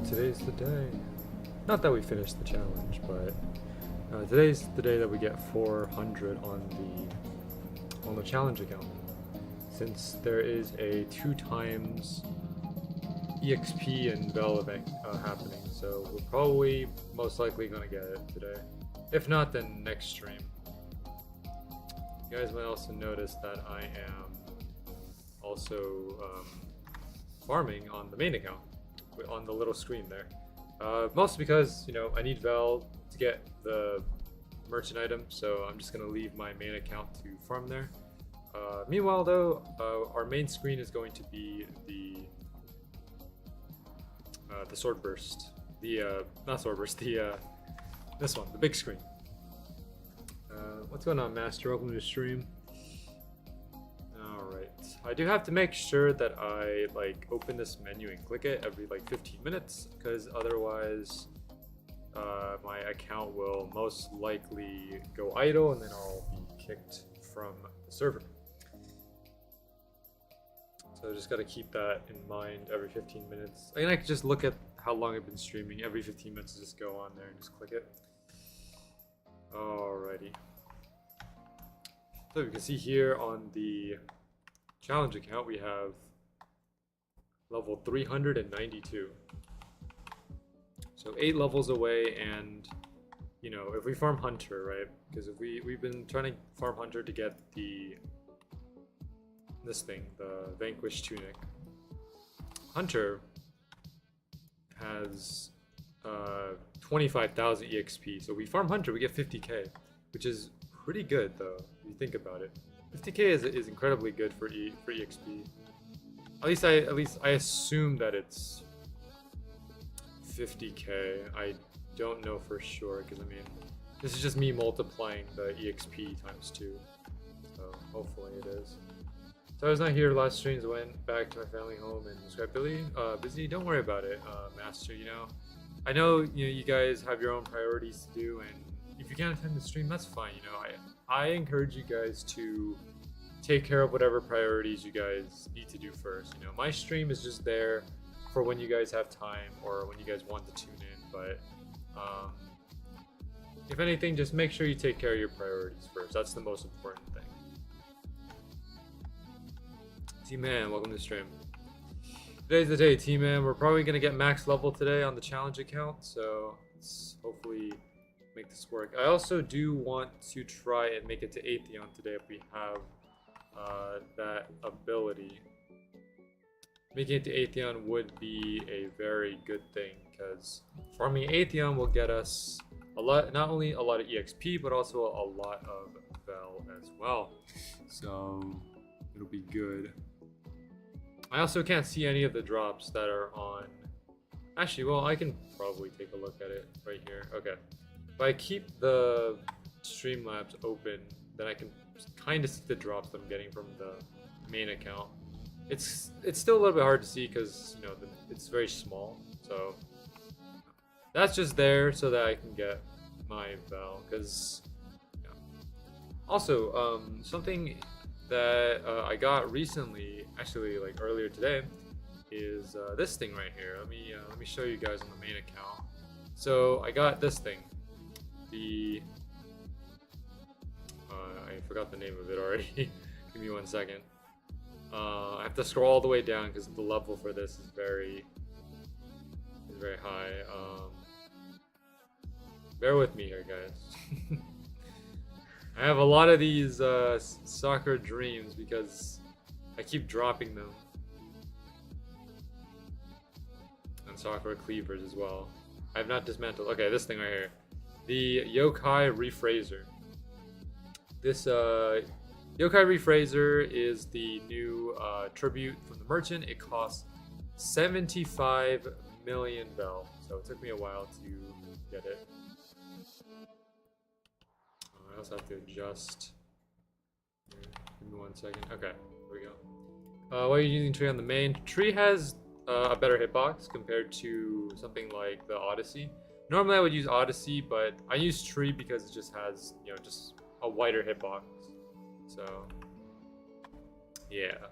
today's the day. Not that we finished the challenge, but today's the day that we get 400 on the challenge account. Since there is a 2 times EXP and Vel event happening, so we're probably most likely gonna get it today. If not, then next stream. You guys might also notice that I am also farming on the main account on the little screen there. Mostly because, you know, I need Vel to get the merchant item, so I'm just gonna leave my main account to farm there. Meanwhile though, our main screen is going to be the Swordburst. Not Swordburst, this one, the big screen. What's going on, Master? Welcome to the stream. Alright, I do have to make sure that I open this menu and click it every 15 minutes, because otherwise my account will most likely go idle and then I'll be kicked from the server. So I just got to keep that in mind every 15 minutes. I mean, I can just look at how long I've been streaming. Every 15 minutes, just go on there and just click it. Alrighty. So you can see here on the challenge account, we have level 392. So 8 levels away, and you know, if we farm Hunter, right? Because if we've been trying to farm Hunter to get this thing, the Vanquished Tunic. Hunter has 25,000 EXP, so we farm Hunter, we get 50k, which is pretty good though, if you think about it. 50k is incredibly good for EXP. At least I assume that it's 50k. I don't know for sure, because I mean, this is just me multiplying the EXP times 2. So hopefully it is. So I was not here last streams. I went back to my family home and was quite busy. Don't worry about it, Master. You know, I know you guys have your own priorities to do, and if you can't attend the stream, that's fine. You know, I encourage you guys to take care of whatever priorities you guys need to do first. You know, my stream is just there for when you guys have time or when you guys want to tune in. But if anything, just make sure you take care of your priorities first. That's the most important thing. T-Man, welcome to the stream. Today's the day, T-Man. We're probably going to get max level today on the challenge account, so let's hopefully make this work. I also do want to try and make it to Atheon today if we have that ability. Making it to Atheon would be a very good thing, because farming Atheon will get us not only a lot of EXP, but also a lot of Vel as well. So it'll be good. I also can't see any of the drops that are on. Actually, well, I can probably take a look at it right here. Okay. If I keep the Streamlabs open, then I can kind of see the drops that I'm getting from the main account. It's still a little bit hard to see because, you know, it's very small. So that's just there so that I can get my Vel. Because, yeah. Also, something that I got recently, actually earlier today, is this thing right here. Let me show you guys on the main account. So I got this thing. I forgot the name of it already. Give me 1 second. I have to scroll all the way down because the level for this is very high. Bear with me here, guys. I have a lot of these soccer dreams because I keep dropping them. And soccer cleavers as well. I have not dismantled. Okay, this thing right here. The Yokai Rephraser. This Yokai Rephraser is the new tribute from the merchant. It costs 75 million Vel. So it took me a while to get it. I also have to adjust. Give me 1 second. Okay, here we go. Why are you using Tree on the main? Tree has a better hitbox compared to something like the Odyssey. Normally I would use Odyssey, but I use Tree because it just has, you know, just a wider hitbox. So, yeah.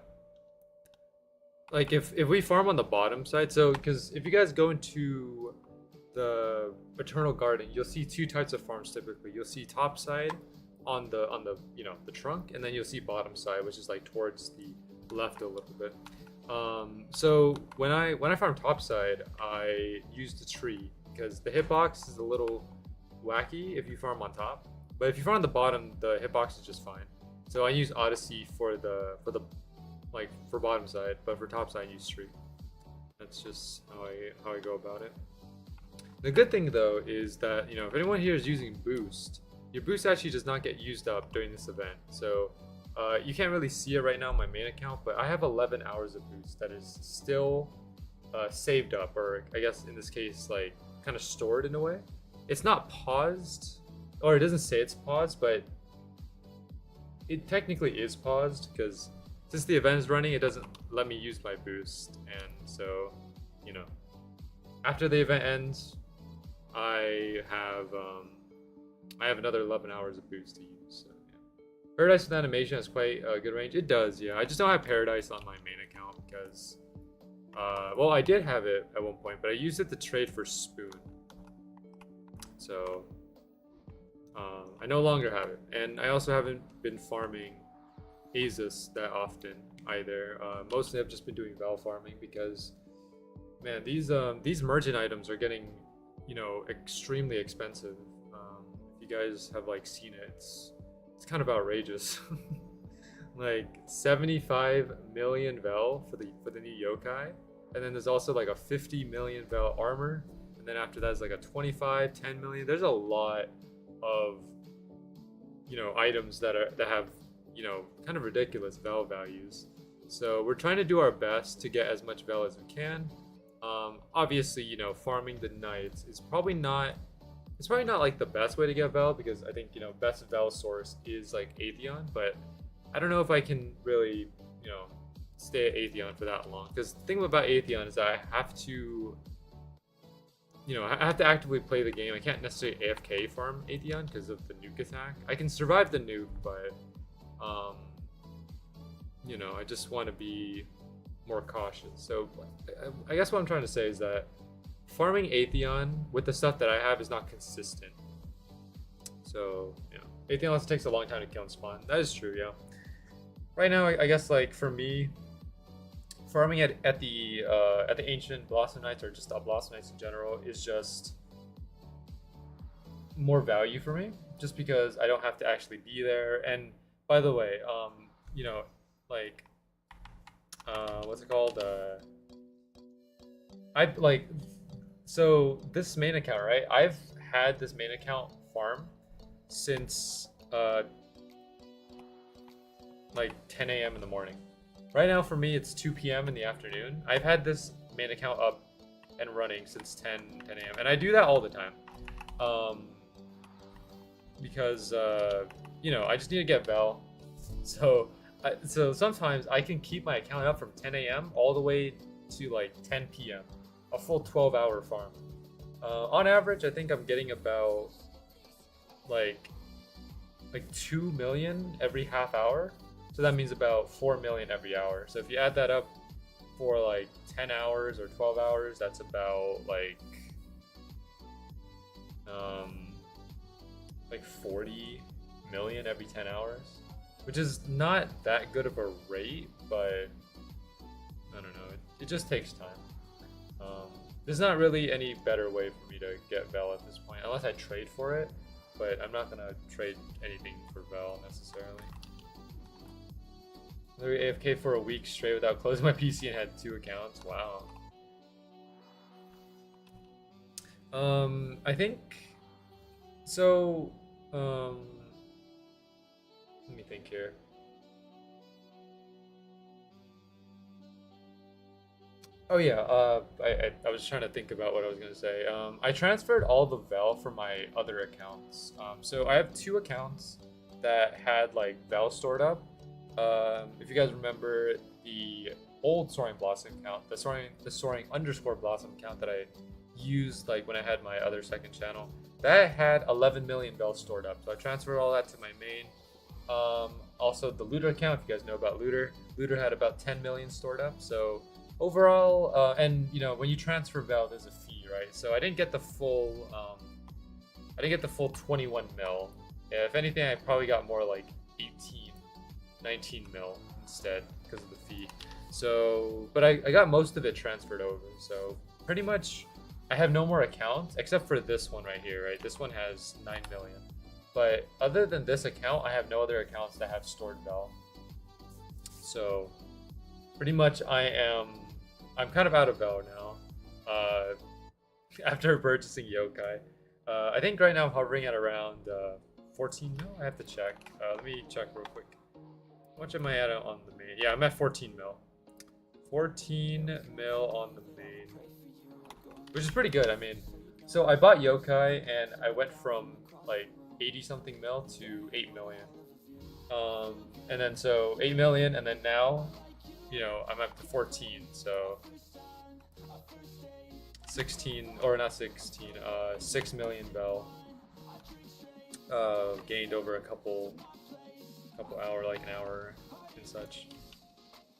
like if we farm on the bottom side, so because if you guys go into the Eternal Garden, you'll see two types of farms typically. You'll see top side on the the trunk, and then you'll see bottom side, which is like towards the left a little bit. So when I farm top side, I use the tree because the hitbox is a little wacky if you farm on top, but if you farm on the bottom, the hitbox is just fine. So I use Odyssey for the like for bottom side, but for top side I use tree. That's just how I go about it. The good thing though is that if anyone here is using boost, your boost actually does not get used up during this event. So you can't really see it right now on my main account, but I have 11 hours of boost that is still saved up, or I guess in this case like kind of stored in a way. It's not paused, or it doesn't say it's paused, but it technically is paused because since the event is running, it doesn't let me use my boost, and so after the event ends, I have another 11 hours of boost to use. So, yeah. Paradise with animation has quite a good range. It does, yeah. I just don't have Paradise on my main account because, well, I did have it at one point, but I used it to trade for Spoon. So, I no longer have it, and I also haven't been farming Azus that often either. Mostly I've just been doing Val farming because, man, these merchant items are getting extremely expensive. If you guys have like seen it, it's kind of outrageous. Like 75 million Vel for the new yokai, and then there's also like a 50 million Vel armor, and then after that is like a 25 10 million. There's a lot of items that have kind of ridiculous Vel values. So we're trying to do our best to get as much Vel as we can. Obviously, farming the knights is probably not like the best way to get Vel, because I think best Vel source is like Atheon, but I don't know if I can really stay at Atheon for that long, because the thing about Atheon is that I have to actively play the game. I can't necessarily AFK farm Atheon because of the nuke attack. I can survive the nuke, but I just want to be more cautious. So I guess what I'm trying to say is that farming Atheon with the stuff that I have is not consistent. So Atheon also takes a long time to kill and spawn. That is true, yeah. Right now, I guess like for me, farming at the ancient Blossom Knights, or just the Blossom Knights in general, is just more value for me, just because I don't have to actually be there. And by the way, like what's it called? So this main account, right? I've had this main account farm since like 10 a.m. in the morning. Right now for me it's 2 p.m. in the afternoon. I've had this main account up and running since 10 a.m. and I do that all the time. Because I just need to get Vel. So sometimes I can keep my account up from 10 a.m. all the way to like 10 p.m. A full 12-hour farm. On average, I think I'm getting about like 2 million every half hour. So that means about 4 million every hour. So if you add that up for like 10 hours or 12 hours, that's about like 40 million every 10 hours, which is not that good of a rate, but I don't know, it just takes time. There's not really any better way for me to get Vel at this point, unless I trade for it, but I'm not gonna trade anything for Vel necessarily. Literally AFK for a week straight without closing my PC and had 2 accounts. Wow. I think so. Let me think here. Oh yeah, I was trying to think about what I was gonna say. I transferred all the Vel from my other accounts. So I have 2 accounts that had like Vel stored up. If you guys remember the old Soaring Blossom account, the Soaring _ Blossom account that I used like when I had my other second channel, that had 11 million Vel stored up. So I transferred all that to my main. Also the Looter account, if you guys know about Looter had about 10 million stored up. So overall, and you know, when you transfer Val, there's a fee, right? So I didn't get the full, I didn't get the full 21 mil. Yeah, if anything, I probably got more like 18, 19 mil instead because of the fee. So, but I got most of it transferred over. So pretty much, I have no more accounts except for this one right here, right? This one has 9 million. But other than this account, I have no other accounts that have stored Val. So pretty much I'm kind of out of Val now. After purchasing Yokai. I think right now I'm hovering at around 14 mil. I have to check. Let me check real quick. How much am I at on the main? Yeah, I'm at 14 mil. 14 mil on the main, which is pretty good. I mean, so I bought Yokai and I went from like 80 something mil to 8 million. And then so 8 million, and then now, you know, I'm up to 14. So 16, or not 16, 6 million Val gained over a couple hour, like an hour and such.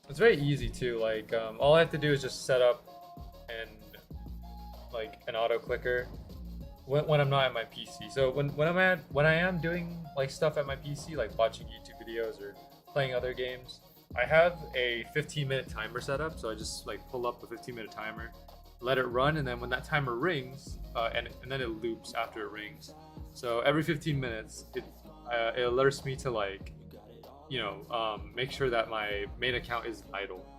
It's very easy too. Like all I have to do is just set up and like an auto clicker when I'm not at my PC. So when I am doing like stuff at my PC, like watching YouTube videos or playing other games, I have a 15-minute timer set up. So I just like pull up the 15-minute timer, let it run, and then when that timer rings, and then it loops after it rings. So every 15 minutes, it alerts me to like, you know, make sure that my main account is idle.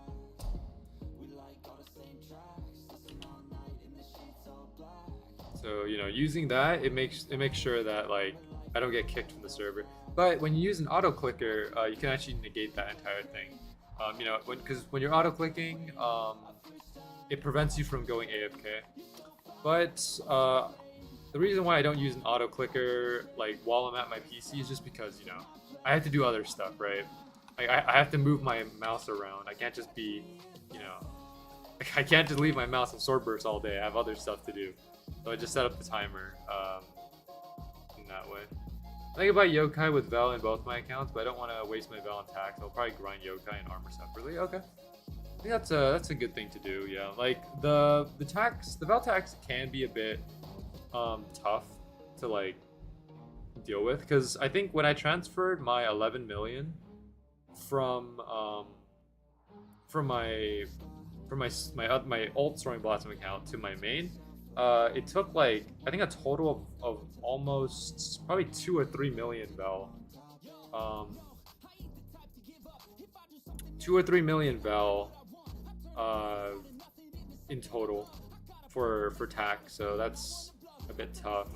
So, you know, using that, it makes sure that like I don't get kicked from the server. But when you use an auto clicker, you can actually negate that entire thing. You know, because when you're auto clicking, it prevents you from going AFK. But the reason why I don't use an auto clicker like while I'm at my PC is just because, you know, I have to do other stuff, right? Like I have to move my mouse around. I can't just be, you know, I can't just leave my mouse on Swordburst all day. I have other stuff to do. So I just set up the timer in that way. I think about Yokai with Val in both my accounts, but I don't want to waste my Val on tax. I'll probably grind Yokai and armor separately. Okay. I think that's a good thing to do, yeah. Like the Val tax can be a bit tough to like deal with, because I think when I transferred my 11 million from my alt Soaring Blossom account to my main, it took like I think a total of almost probably 2 or 3 million Val. 2 or 3 million Val in total for tax, so that's a bit tough,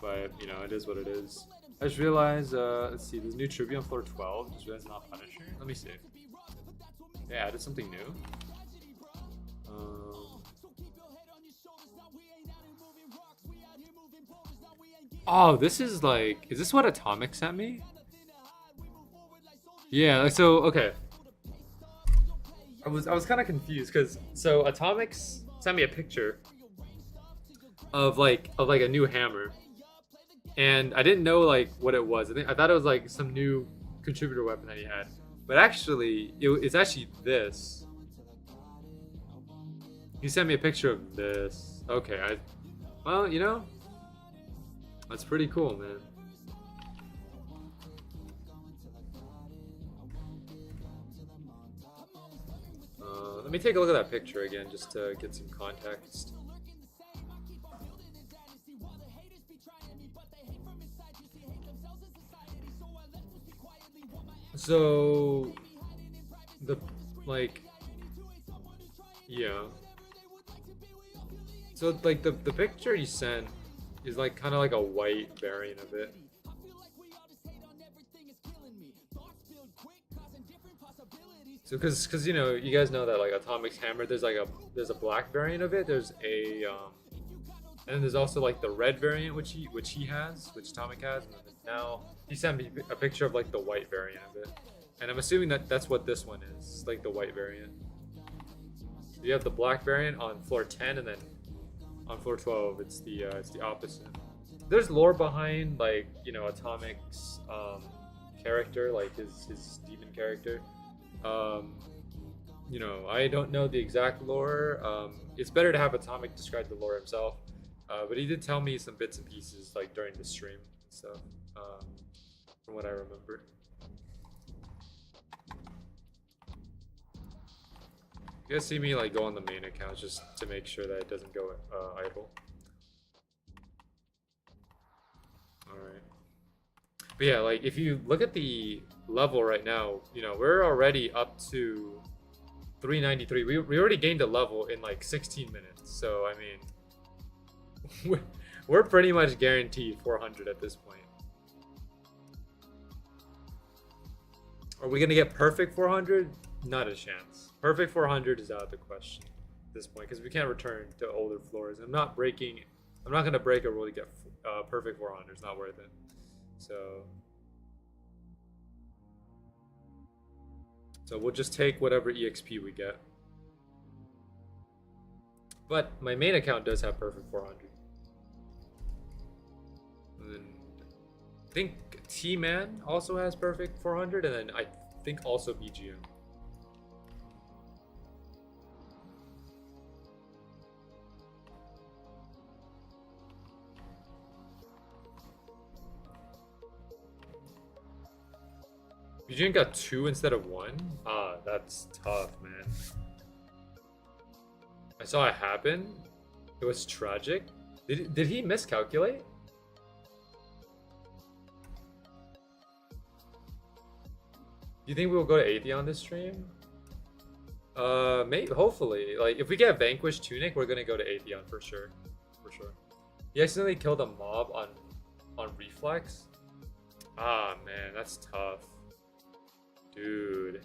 but you know, it is what it is. I just realized, let's see, there's a new tribute on floor 12. Just realized not Punisher. Let me see. They added something new. Oh, this is like, is this what Atomic sent me? Yeah, so okay. I was kind of confused because so Atomics sent me a picture of like a new hammer, and I didn't know like what it was. I thought it was like some new contributor weapon that he had, but actually it's actually this. He sent me a picture of this. Okay, well, you know, that's pretty cool, man. Let me take a look at that picture again just to get some context. So, yeah. So like the picture you sent is like kind of like a white variant of it. So because you know, you guys know that like Atomic's hammer, there's a black variant of it. There's a and then there's also like the red variant which he has, which Atomic has, and then now he sent me a picture of like the white variant of it. And I'm assuming that that's what this one is, like the white variant. So you have the black variant on floor 10, and then on floor 12 it's the opposite. There's lore behind, like, you know, Atomic's character, like his demon character. you know, I don't know the exact lore. It's better to have Atomic describe the lore himself. But he did tell me some bits and pieces like during the stream and stuff, from what I remember. You guys see me like go on the main account just to make sure that it doesn't go idle. Alright. But yeah, like if you look at the level right now, you know, we're already up to 393. We already gained a level in like 16 minutes. So, I mean, we're pretty much guaranteed 400 at this point. Are we going to get perfect 400? Not a chance. Perfect 400 is out of the question at this point because we can't return to older floors. I'm not going to break a rule to get perfect 400. It's not worth it. So we'll just take whatever EXP we get. But my main account does have perfect 400. And then I think T-Man also has perfect 400, and then I think also BGM. BGM got 2 instead of 1? Ah, that's tough, man. I saw it happen. It was tragic. Did he miscalculate? Do you think we'll go to Atheon this stream? Maybe, hopefully. Like, if we get Vanquish Tunic, we're gonna go to Atheon for sure. For sure. He accidentally killed a mob on Reflex. Ah, man, that's tough. Dude.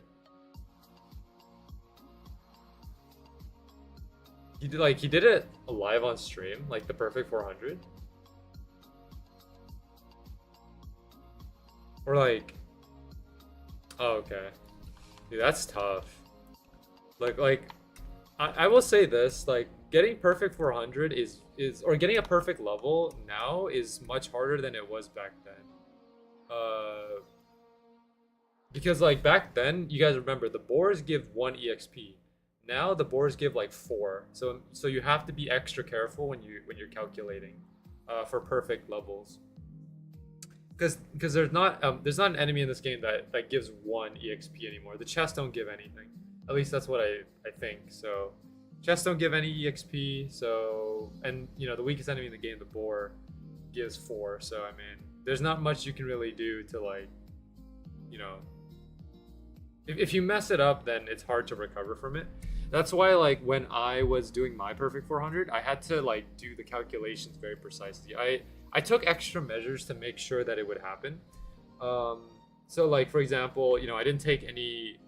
He did it live on stream, like the perfect 400. Or like, oh, okay. Dude, that's tough. I will say this, like getting perfect 400 is or getting a perfect level now is much harder than it was back then. Because like back then, you guys remember the boars give 1 EXP. Now the boars give like 4. So you have to be extra careful when you're calculating for perfect levels. Because there's not an enemy in this game that gives 1 EXP anymore. The chests don't give anything. At least that's what I think. So chests don't give any EXP. So, and you know, the weakest enemy in the game, the boar, gives 4. So I mean, there's not much you can really do to like, you know, if you mess it up, then it's hard to recover from it. That's why like when I was doing my perfect 400, I had to like do the calculations very precisely. I took extra measures to make sure that it would happen. So like for example, you know, I didn't take any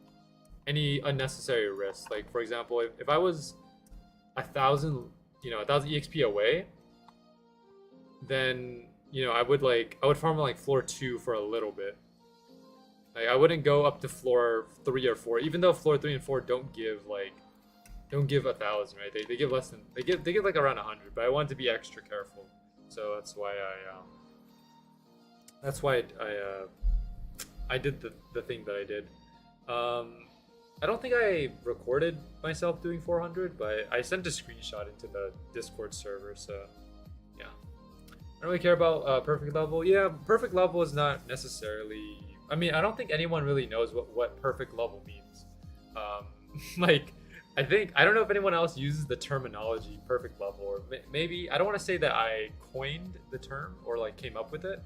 unnecessary risks. Like for example, if I was 1,000 EXP away, then you know I would farm on like floor 2 for a little bit. Like I wouldn't go up to floor 3 or 4, even though floor 3 and 4 don't give 1,000, right? They give less than they give like around 100, but I wanted to be extra careful. So that's why I did the thing that I did. I don't think I recorded myself doing 400, but I sent a screenshot into the Discord server. So yeah, I don't really care about perfect level. Yeah, perfect level is not necessarily. I mean, I don't think anyone really knows what perfect level means. Like, I don't know if anyone else uses the terminology perfect level, or maybe, I don't want to say that I coined the term or like came up with it,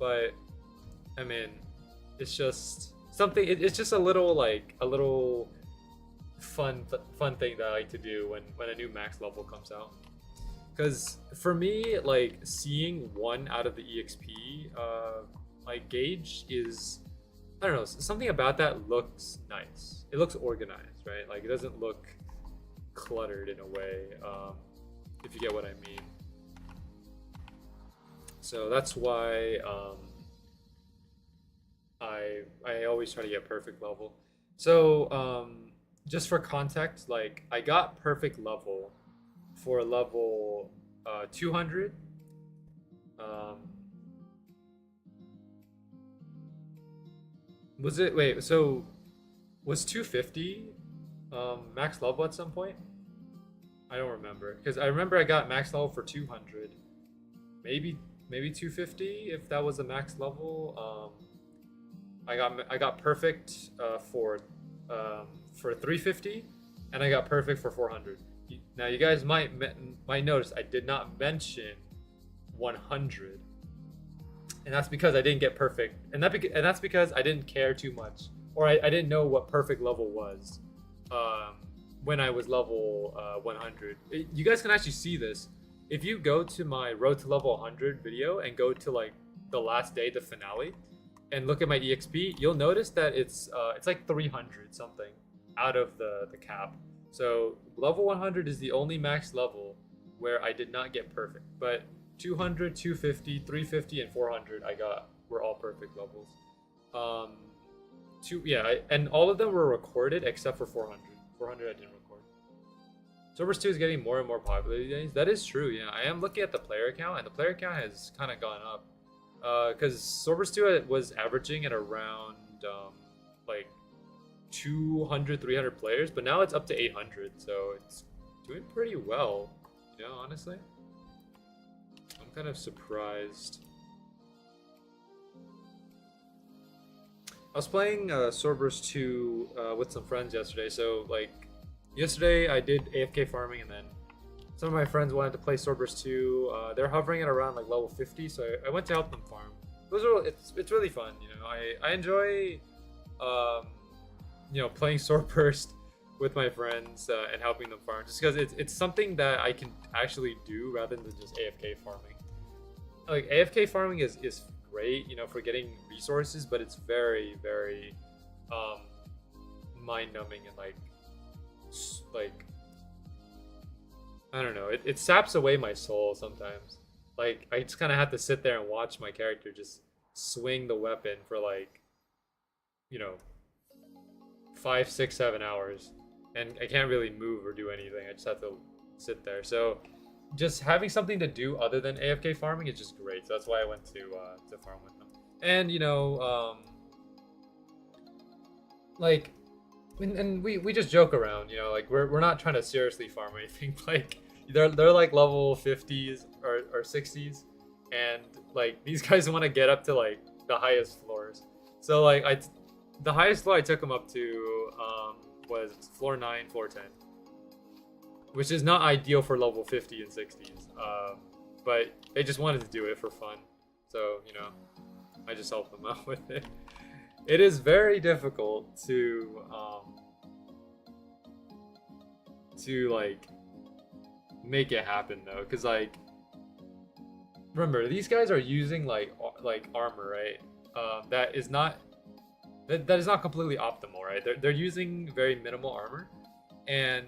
but I mean, it's just something, it's just a little fun thing that I like to do when a new max level comes out. Because for me, like seeing 1 out of the EXP, like gauge is, I don't know, something about that looks nice. It looks organized, right? Like it doesn't look cluttered in a way, if you get what I mean. So that's why I always try to get perfect level. So just for context, like I got perfect level for level 200. Was 250 max level at some point? I don't remember because I remember I got max level for 200, maybe 250 if that was the max level. I got perfect for 350, and I got perfect for 400. Now you guys might notice I did not mention 100, and that's because I didn't get perfect, and that's because I didn't care too much, or I didn't know what perfect level was when I was level 100. You guys can actually see this if you go to my road to level 100 video and go to like the last day, the finale, and look at my EXP. You'll notice that it's like 300 something out of the cap. So level 100 is the only max level where I did not get perfect, but 200, 250, 350, and 400 were all perfect levels. And all of them were recorded except for 400. 400 I didn't record. Swordburst 2 is getting more and more popular these days. That is true, yeah. I am looking at the player count, and the player count has kind of gone up. Because Swordburst 2 was averaging at around like 200, 300 players, but now it's up to 800, so it's doing pretty well, you know, honestly. I'm kind of surprised. I was playing Swordburst 2 with some friends yesterday, so like yesterday I did AFK farming, and then some of my friends wanted to play Swordburst 2. They're hovering at around like level 50, so I went to help them farm. It's really fun, you know. I enjoy you know, playing Swordburst with my friends and helping them farm, just because it's something that I can actually do rather than just AFK farming. Like AFK farming is great, you know, for getting resources, but it's very, very mind-numbing and like I don't know, it saps away my soul sometimes. Like I just kind of have to sit there and watch my character just swing the weapon for like, you know, 5, 6, 7 hours, and I can't really move or do anything. I just have to sit there. So just having something to do other than AFK farming is just great. So that's why I went to farm with them. And you know, like, and we just joke around. You know, like we're not trying to seriously farm or anything. Like they're like level 50s or 60s, and like these guys want to get up to like the highest floors. So like the highest floor I took them up to was floor 9, floor 10. Which is not ideal for level 50 and 60s, but they just wanted to do it for fun, so you know, I just helped them out with it. It is very difficult to like make it happen though, because like remember these guys are using like armor, right? That is not completely optimal, right? They're using very minimal armor, and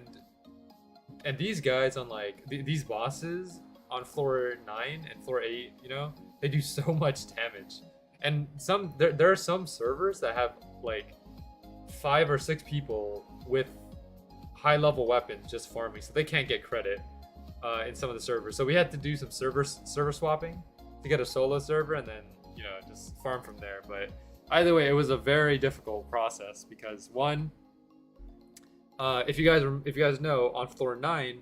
these guys on like these bosses on floor 9 and floor 8, you know, they do so much damage. And there are some servers that have like 5 or 6 people with high level weapons just farming, so they can't get credit in some of the servers. So we had to do some server swapping to get a solo server, and then, you know, just farm from there. But either way, it was a very difficult process because one, if you guys know, on floor 9,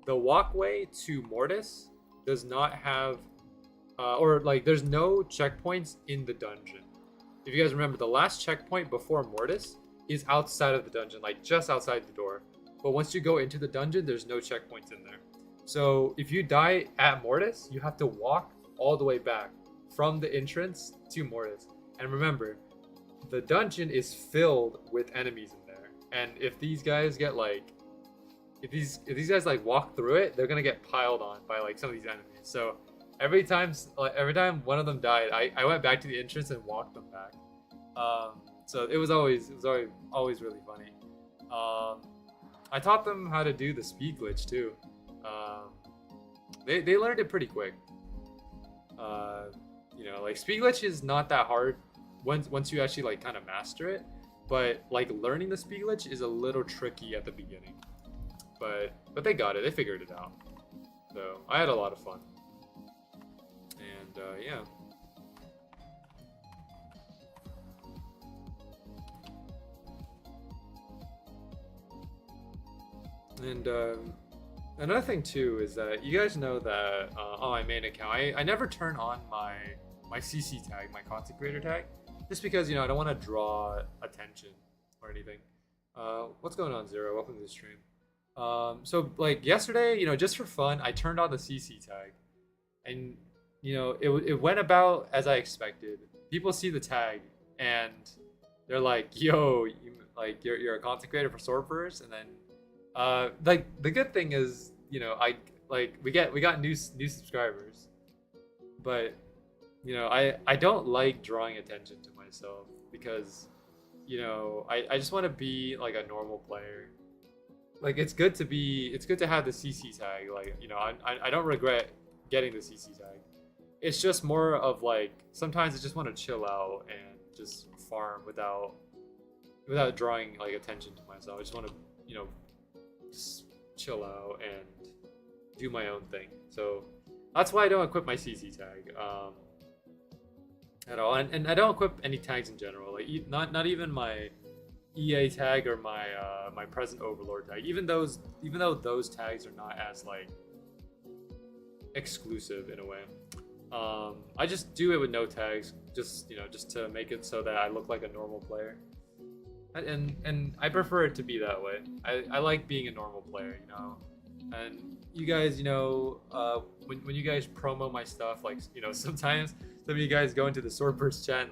the walkway to Mortis does not have, or like there's no checkpoints in the dungeon. If you guys remember, the last checkpoint before Mortis is outside of the dungeon, like just outside the door. But once you go into the dungeon, there's no checkpoints in there. So if you die at Mortis, you have to walk all the way back from the entrance to Mortis. And remember, the dungeon is filled with enemies in there. And if these guys get like, if these guys like walk through it, they're gonna get piled on by like some of these enemies. So every time one of them died, I went back to the entrance and walked them back. So it was always really funny. I taught them how to do the speed glitch too. They learned it pretty quick. You know, like speed glitch is not that hard once you actually like kind of master it, but like learning the speed glitch is a little tricky at the beginning. But they got it. They figured it out. So I had a lot of fun. And yeah. And another thing too is that you guys know that on my main account, I never turn on my CC tag, my content creator tag, just because I don't want to draw attention or anything. What's going on, Zero? Welcome to the stream. So like yesterday, just for fun, I turned on the CC tag, and it went about as I expected. People see the tag and they're like, "Yo, you're a content creator for Swordburst," and then like the good thing is, I like we got new subscribers, but I don't like drawing attention to myself because I just want to be like a normal player. Like it's good to have the CC tag. Like I don't regret getting the CC tag. It's just more of like sometimes I just want to chill out and just farm without drawing like attention to myself. I just want to just chill out and do my own thing. So that's why I don't equip my CC tag at all, and I don't equip any tags in general. Like not even my EA tag or my my present overlord tag. Even though those tags are not as like exclusive in a way. I just do it with no tags, just to make it so that I look like a normal player. And I prefer it to be that way. I like being a normal player, And you guys, when you guys promo my stuff, like sometimes some of you guys go into the Swordburst chat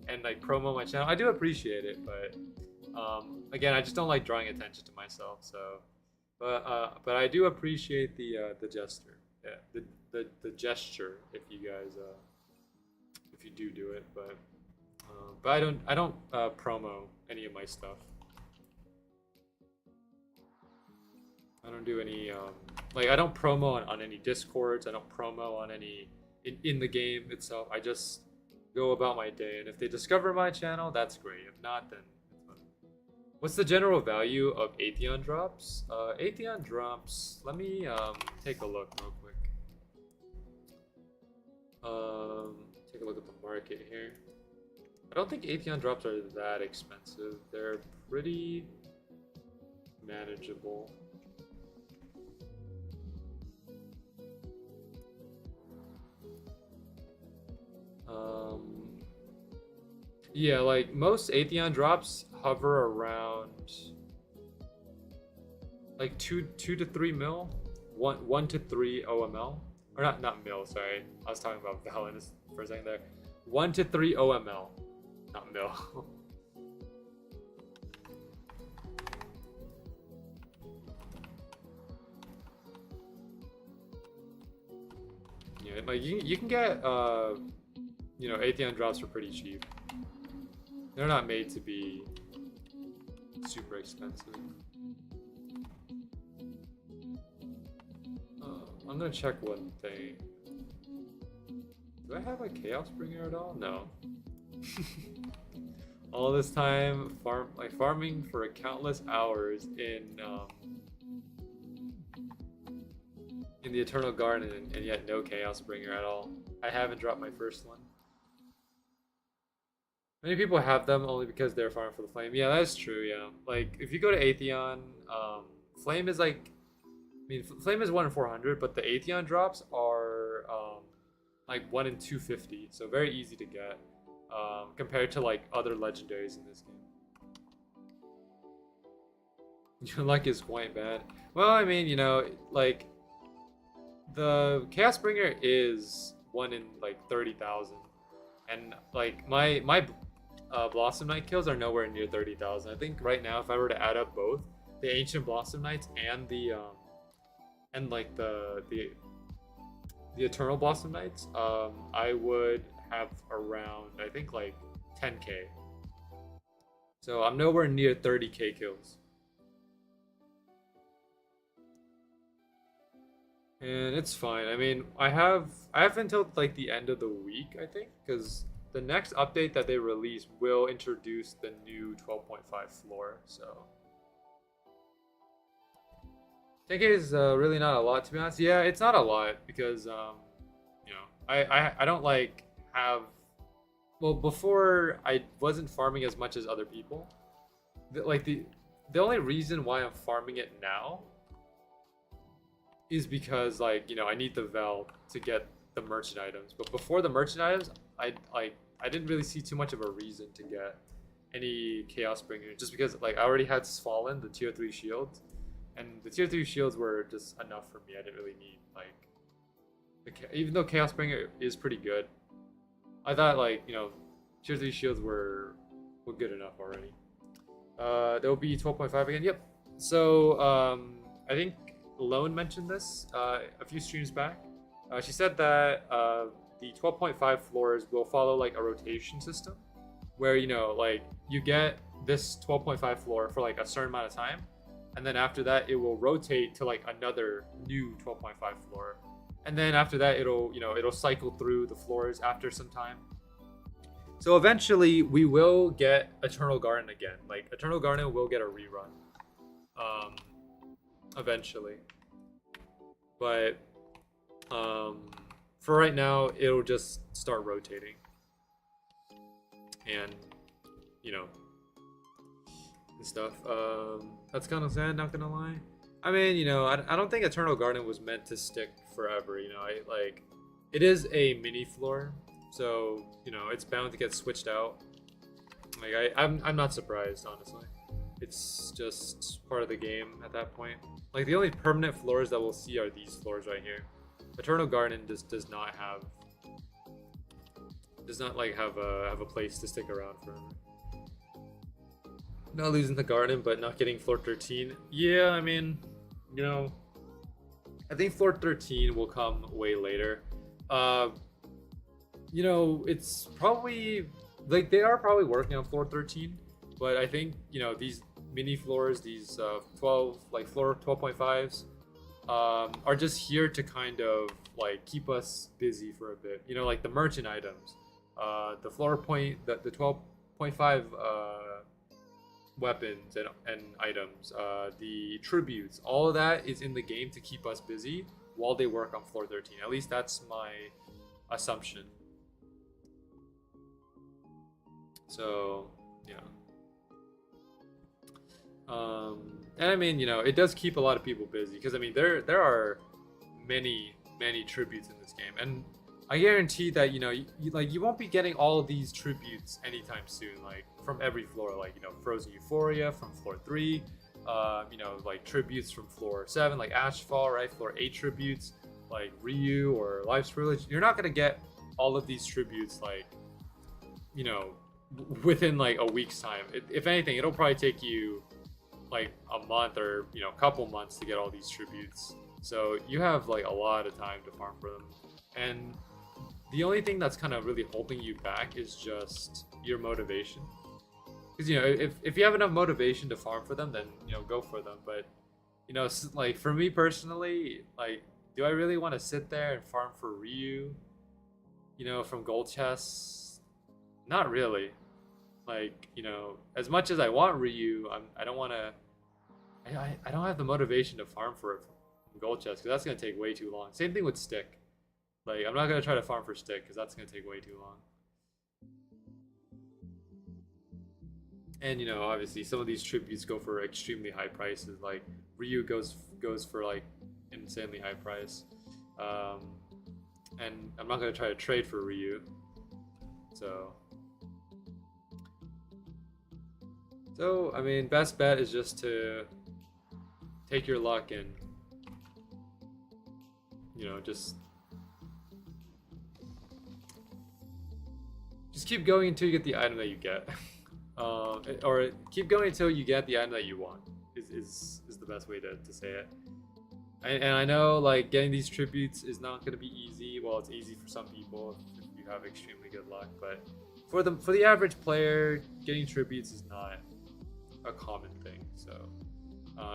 and promo my channel. I do appreciate it, but again, I just don't like drawing attention to myself. So, but I do appreciate the gesture. Yeah, the gesture if you guys if you do it, but I don't promo any of my stuff. I don't do any I don't promo on any Discords. I don't promo on any in the game itself. I just go about my day, and if they discover my channel, that's great. If not, then it's fine. What's the general value of Atheon drops? Atheon drops. Let me take a look real quick. Take a look at the market here. I don't think Atheon drops are that expensive. They're pretty manageable. Yeah, like most Atheon drops hover around like 2 to 3 mil, 1 to 3 OML, or not mil. Sorry, I was talking about Valens for a second there. 1 to 3 OML, not mil. Yeah, like you can get Atheon drops for pretty cheap. They're not made to be super expensive. I'm gonna check one thing. Do I have a Chaos Bringer at all? No. All this time farming for countless hours in the Eternal Garden, and yet no Chaos Bringer at all. I haven't dropped my first one. Many people have them only because they're farming for the flame. Yeah, that's true. Yeah, like if you go to Atheon, flame is like, flame is 1 in 400, but the Atheon drops are like 1 in 250, so very easy to get compared to like other legendaries in this game. Your luck is quite bad. Well, I mean, like the Chaos Bringer is 1 in like 30,000, and like my Blossom Knight kills are nowhere near 30,000. I think right now, if I were to add up both the Ancient Blossom Knights and the Eternal Blossom Knights, I would have around, I think, like 10k. So I'm nowhere near 30k kills. And it's fine. I mean, I have until like the end of the week, I think, because the next update that they release will introduce the new 12.5 floor. So 10k is really not a lot, to be honest. Yeah, it's not a lot because I don't like have, well, before I wasn't farming as much as other people. The only reason why I'm farming it now is because like, you know, I need the Vel to get the merchant items. But before the merchant items, I didn't really see too much of a reason to get any Chaos Bringer, just because like I already had Fallen, the tier 3 shields, and the tier 3 shields were just enough for me. I didn't really need like even though Chaos Bringer is pretty good, I thought like, you know, tier 3 shields were good enough already. There'll be 12.5 again. Yep. So I think Lone mentioned this a few streams back. She said that the 12.5 floors will follow like a rotation system, where, you know, like you get this 12.5 floor for like a certain amount of time, and then after that it will rotate to like another new 12.5 floor, and then after that it'll, you know, it'll cycle through the floors after some time. So eventually we will get Eternal Garden again. Like Eternal Garden will get a rerun eventually, but for right now it'll just start rotating, and you know, and stuff. That's kind of sad, not gonna lie. I mean, you know, I don't think Eternal Garden was meant to stick forever, you know. It is a mini floor, so, you know, it's bound to get switched out. Like I'm not surprised, honestly. It's just part of the game at that point. Like the only permanent floors that we'll see are these floors right here. Eternal Garden just does not like have a place to stick around forever. Not losing the garden, but not getting floor 13. Yeah, I mean, you know, I think floor 13 will come way later. You know, it's probably like they are probably working on floor 13, but I think, you know, these mini floors, these 12 like floor 12.5s, are just here to kind of like keep us busy for a bit. You know, like the merchant items, the floor point, the 12.5 weapons and items, the tributes, all of that is in the game to keep us busy while they work on floor 13. At least that's my assumption. So yeah. And I mean, you know, it does keep a lot of people busy, because I mean there are many tributes in this game, and I guarantee that, you know, you won't be getting all of these tributes anytime soon, like from every floor. Like, you know, Frozen Euphoria from floor 3, you know, like tributes from floor 7, like Ashfall, right? Floor 8 tributes, like Ryu or Life's Privilege. You're not gonna get all of these tributes, like, you know, within like a week's time. If anything, it'll probably take you like a month or, you know, a couple months to get all these tributes. So you have like a lot of time to farm for them, and the only thing that's kind of really holding you back is just your motivation. Because, you know, if you have enough motivation to farm for them, then, you know, go for them. But, you know, like for me personally, like, do I really want to sit there and farm for Ryu, you know, from gold chests? Not really. Like, you know, as much as I want Ryu, I don't want to. I don't have the motivation to farm for it from gold chests, because that's gonna take way too long. Same thing with Stick. Like, I'm not gonna try to farm for Stick because that's gonna take way too long. And, you know, obviously some of these tributes go for extremely high prices. Like Ryu goes for like insanely high price. And I'm not gonna try to trade for Ryu. So I mean, best bet is just to take your luck and, you know, just keep going until you get the item that you get. Or keep going until you get the item that you want is the best way to say it. And I know, like, getting these tributes is not going to be easy. Well, it's easy for some people if you have extremely good luck, but for the average player, getting tributes is not a common thing. So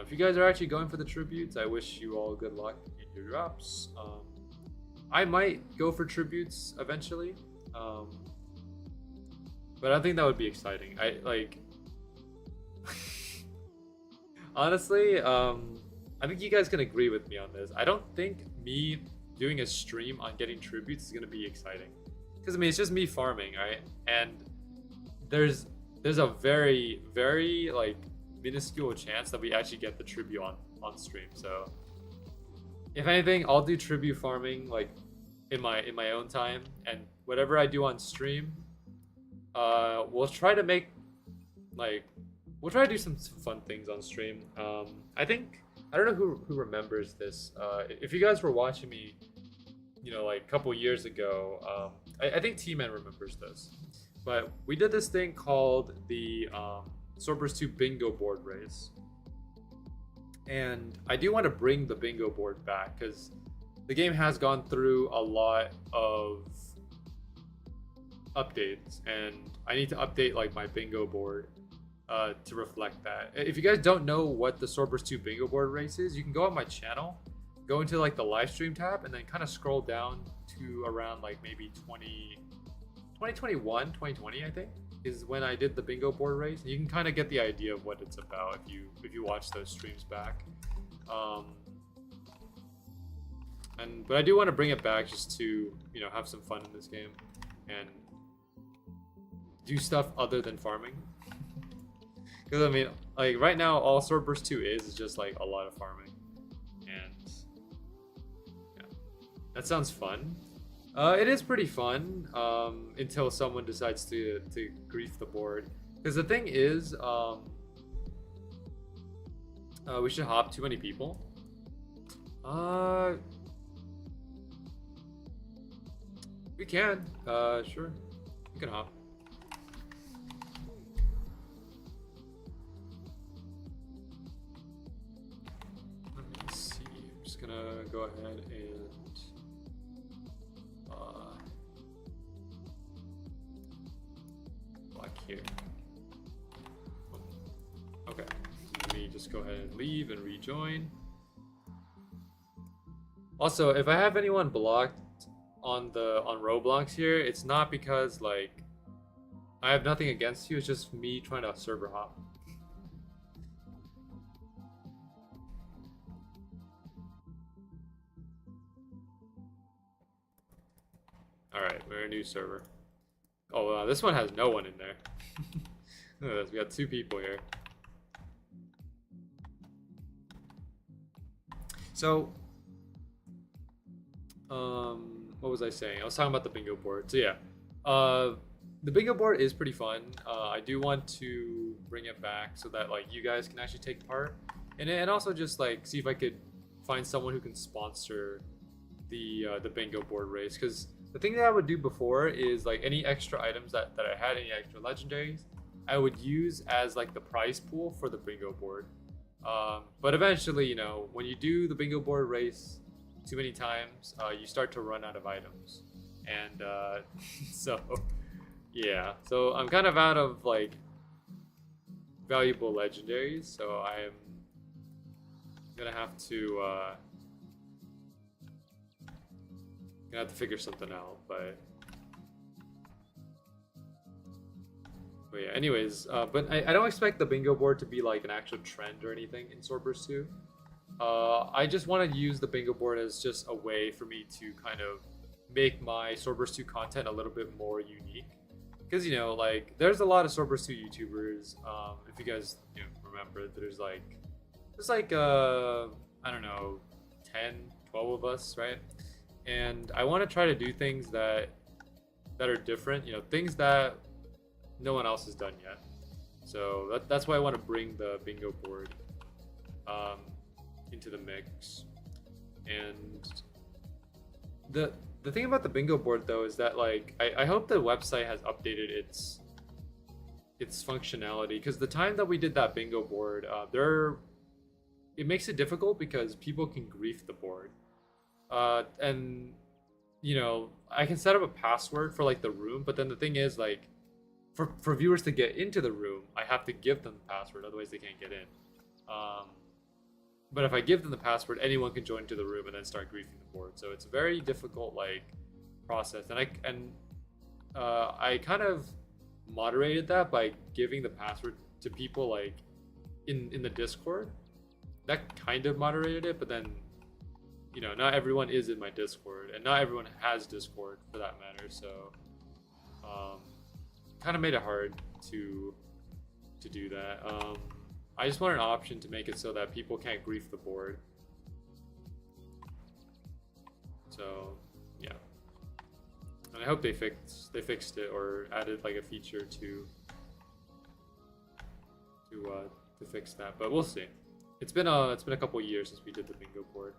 if you guys are actually going for the tributes, I wish you all good luck in your drops. I might go for tributes eventually, but I think that would be exciting. I like honestly, I think you guys can agree with me on this. I don't think me doing a stream on getting tributes is gonna be exciting, because I mean, it's just me farming, right? And there's a very like minuscule chance that we actually get the tribute on stream. So if anything, I'll do tribute farming like in my own time, and whatever I do on stream, we'll try to make like we'll try to do some fun things on stream. I think I don't know who remembers this. If you guys were watching me, you know, like a couple years ago, I think T-Man remembers this. But we did this thing called the Swordburst 2 bingo board race. And I do want to bring the bingo board back because the game has gone through a lot of updates, and I need to update like my bingo board to reflect that. If you guys don't know what the Swordburst 2 bingo board race is, you can go on my channel, go into like the live stream tab, and then kind of scroll down to around like maybe 2021, 2020, I think, is when I did the bingo board race. And you can kind of get the idea of what it's about if you watch those streams back. But I do want to bring it back just to, you know, have some fun in this game and do stuff other than farming. Because I mean, like right now, all Swordburst 2 is just like a lot of farming, and yeah, that sounds fun. It is pretty fun until someone decides to grief the board. Because the thing is, we should hop too many people. We can. Sure, we can hop. Let me see. I'm just gonna go ahead and. Here. Okay, let me just go ahead and leave and rejoin. Also, if I have anyone blocked on Roblox here, it's not because like I have nothing against you, it's just me trying to server hop. Alright, we're a new server. Oh, wow, this one has no one in there. Look at this, we got 2 people here. So, what was I saying? I was talking about the bingo board. So yeah, the bingo board is pretty fun. I do want to bring it back so that like you guys can actually take part in it, and also just like see if I could find someone who can sponsor the bingo board race. Because the thing that I would do before is like any extra items that I had, any extra legendaries, I would use as like the prize pool for the bingo board. But eventually, you know, when you do the bingo board race too many times, you start to run out of items. And so, yeah. So I'm kind of out of like valuable legendaries, so I'm gonna have to figure something out, but yeah, anyways, but I don't expect the bingo board to be like an actual trend or anything in Swordburst 2. I just want to use the bingo board as just a way for me to kind of make my Swordburst 2 content a little bit more unique. Because, you know, like, there's a lot of Swordburst 2 YouTubers, if you guys, you know, remember, there's like, I don't know, 10, 12 of us, right? And I want to try to do things that are different, you know, things that no one else has done yet. So that's why I want to bring the bingo board into the mix. And the thing about the bingo board though is that like I hope the website has updated its functionality, because the time that we did that bingo board, it makes it difficult because people can grief the board. And you know, I can set up a password for like the room, but then the thing is like for viewers to get into the room, I have to give them the password, otherwise they can't get in. But if I give them the password, anyone can join into the room and then start griefing the board. So it's a very difficult like process, and I kind of moderated that by giving the password to people like in the Discord. That kind of moderated it, but then, you know, not everyone is in my Discord, and not everyone has Discord for that matter. So kind of made it hard to do that. I just want an option to make it so that people can't grief the board. So yeah, and I hope they fixed it or added like a feature to fix that. But we'll see. It's been a couple years since we did the bingo board.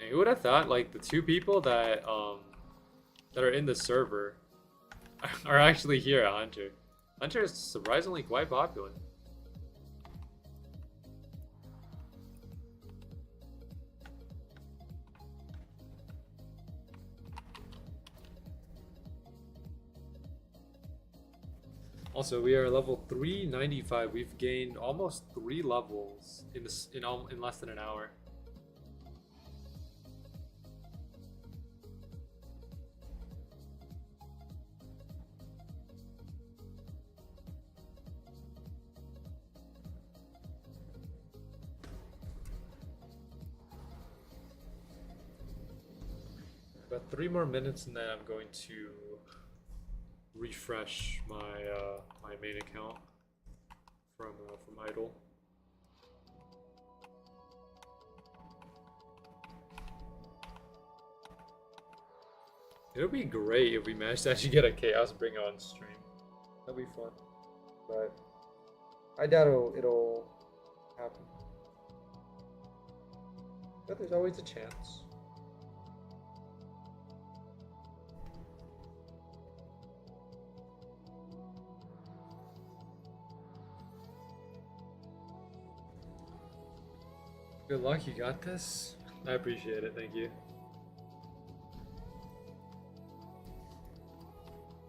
And who would have thought like the two people that are in the server are actually here at Hunter. Hunter is surprisingly quite popular. Also, we are level 395. We've gained almost 3 levels in less than an hour. About 3 more minutes, and then I'm going to refresh my my main account from idle. It would be great if we managed to actually get a chaos bringer on stream. That'd be fun, but I doubt it'll happen. But there's always a chance. Good luck, you got this. I appreciate it, thank you.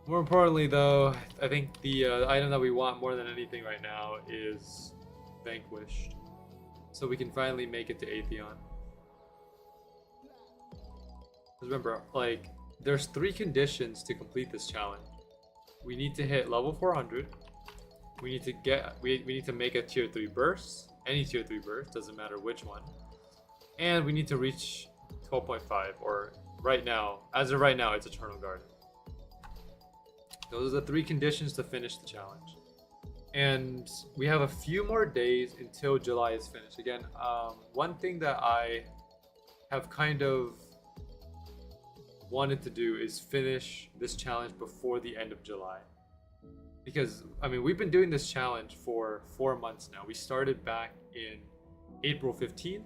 More importantly though, I think the item that we want more than anything right now is Vanquished. So we can finally make it to Atheon. Remember, like, there's 3 conditions to complete this challenge. We need to hit level 400. We need to make a tier 3 burst. Any tier 3 burst, doesn't matter which one. And we need to reach 12.5, or right now, as of right now, it's Eternal Garden. Those are the 3 conditions to finish the challenge. And we have a few more days until July is finished. Again, one thing that I have kind of wanted to do is finish this challenge before the end of July. Because, I mean, we've been doing this challenge for 4 months now. We started back in April 15th,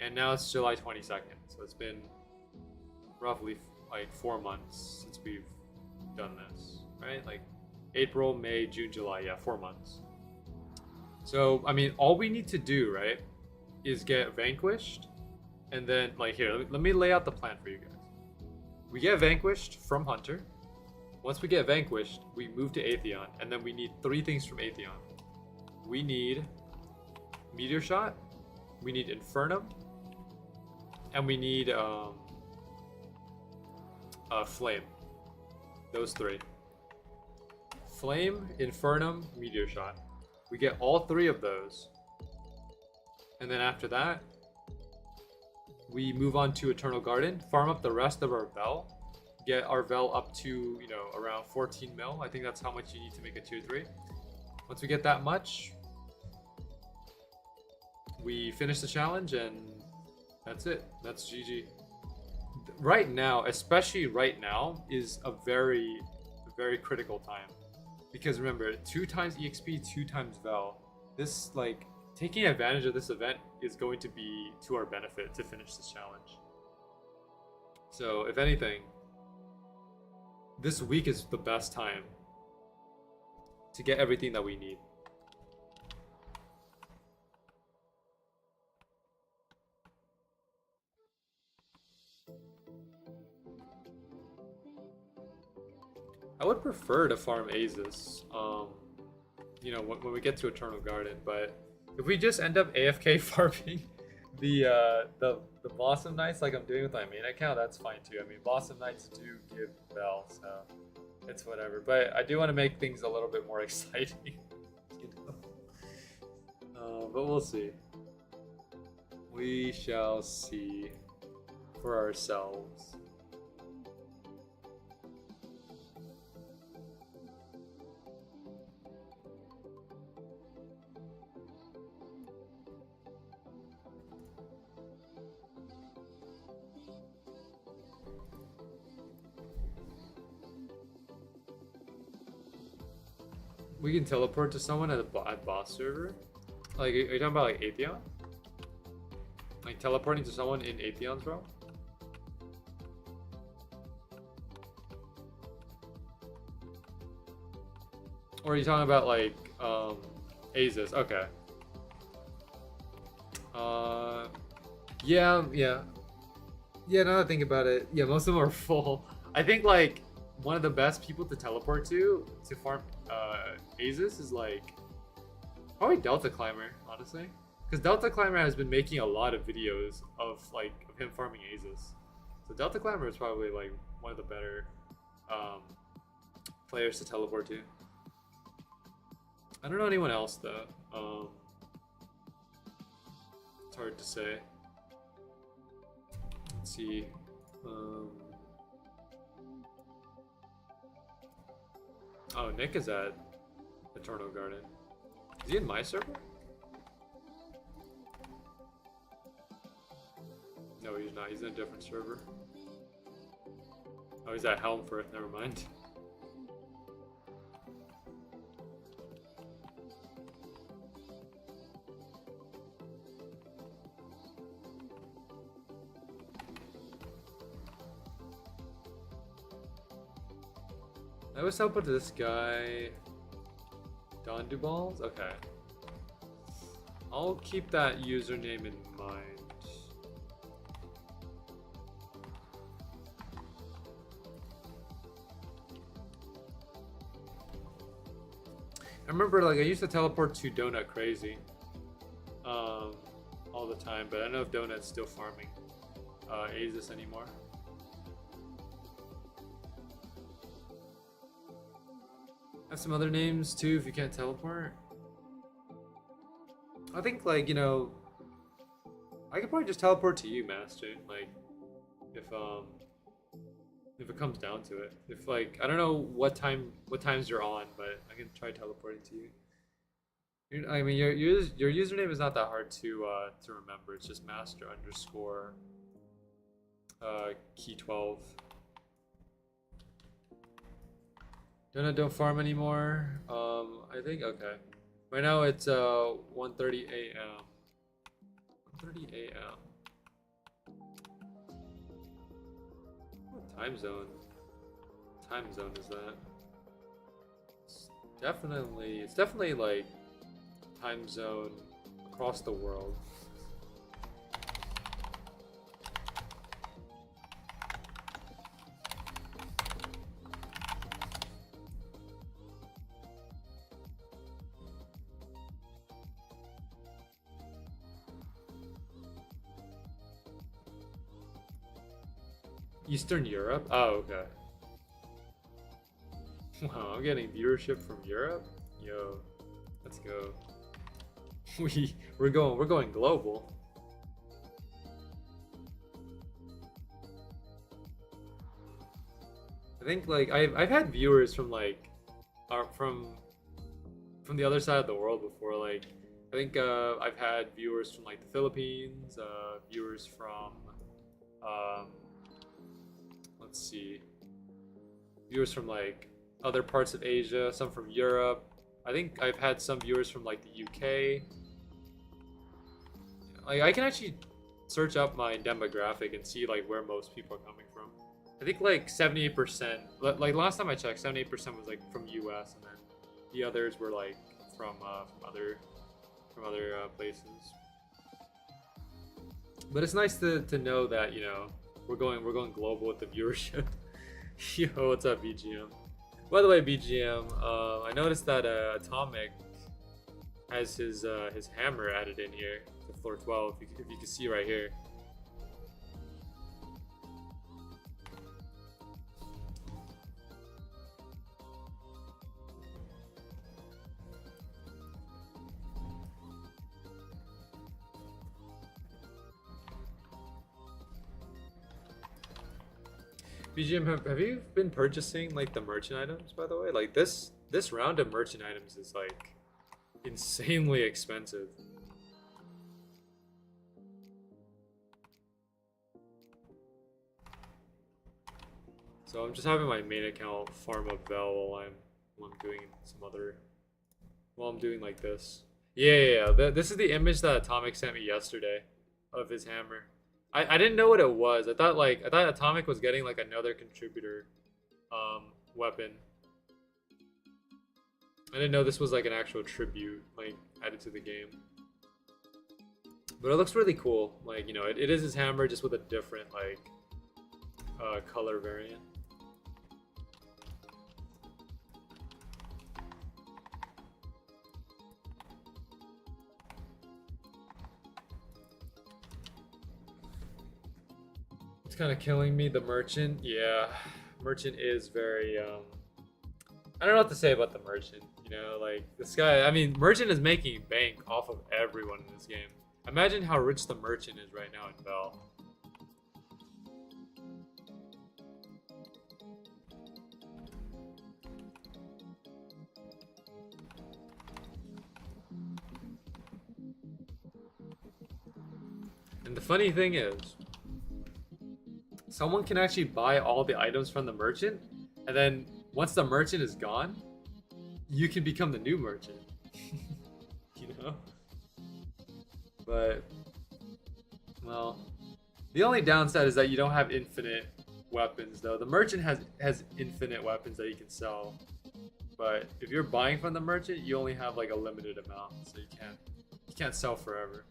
and now it's July 22nd. So it's been roughly like 4 months since we've done this, right? Like April, May, June, July, yeah, 4 months. So, I mean, all we need to do, right, is get Vanquished, and then, like, here, let me lay out the plan for you guys. We get Vanquished from Hunter. Once we get Vanquished, we move to Atheon, and then we need 3 things from Atheon. We need Meteor Shot, we need Infernum, and we need Flame. Those 3. Flame, Infernum, Meteor Shot. We get all 3 of those. And then after that, we move on to Eternal Garden, farm up the rest of our Vel, get our Vel up to, you know, around 14 mil. I think that's how much you need to make a tier 3. Once we get that much, we finish the challenge, and that's it. That's GG. Right now, especially right now, is a very critical time. Because remember, 2 times EXP, 2 times Vel. This, like, taking advantage of this event is going to be to our benefit to finish this challenge. So, if anything, this week is the best time to get everything that we need. I would prefer to farm Azus, you know, when we get to Eternal Garden, but if we just end up AFK farming the Blossom Knights like I'm doing with my main account, that's fine too. I mean, Blossom Knights do give Vel, so it's whatever. But I do want to make things a little bit more exciting, you know? But we'll see. We shall see for ourselves. We can teleport to someone at boss server. Like, are you talking about like Atheon? Like teleporting to someone in Atheons, bro? Or are you talking about like Azus? Okay. Yeah. Yeah, now that I think about it, yeah, most of them are full. I think like one of the best people to teleport to farm Azus is like probably Delta Climber, honestly. Because Delta Climber has been making a lot of videos of him farming Azus. So Delta Climber is probably like one of the better players to teleport to. I don't know anyone else though. It's hard to say. Let's see. Oh, Nick is at Eternal Garden. Is he in my server? No, he's not. He's in a different server. Oh, he's at Helmfirth. Never mind. I was helping this guy. Don Duballs? Okay. I'll keep that username in mind. I remember like I used to teleport to Donut Crazy all the time, but I don't know if Donut's still farming Azus anymore. Have some other names too if you can't teleport. I think like, you know, I could probably just teleport to you, Master. Like if it comes down to it. If like I don't know what times you're on, but I can try teleporting to you. I mean your username is not that hard to remember. It's just master underscore key 12. Don't farm anymore. I think okay. Right now it's 1:30 a.m. 1:30 a.m. What time zone? What time zone is that? It's definitely like time zone across the world. Eastern Europe? Oh, okay. Wow, I'm getting viewership from Europe? Yo, let's go. We're going global. I think like I've had viewers from like from the other side of the world before. Like I think I've had viewers from like the Philippines, viewers from let's see, viewers from like other parts of Asia, some from Europe. I think I've had some viewers from like the UK. Like I can actually search up my demographic and see like where most people are coming from. I think like 78%, like last time I checked, 78% was like from US, and then the others were like from other places. But it's nice to know that, you know, we're going global with the viewership. Yo, what's up, BGM? By the way, BGM, I noticed that Atomic has his hammer added in here to floor 12. If you can see right here. BGM, have you been purchasing like the merchant items, by the way? Like this round of merchant items is like insanely expensive. So I'm just having my main account farm up Vel while I'm doing some other while I'm doing like this. Yeah, yeah, yeah. This is the image that Atomic sent me yesterday of his hammer. I didn't know what it was. I thought Atomic was getting like another contributor weapon. I didn't know this was like an actual tribute like added to the game. But it looks really cool. Like, you know, it is his hammer just with a different like color variant. It's kind of killing me. The merchant, yeah, merchant is very. I don't know what to say about the merchant. You know, like this guy. I mean, merchant is making bank off of everyone in this game. Imagine how rich the merchant is right now in Bell. And the funny thing is, someone can actually buy all the items from the merchant, and then once the merchant is gone, you can become the new merchant. You know? But, well, the only downside is that you don't have infinite weapons, though. The merchant has infinite weapons that you can sell. But if you're buying from the merchant, you only have like a limited amount, so you can't sell forever.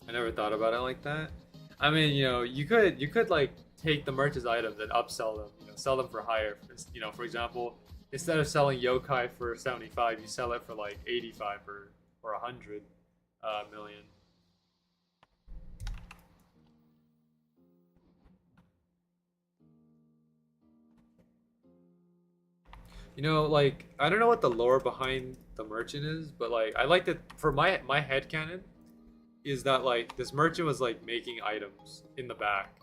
I never thought about it like that. I mean, you know, you could like take the merchant's items and upsell them, you know, sell them for higher. You know, for example, instead of selling yokai for 75, you sell it for like 85 or 100 million. You know, like I don't know what the lore behind the merchant is, but like I like that for my headcanon is that like this merchant was like making items in the back,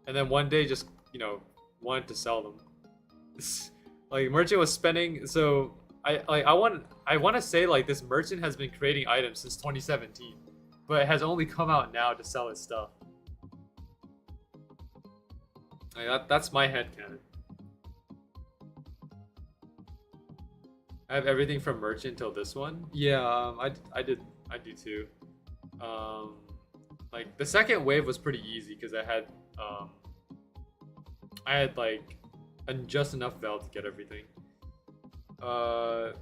and then one day just, you know, wanted to sell them. Like merchant was spending, so I want to say like this merchant has been creating items since 2017, but it has only come out now to sell his stuff. Like that's my headcanon. I have everything from merchant till this one. Yeah, I do too. Like the second wave was pretty easy because I had like just enough val to get everything. But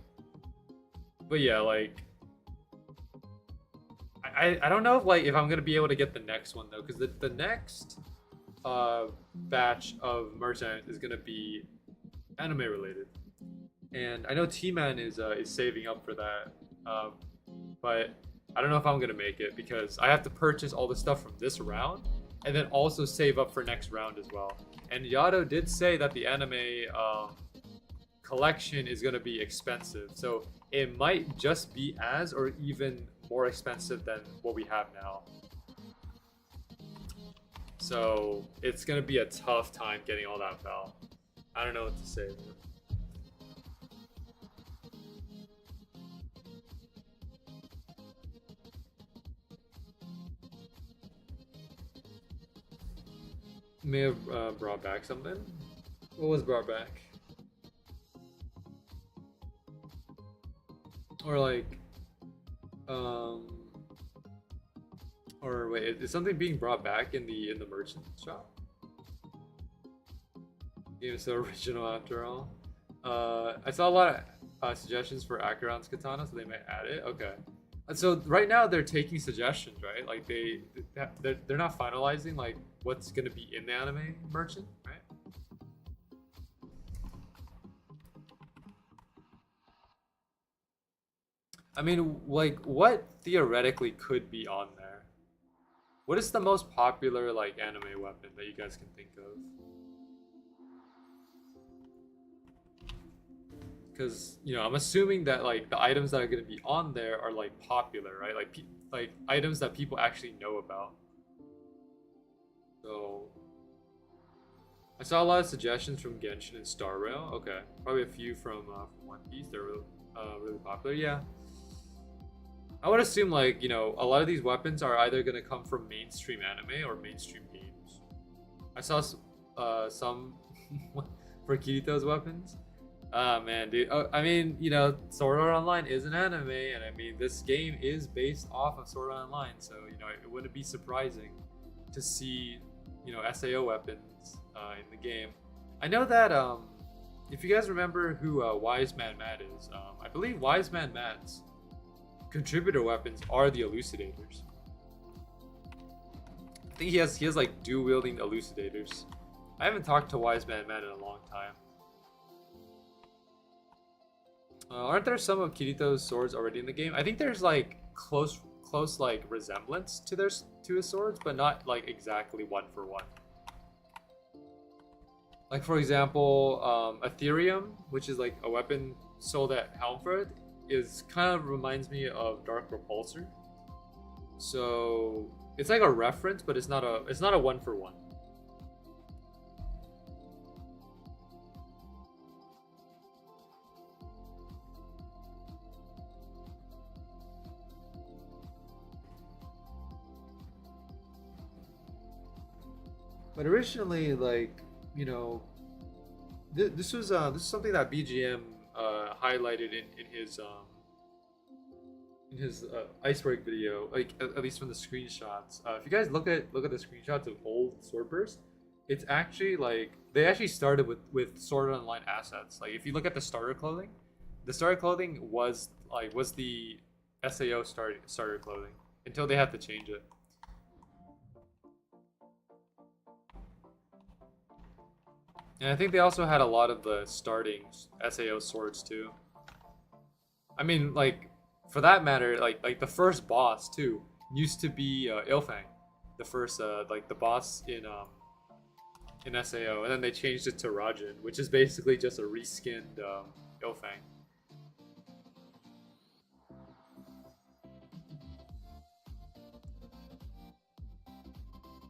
yeah, like I don't know if I'm gonna be able to get the next one though, because the next batch of merchant is gonna be anime related, and I know T-Man is saving up for that, but I don't know if I'm gonna make it because I have to purchase all the stuff from this round and then also save up for next round as well. And Yado did say that the anime collection is gonna be expensive, so it might just be as or even more expensive than what we have now. So it's gonna be a tough time getting all that val. I don't know what to say, man. May have brought back something. What was brought back? Or like, or wait, is something being brought back in the merchant shop? Game is so original after all. I saw a lot of suggestions for Acheron's katana, so they might add it. Okay. And so right now they're taking suggestions, right? Like they're not finalizing like what's gonna be in the anime merchant, right? I mean, like what theoretically could be on there? What is the most popular like anime weapon that you guys can think of? Because, you know, I'm assuming that like the items that are going to be on there are like popular, right? Like items that people actually know about. So I saw a lot of suggestions from Genshin and Star Rail. Okay, probably a few from One Piece. They're really popular. Yeah, I would assume like, you know, a lot of these weapons are either going to come from mainstream anime or mainstream games. I saw some for Kirito's weapons. Ah man, dude. Oh, I mean, you know, Sword Art Online is an anime, and I mean, this game is based off of Sword Art Online, so you know, it wouldn't be surprising to see, you know, SAO weapons in the game. I know that if you guys remember who Wise Man Matt is, I believe Wise Man Matt's contributor weapons are the elucidators. I think he has like dual wielding elucidators. I haven't talked to Wise Man Matt in a long time. Aren't there some of Kirito's swords already in the game? I think there's like close like resemblance to his swords, but not like exactly one for one. Like for example, Ethereum, which is like a weapon sold at Helmfirth, is kind of reminds me of Dark Repulsor. So it's like a reference, but it's not a one for one. But originally, like, you know, this is something that BGM highlighted in his iceberg video, like at least from the screenshots. If you guys look at the screenshots of old Swordburst, it's actually like they actually started with Sword Art Online assets. Like if you look at the starter clothing was the SAO starter clothing until they had to change it. And I think they also had a lot of the starting SAO swords too. I mean, like, for that matter, like the first boss too used to be Ilfang, the first like the boss in SAO, and then they changed it to Rajin, which is basically just a reskinned Ilfang.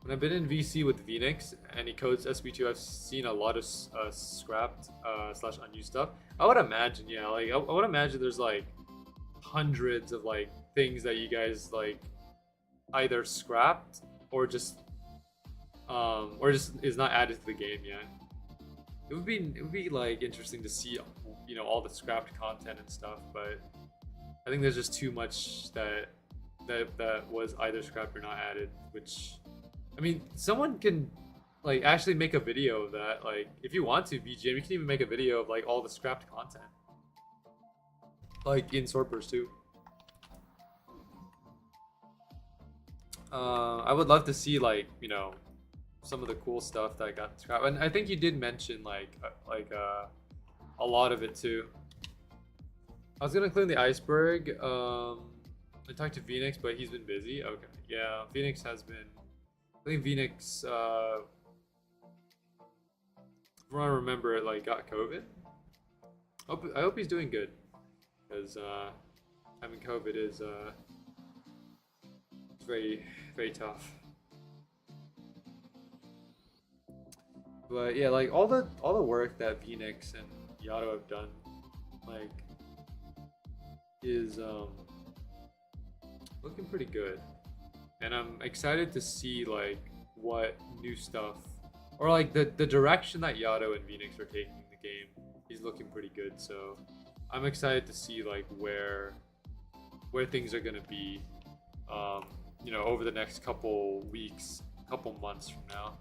When I've been in VC with Phoenix and he codes SB2, I've seen a lot of scrapped slash unused stuff. I would imagine, yeah, like I would imagine there's like hundreds of like things that you guys like either scrapped or just is not added to the game yet. It would be like interesting to see, you know, all the scrapped content and stuff, but I think there's just too much that was either scrapped or not added, which, I mean, someone can like actually make a video of that. Like, if you want to, BGM, you can even make a video of like all the scrapped content, like in Swordburst too. I would love to see like, you know, some of the cool stuff that got scrapped, and I think you did mention like a lot of it too. I was gonna clean the iceberg. I talked to Phoenix, but he's been busy. Okay, yeah, Phoenix has been. I think Phoenix, from what I remember, it like got COVID. I hope he's doing good, because having COVID is it's very tough. But yeah, like all the work that Phoenix and Yato have done, like, is looking pretty good. And I'm excited to see like what new stuff, or like the direction that Yato and Phoenix are taking the game is looking pretty good. So I'm excited to see like where things are gonna be, you know, over the next couple weeks, couple months from now.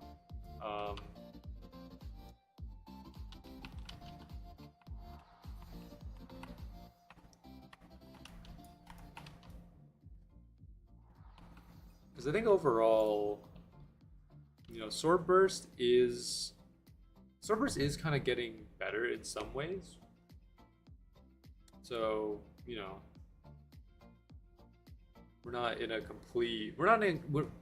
Because I think overall, you know, Swordburst is kind of getting better in some ways. So, you know,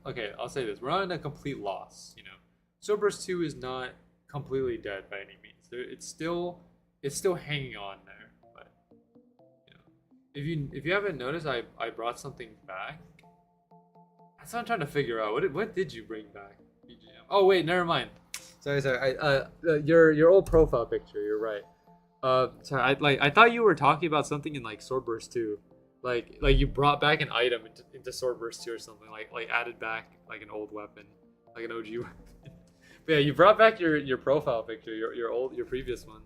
okay, I'll say this. We're not in a complete loss, you know. Swordburst 2 is not completely dead by any means. It's still hanging on there. But, you know, if you haven't noticed, I brought something back. That's what I'm trying to figure out. What did you bring back, BGM? Oh wait, never mind. Sorry. Your old profile picture. You're right. Sorry. I thought you were talking about something in like Swordburst 2. Like you brought back an item into Swordburst 2 or something. Like added back like an old weapon, like an OG weapon. But yeah, you brought back your profile picture, your previous one.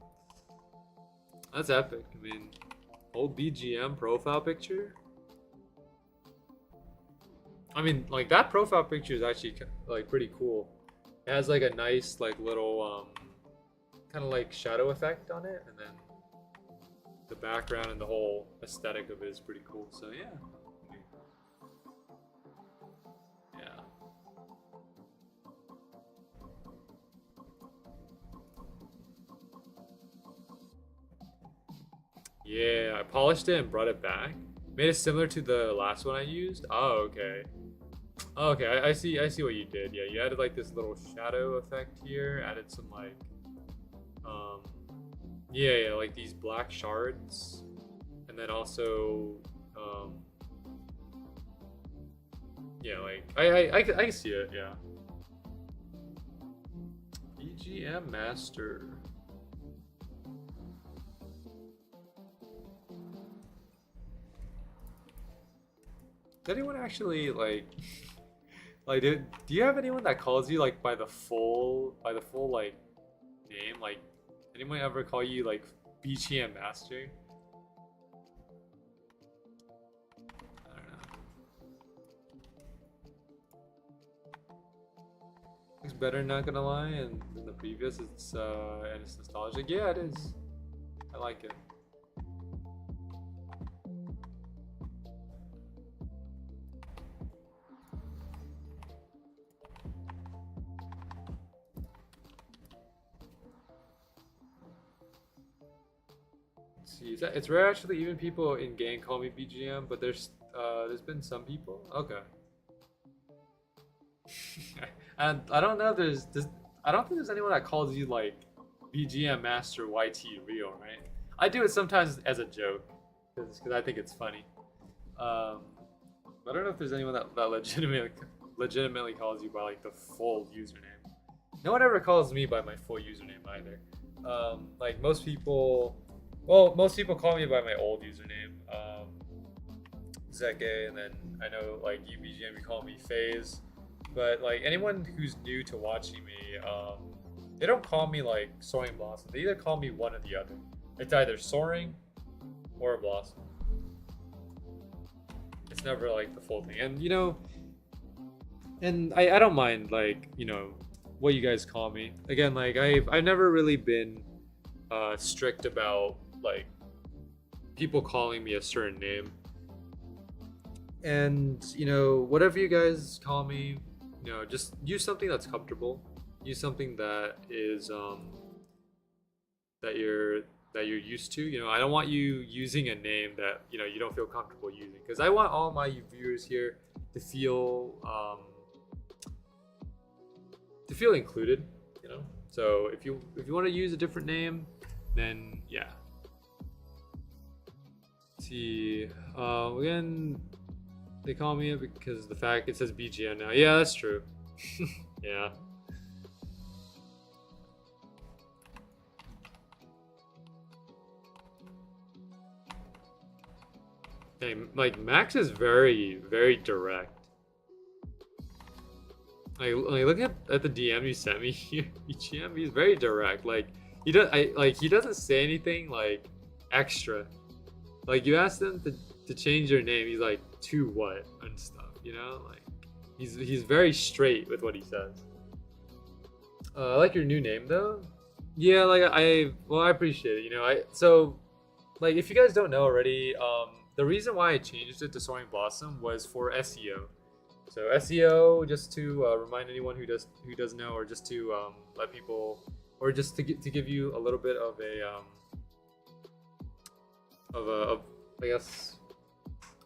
That's epic. I mean, old BGM profile picture. I mean, like that profile picture is actually like pretty cool. It has like a nice like little kind of like shadow effect on it, and then the background and the whole aesthetic of it is pretty cool. So yeah. Yeah, I polished it and brought it back. Made it similar to the last one I used. Oh, okay. Oh, okay, I see what you did. Yeah, you added like this little shadow effect here, added some like yeah, like these black shards. And then also yeah, like I can see it, yeah. BGM Master. Does anyone actually like do you have anyone that calls you like by the full like name? Like anyone ever call you like BGM Master? I don't know. It's better, not gonna lie, and than the previous. And it's nostalgic. Yeah, it is. I like it. It's rare actually. Even people in game call me BGM, but there's been some people. Okay. And I don't know. I don't think there's anyone that calls you like BGM Master YT Real, right? I do it sometimes as a joke because I think it's funny. But I don't know if there's anyone that legitimately calls you by like the full username. No one ever calls me by my full username either. Like most people. Well, most people call me by my old username, Zeke, and then I know like you BGM, you call me FaZe, but like anyone who's new to watching me, they don't call me like Soaring Blossom. They either call me one or the other. It's either Soaring or Blossom. It's never like the full thing, and you know, and I don't mind like what you guys call me. Again, like I've never really been strict about like people calling me a certain name, and whatever you guys call me, just use something that's comfortable, use something that is that you're used to. I don't want you using a name that you don't feel comfortable using, because I want all my viewers here to feel included, so if you want to use a different name, then yeah. Let's see, again, they call me it because the fact it says BGM now. Yeah, that's true. Yeah. Hey, like Max is very, very direct. Like look at the DM you sent me here. BGM, he's very direct. Like he doesn't say anything like extra. Like you ask them to change their name, he's like, to what and stuff. Like he's very straight with what he says. I like your new name though. Yeah, like I appreciate it. So like if you guys don't know already, the reason why I changed it to Soaring Blossom was for SEO. So SEO, just to remind anyone who does know, or just to let people, or just to give you a little bit of I guess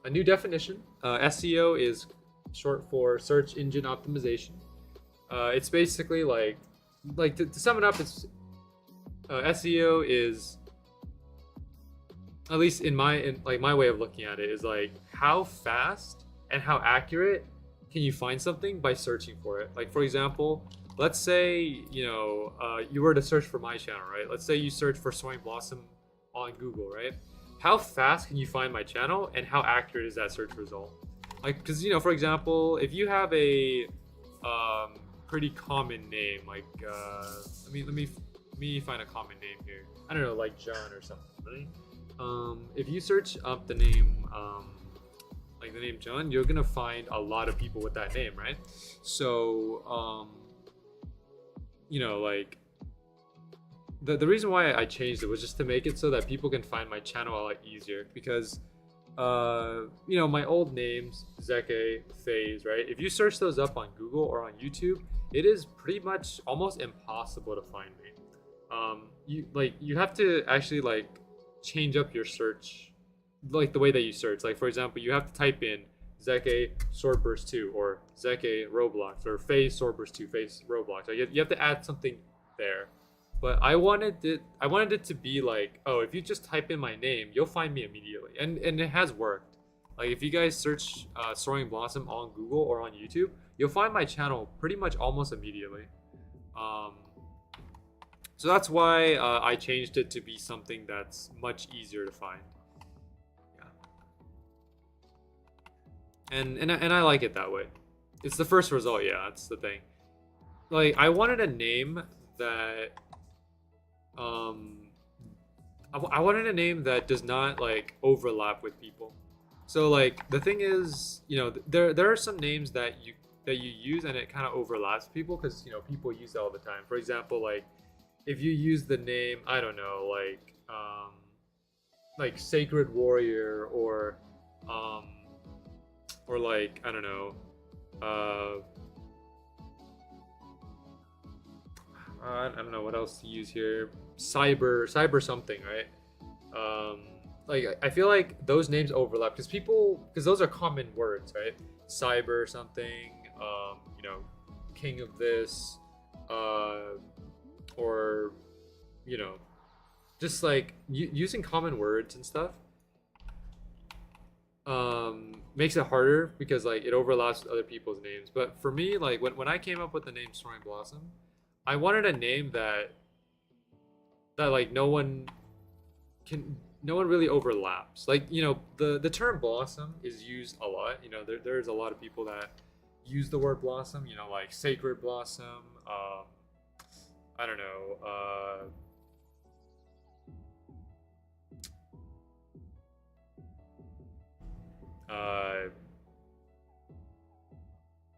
a new definition. SEO is short for search engine optimization. It's basically like to sum it up, it's SEO is, at least in my way of looking at it, is like how fast and how accurate can you find something by searching for it. Like for example, let's say you were to search for my channel, right? Let's say you search for Soaring Blossom on Google, right? How fast can you find my channel, and how accurate is that search result? Like, because for example, if you have a pretty common name. Like let me find a common name here. I don't know, like John or something, right? If you search up the name like the name John, you're gonna find a lot of people with that name, right? So you know, like the reason why I changed it was just to make it so that people can find my channel a lot easier, because you know, my old names, Zeke, FaZe, right? If you search those up on Google or on YouTube, it is pretty much almost impossible to find me. You have to actually like change up your search, like the way that you search. Like for example, you have to type in Zeke Swordburst 2 or Zeke Roblox or FaZe Swordburst 2 FaZe Roblox. Like you have to add something there. But I wanted it to be like, oh, if you just type in my name, you'll find me immediately, and it has worked. Like if you guys search Soaring Blossom on Google or on YouTube, you'll find my channel pretty much almost immediately. So that's why I changed it to be something that's much easier to find. Yeah. And I like it that way. It's the first result, yeah, that's the thing. Like I wanted a name that I wanted a name that does not like overlap with people. So like the thing is, you know, there are some names that you use and it kind of overlaps people, because you know people use it all the time. For example, like if you use the name, I don't know, like Sacred Warrior or like I don't know, I don't know what else to use here. Cyber something, right? Like I feel like those names overlap because those are common words, right? Cyber something, you know, king of this, or you know, just like using common words and stuff makes it harder because like it overlaps with other people's names. But for me, like when I came up with the name Soaring Blossom, I wanted a name that like no one really overlaps. Like, you know, the term blossom is used a lot. You know, there's a lot of people that use the word blossom, you know, like Sacred Blossom, I don't know, I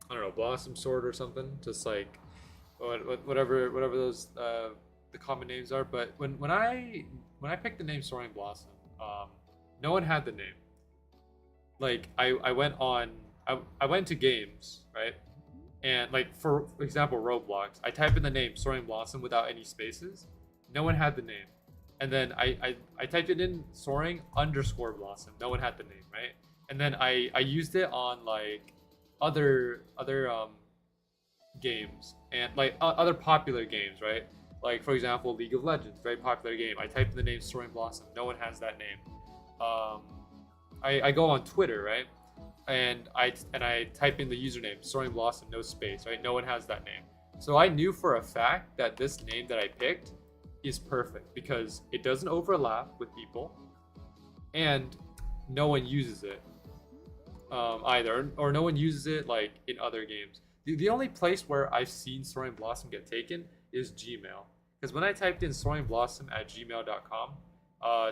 don't know, Blossom Sword or something, just like whatever those the common names are. But when I picked the name Soaring Blossom, no one had the name. Like I went to games, right? And like for example Roblox, I type in the name Soaring Blossom without any spaces. No one had the name. And then I typed it in Soaring _ Blossom. No one had the name, right? And then I used it on like other games and like other popular games, right? Like for example, League of Legends, very popular game. I typed in the name Soaring Blossom. No one has that name. I go on Twitter, right? And I type in the username Soaring Blossom, no space, right? No one has that name. So I knew for a fact that this name that I picked is perfect because it doesn't overlap with people, and no one uses it either, or no one uses it like in other games. The only place where I've seen Soaring Blossom get taken is Gmail, because when I typed in Soaring Blossom at gmail.com,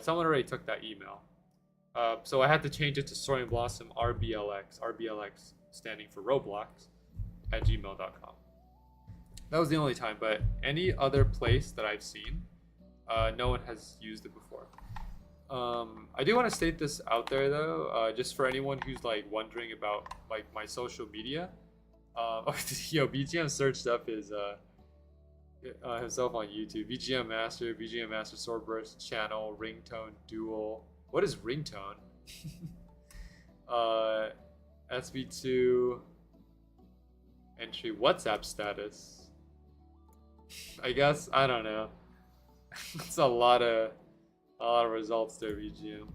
someone already took that email. So I had to change it to Soaring Blossom RBLX standing for Roblox at gmail.com. That was the only time, but any other place that I've seen, no one has used it before. I do want to state this out there though, just for anyone who's like wondering about like my social media. Yo, BGM searched up his himself on YouTube. BGM Master Swordburst channel, ringtone duel. What is ringtone? SB2 entry WhatsApp status. I guess, I don't know. It's a lot of results there, VGM.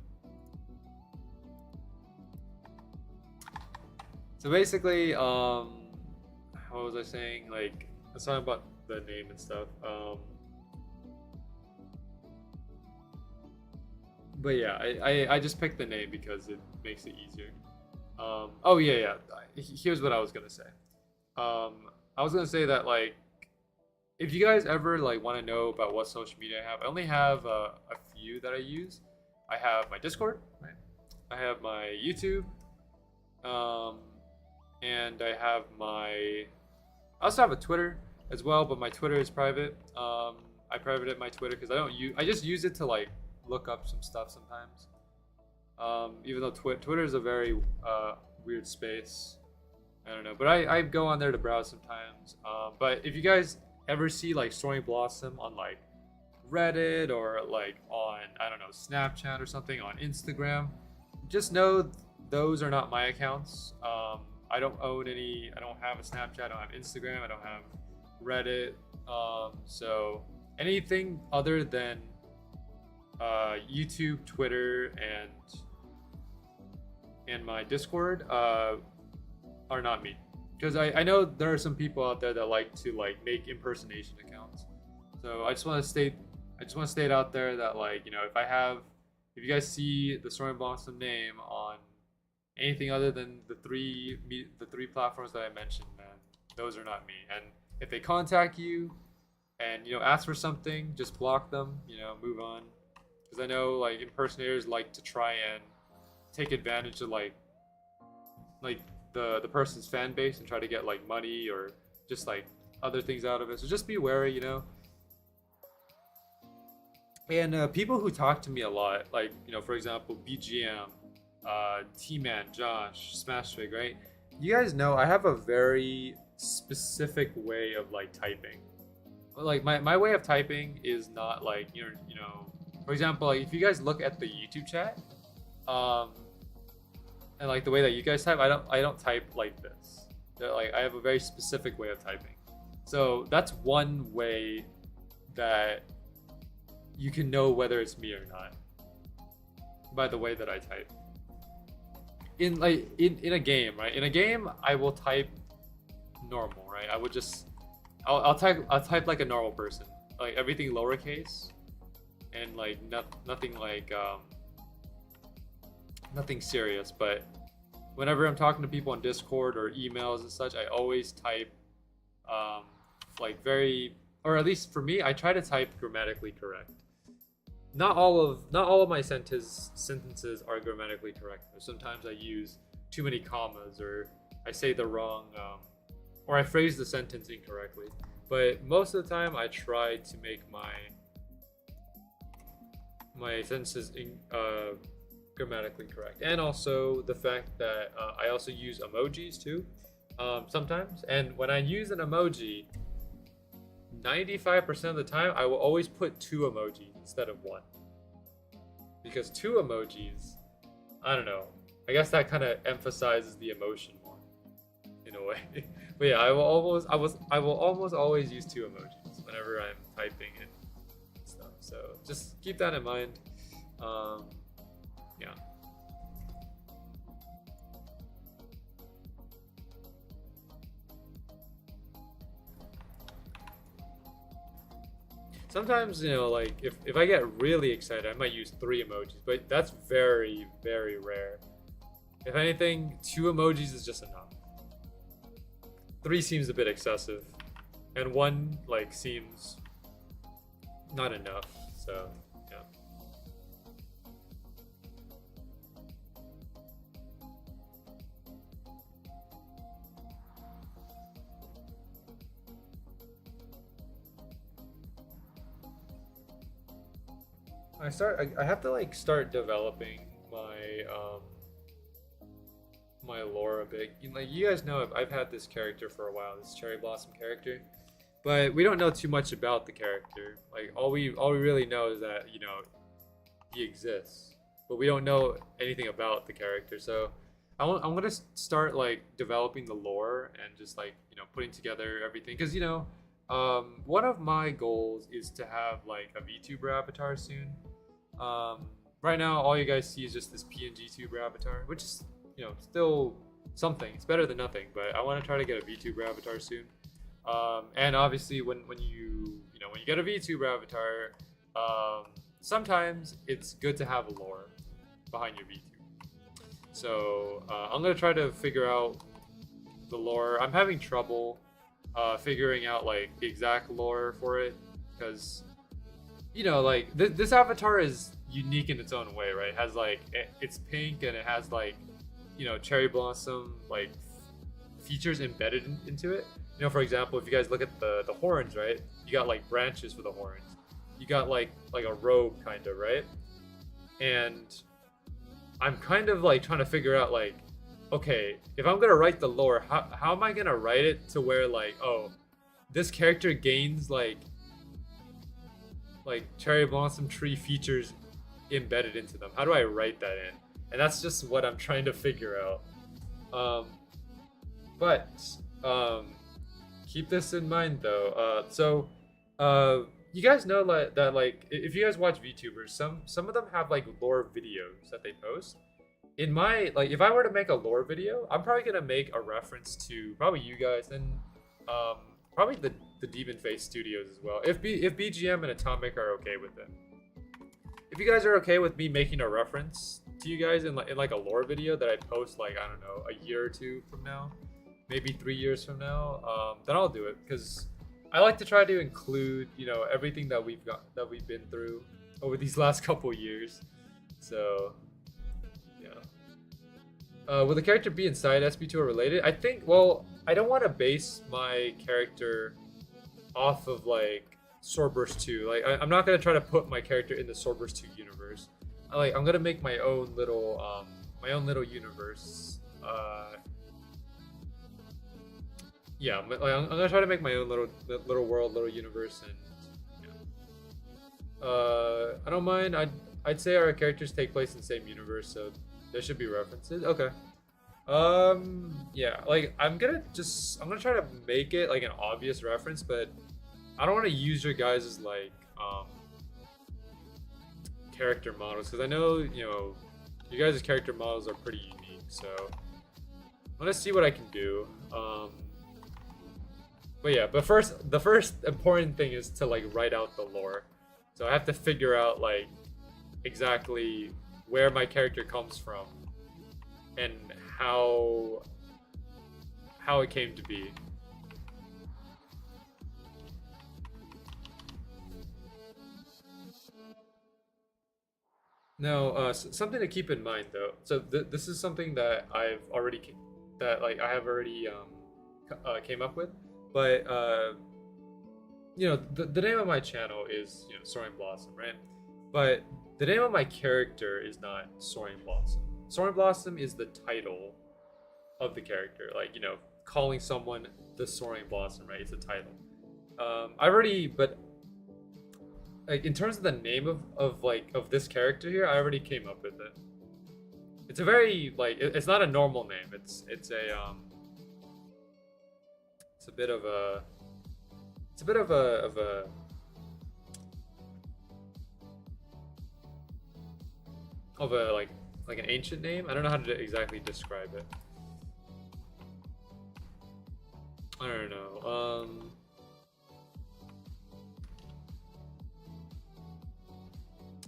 So basically, what was I saying? Like, I was talking about the name and stuff. But yeah, I just picked the name because it makes it easier. Oh yeah. Here's what I was gonna say. I was gonna say that like if you guys ever like want to know about what social media I have, I only have a few that I use. I have my Discord, right? I have my YouTube, um, and I have my. I also have a Twitter as well, but my Twitter is private. I privated my Twitter because I don't use. I just use it to like look up some stuff sometimes. Even though Twitter is a very weird space. I don't know, but I go on there to browse sometimes. But if you guys ever see like Stormy Blossom on like Reddit or like on I don't know Snapchat or something on Instagram, just know those are not my accounts. I don't own any. I don't have a Snapchat. I don't have Instagram. I don't have Reddit. So anything other than YouTube, Twitter, and my Discord are not me. Because I know there are some people out there that like to like make impersonation accounts. So I just want to state out there that like if you guys see the Stormy Blossom name on anything other than the three platforms that I mentioned, man, those are not me. And if they contact you and ask for something, just block them. Move on. Because I know like impersonators like to try and take advantage of like the person's fan base and try to get like money or just like other things out of it. So just be wary. And people who talk to me a lot, like for example, BGM, T-Man, Josh, Smashwig, right? You guys know I have a very specific way of like typing. Like my way of typing is not like for example, like if you guys look at the YouTube chat, and like the way that you guys type, I don't type like this. Like I have a very specific way of typing. So that's one way that you can know whether it's me or not by the way that I type. In a game, right? In a game, I will type normal, right? I'll type like a normal person, like everything lowercase, and like nothing like nothing serious. But whenever I'm talking to people on Discord or emails and such, I always type like very, or at least for me, I try to type grammatically correct. Not all of my sentences are grammatically correct. Sometimes I use too many commas, or I say the wrong, or I phrase the sentence incorrectly. But most of the time, I try to make my sentences grammatically correct. And also the fact that I also use emojis too sometimes. And when I use an emoji, 95% of the time, I will always put 2 emojis instead of 1. Because 2 emojis, I don't know. I guess that kind of emphasizes the emotion more, in a way. But yeah, I will almost always use 2 emojis whenever I'm typing and stuff. So just keep that in mind. Yeah. Sometimes, like if I get really excited, I might use 3 emojis, but that's very, very rare. If anything, 2 emojis is just enough. 3 seems a bit excessive, and 1 like seems not enough. So yeah. I have to like start developing my lore a bit. Like you guys know, I've had this character for a while, this Cherry Blossom character, but we don't know too much about the character. Like all we really know is that he exists, but we don't know anything about the character. So I'm gonna start like developing the lore and just like putting together everything, because one of my goals is to have like a VTuber avatar soon. Right now, all you guys see is just this PNG tuber avatar, which is still something. It's better than nothing, but I want to try to get a VTuber avatar soon. And obviously, when you get a VTuber avatar, sometimes it's good to have a lore behind your VTuber. So I'm gonna try to figure out the lore. I'm having trouble figuring out like the exact lore for it, because you know, like this avatar is unique in its own way, right? It has like it's pink and it has like, you know, cherry blossom like features embedded into it. You know, for example, if you guys look at the horns, right? You got like branches for the horns. You got like a robe kind of, right? And I'm kind of like trying to figure out like, okay, if I'm gonna write the lore, how am I gonna write it to where like, oh, this character gains like cherry blossom tree features embedded into them. How do I write that in? And that's just what I'm trying to figure out. But keep this in mind though. You guys know that like if you guys watch VTubers, some of them have like lore videos that they post. In my like, if I were to make a lore video, I'm probably gonna make a reference to probably you guys and probably the Demon Face Studios as well. If BGM and Atomic are okay with it. If you guys are okay with me making a reference to you guys in like a lore video that I post like, I don't know, a year or two from now, maybe 3 years from now, then I'll do it, because I like to try to include, you know, everything that we've been through over these last couple years. So yeah. Will the character be inside SB2 or related? I think, well, I don't want to base my character off of like Swordburst 2. Like I'm not gonna try to put my character in the Swordburst 2 universe. I'm gonna make my own little universe. Yeah, I'm gonna try to make my own little world, little universe, and yeah. I don't mind. I'd say our characters take place in the same universe, so there should be references. Okay. Yeah, like I'm gonna try to make it like an obvious reference, but I don't want to use your guys' like character models, because I know, you know, you guys' character models are pretty unique, so I'm gonna see what I can do. But yeah, the first important thing is to like write out the lore. So I have to figure out like exactly where my character comes from and how it came to be. No, something to keep in mind though. So this is something that I have already came up with, but you know, the name of my channel is, you know, Soaring Blossom, right? But the name of my character is not Soaring Blossom. Soaring Blossom is the title of the character, like, you know, calling someone the Soaring Blossom, right? It's a title. But like in terms of the name of this character here, I already came up with it. It's a very like it's not a normal name. It's a bit of a like an ancient name. I don't know how to exactly describe it. I don't know.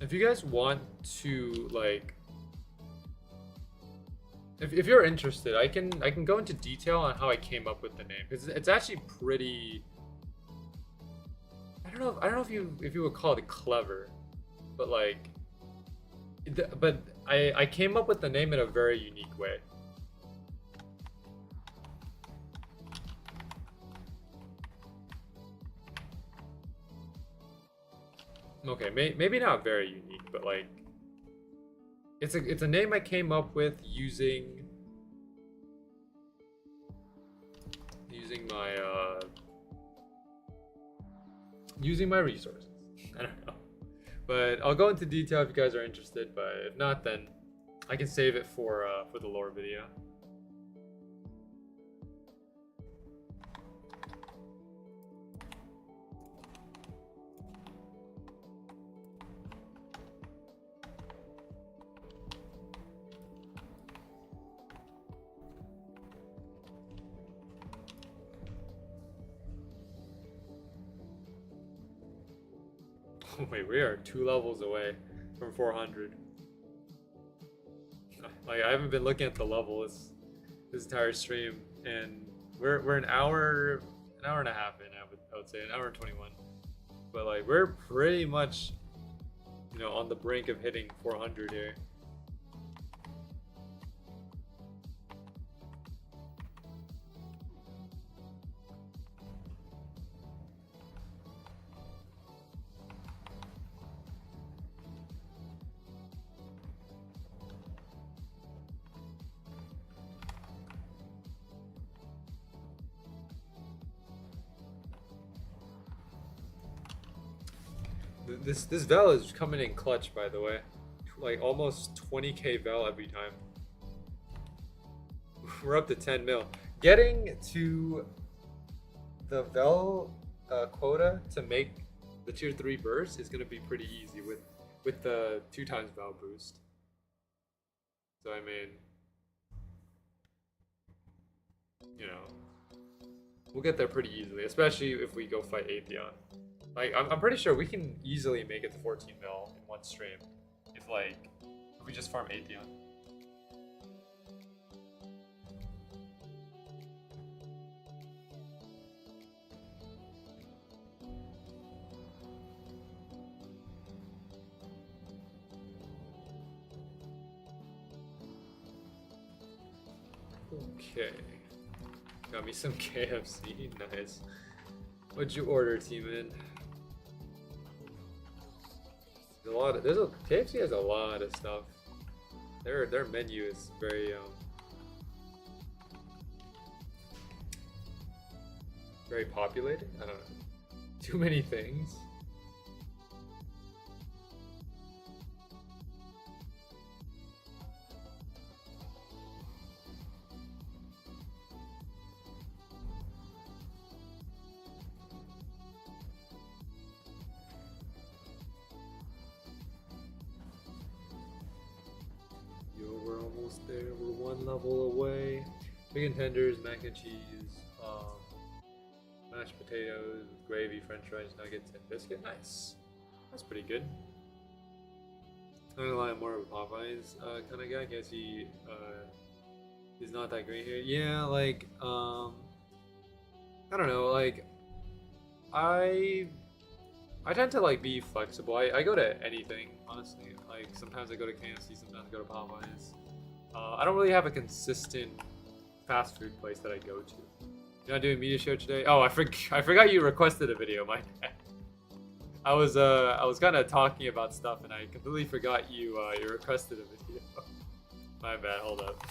If you guys want to like, if you're interested, I can go into detail on how I came up with the name, because it's actually pretty. I don't know if you would call it clever, but like, I came up with the name in a very unique way. Okay, maybe not very unique, but like, it's a name I came up with using my resources. I don't know, but I'll go into detail if you guys are interested. But if not, then I can save it for the lore video. Wait, we are 2 levels away from 400. Like, I haven't been looking at the level this entire stream, and we're an hour an hour and a half in. I would say an hour and 21. But like we're pretty much, you know, on the brink of hitting 400 here. This Vel is coming in clutch, by the way. Like almost 20k Vel every time. We're up to 10 mil. Getting to the Vel quota to make the tier 3 burst is gonna be pretty easy with the 2x Vel boost. So I mean, you know, we'll get there pretty easily, especially if we go fight Atheon. Like, I'm pretty sure we can easily make it to 14 mil in one stream if we just farm Atheon. Okay. Got me some KFC, nice. What'd you order, T-Man? KFC has a lot of stuff. Their menu is very very populated. I don't know. Too many things. There, we're one level away. Chicken tenders, mac and cheese, mashed potatoes with gravy, french fries, nuggets, and biscuit. Nice. That's pretty good. I'm gonna lie, I'm more of a Popeyes kind of guy. I guess he is not that great here. Yeah, like I don't know. Like I tend to like be flexible. I go to anything, honestly. Like sometimes I go to KFC, sometimes I go to Popeyes. I don't really have a consistent fast food place that I go to. You're not doing media show today? Oh, I forgot you requested a video. My bad. I was kind of talking about stuff and I completely forgot you requested a video. My bad. Hold up.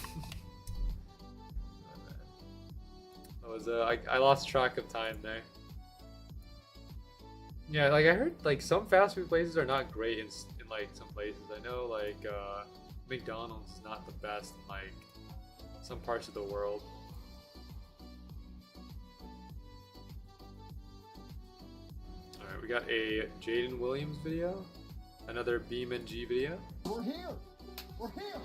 My bad. I lost track of time there. Yeah, like I heard like some fast food places are not great in like some places. I know like McDonald's is not the best in like some parts of the world. Alright, we got a Jaden Williams video, another Beam and G video. We're here! We're here!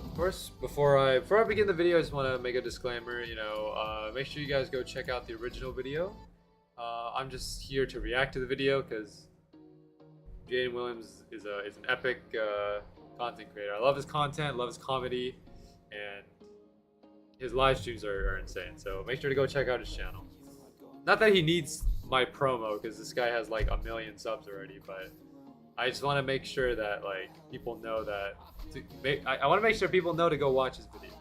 Of course, before I begin the video, I just want to make a disclaimer, you know, make sure you guys go check out the original video. I'm just here to react to the video because Jaden Williams is an epic content creator. I love his content, love his comedy, and his live streams are insane. So make sure to go check out his channel. Not that he needs my promo because this guy has like 1 million subs already, but I just want to make sure that like people know that. I want to make sure people know to go watch his video.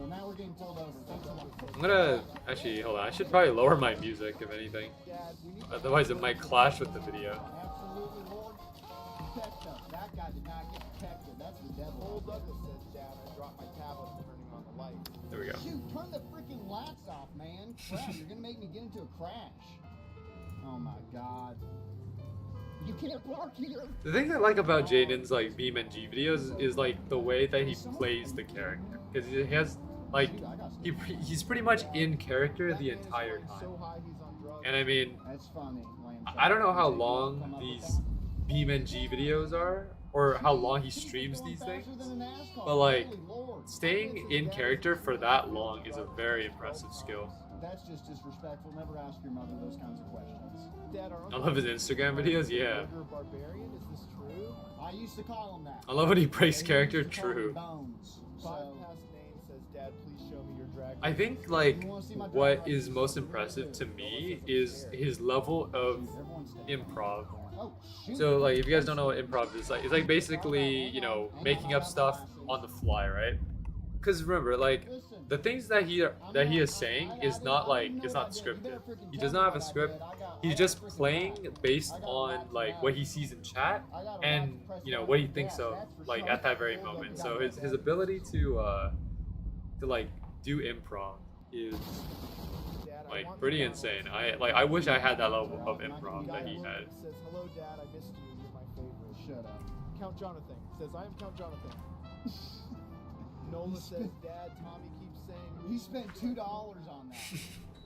Now we're getting pulled over. I'm gonna actually hold on. I should probably lower my music if anything. Otherwise, it might clash with the video. Absolutely, Lord. Protect us. That guy did not get protected. That's the devil. Old Douglas says, Dad, I dropped my tablet turning on the light. There we go. Shoot, turn the freaking lights off, man. Crap, you're gonna make me get into a crash. Oh my God. You can't park here. The thing I like about Jaden's like Beam and G videos is like the way that he plays the character, because he has like he's pretty much in character the entire time. And I mean, I don't know how long these Beam and G videos are, or how long he streams these things, but like staying in character for that long is a very impressive skill. That's just disrespectful. Never ask your mother those kinds of questions. Dad, our I love his Instagram videos. Yeah. Barbarian, is this true? I used to call him that. I love when he breaks They character. used to call me True. Bones. Five So, past name says, Dad, please show me your drag. I think like what is most impressive to me is his level of improv. oh, shoot. So like if you guys don't know what improv is, like it's like basically, you know, making up stuff on the fly, right? Because remember, like the things that he is saying is not like it's not scripted. He does not have a script. He's just playing based on like what he sees in chat and you know what he thinks of like at that very moment. So his ability to like do improv is Dad, like want pretty the insane. download. I wish I had that level of improv that he Guy had. says, hello, Dad, I missed you. You're my favorite. Shut up. Count Jonathan says, I am Count Jonathan. Nola says, Dad, Tommy keeps saying. He spent $2 on that.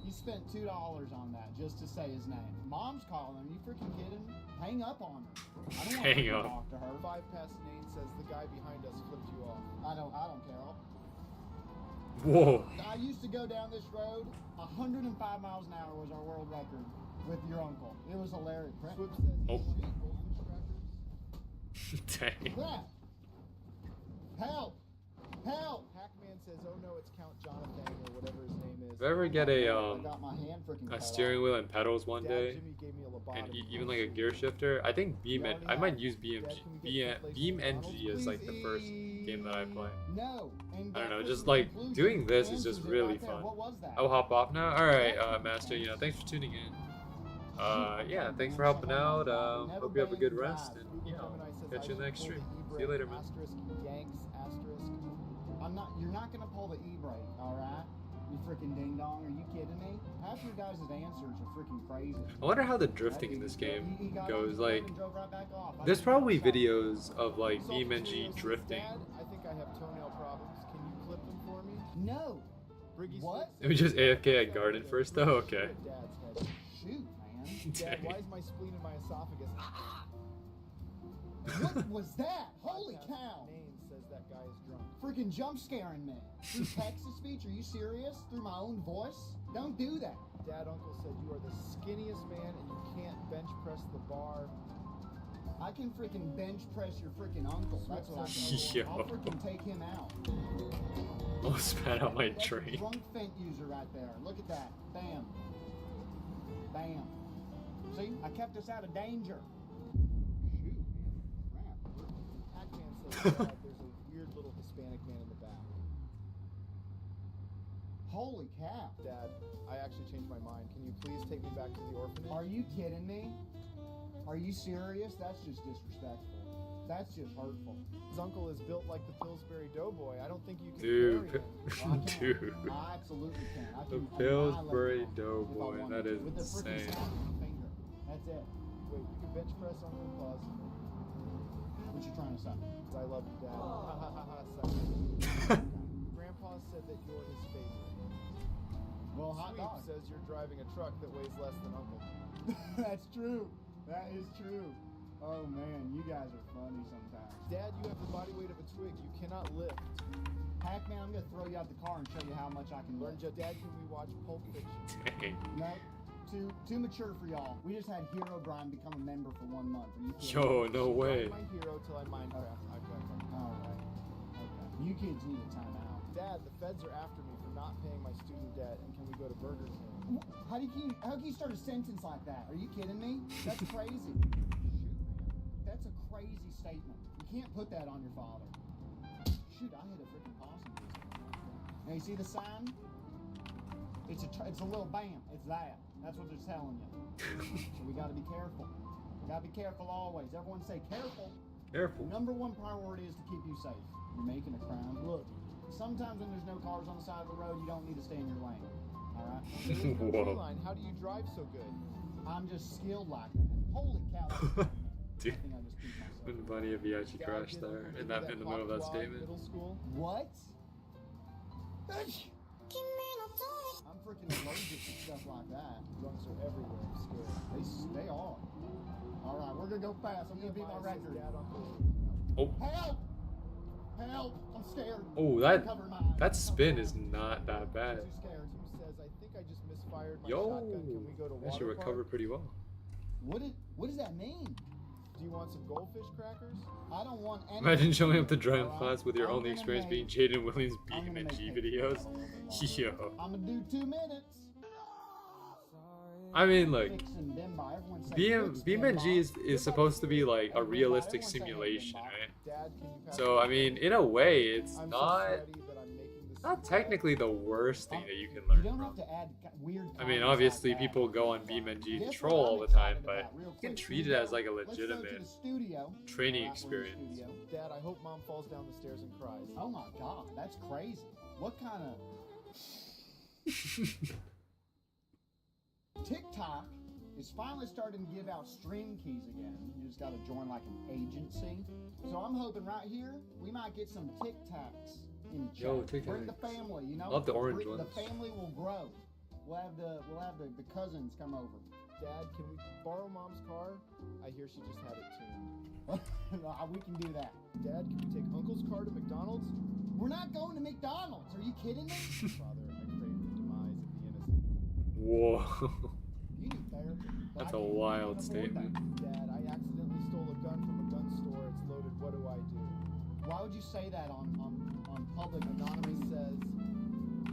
He spent $2 on that just to say his name. Mom's calling him. You freaking kidding me? Hang up on her. I don't want Hang to up. talk to her. Five past name says, the guy behind us flipped you off. I don't care. Whoa. I used to go down this road. 105 miles an hour was our world record with your uncle. It was hilarious. Swip says, Oh. "Hey, goldfish crackers." Dang. Crap. Help! Help! Pac-Man says, oh no, it's Count Jonathan or whatever his name is. If I ever get I got my hand freaking a cut steering off. wheel and pedals one Dad, day, Jimmy gave me a lobotomy. and even like a gear shifter, I think I might use BeamNG as like the first game that I play. No. And I don't know, that just was like conclusion. doing this is Answers just it really right there. fun. What was that? I'll hop off now. All right, Master. You know, thanks for tuning in. Yeah, thanks for helping out. Hope you have a good rest, and you know, catch you in the next stream. See you later, man. Asterisk, yanks, asterisk. You're not gonna pull the e-brake, alright? You freaking ding dong, are you kidding me? Half your guys' answers are freaking crazy. I wonder how the drifting in this game He got goes. on the Like, road and drove right back off. I there's didn't probably even stop. videos of like Sulfur BeamNG says, drifting. Dad, I think I have toenail problems. Can you clip them for me? No. Briggy What? Let me just AFK at garden first, though. Okay. Dad's head. Shoot, man. Dad, why Dang. is my spleen in my esophagus? What was that? Holy cow. Name says that guy is drunk. Freaking jump scaring me. Through text to speech, are you serious? Through my own voice? Don't do that. Dad, uncle said you are the skinniest man and you can't bench press the bar. I can freaking bench press your freaking uncle. That's what I can do. Yo. I'll freaking take him out. I'll spat out my That's a drink. drunk fent user right there. Look at that. Bam. Bam. See? I kept us out of danger. Shoot, man. Crap. Pac-Man says, Dad, there's a weird little Hispanic man in the back. Holy cow. Dad, I actually changed my mind. Can you please take me back to the orphanage? Are you kidding me? Are you serious? That's just disrespectful. That's just hurtful. His uncle is built like the Pillsbury Doughboy. I don't think you can Dude. carry him. Well, I can. Dude. I absolutely can. I The can Pillsbury annihilate him Doughboy, if I that wanted is to, with the freaking insane. sound of my finger. That's it. Wait, you can bench press on your pause. What you trying to say? I love you, Dad. Ha ha ha ha. Sucker. Grandpa said that you're his favorite. Well, hot Sweep dog. says you're driving a truck that weighs less than Uncle. That's true. That is true. Oh man, you guys are funny sometimes. Dad, you have the body weight of a twig. You cannot lift. Pac-Man, I'm gonna throw you out the car and show you how much I can Learn learn. Dad, can we watch Pulp Fiction? Dang. No, too mature for y'all. We just had Hero Brian become a member for 1 month. Are you kidding? Yo, no way. I'm my hero till I Minecraft. I've got one. All right. Okay. You kids need a timeout. Dad, the feds are after me for not paying my student debt, and can we go to Burger King? How can you start a sentence like that? Are you kidding me? That's crazy. Shoot, man. That's a crazy statement. You can't put that on your father. Shoot, I hit a freaking possum. Now you see the sign? It's a little bam. It's that. That's what they're telling you. So we got to be careful. Got to be careful always. Everyone say careful. Careful. Number one priority is to keep you safe. You're making a crown. Look, sometimes when there's no cars on the side of the road, you don't need to stay in your lane. All right? There is no Whoa. tree line. How do you drive so good? I'm just skilled like that. Holy cow. Dude. I think I just peed myself. Wouldn't funny if he actually Dad, crashed did Uncle there give in you the middle of that pop statement. Middle school? What? I'm freaking allergic to stuff like that. Drunks are everywhere. I'm scared. They are. All right, we're gonna go fast. I'm gonna beat my Nehemiah says, record. Dad, Uncle. Oh, Help! Help! I'm scared. Oh, Cover my eyes. that spin is not that bad. Too scared. Who says, I think I just misfired my Yo, shotgun. Can we go to actually water recovered park? pretty well. What does that mean? Do you want some goldfish crackers? I don't want any. Imagine showing up to drawing Alright, class with your I'm only gonna experience being make- Jaden Williams I'm gonna BeamNG make videos. Yo. I'm gonna do 2 minutes. I mean, like, Fixing Bimba. Everyone say fix BeamNG Bimba. is supposed to be like a Everyone- realistic everyone say simulation, Bimba. right? Dad, can you pass So me I mean, in a way, it's I'm not so sweaty that I'm making this not soup. technically the worst thing that you can You learn don't have from. to add weird. I mean, comments obviously like that. people go on BeamNG to Guess troll what all I'm the time, excited but about, real you can quick. treat it as like a Let's go to legitimate the studio. training Alright, we're in the experience. studio. Dad, I hope Mom falls down the stairs and cries. Oh my god, that's crazy. What kind of TikTok is finally starting to give out stream keys again. You just got to join like an agency. So I'm hoping right here we might get some TikToks in chat. Yo, Bring the TikToks. family, you know. Love the orange The ones. family will grow. We'll have the cousins come over. Dad, can we borrow Mom's car? I hear she just had it tuned. We can do that. Dad, can we take Uncle's car to McDonald's? We're not going to McDonald's. Are you kidding me? Father, I crave the demise of the innocent. Whoa. You need therapy. But That's I a can't- I wild can't afford statement. that. Dad, I accidentally stole a gun from a gun store. It's loaded. What do I do? Why would you say that on public? Anonymous says,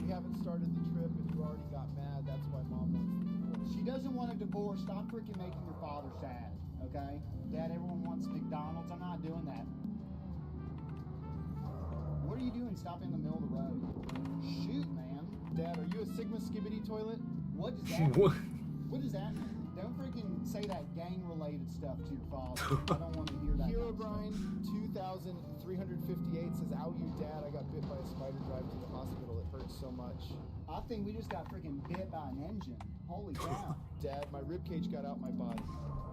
we haven't started the trip and you already got mad. That's why Mom wants the divorce. She doesn't want a divorce. Stop freaking making your father sad, okay? Dad, everyone wants McDonald's. I'm not doing that. What are you doing? Stop in the middle of the road. Shoot, man. Dad, are you a Sigma Skibbity toilet? What does that? What? What does that mean? Don't freaking say that gang-related stuff to your father. I don't want to hear that. Hero kind of stuff. Brian 2358 says, ow you dad, I got bit by a spider driving to the hospital. It hurts so much. I think we just got freaking bit by an engine. Holy cow. Dad, my ribcage got out my body.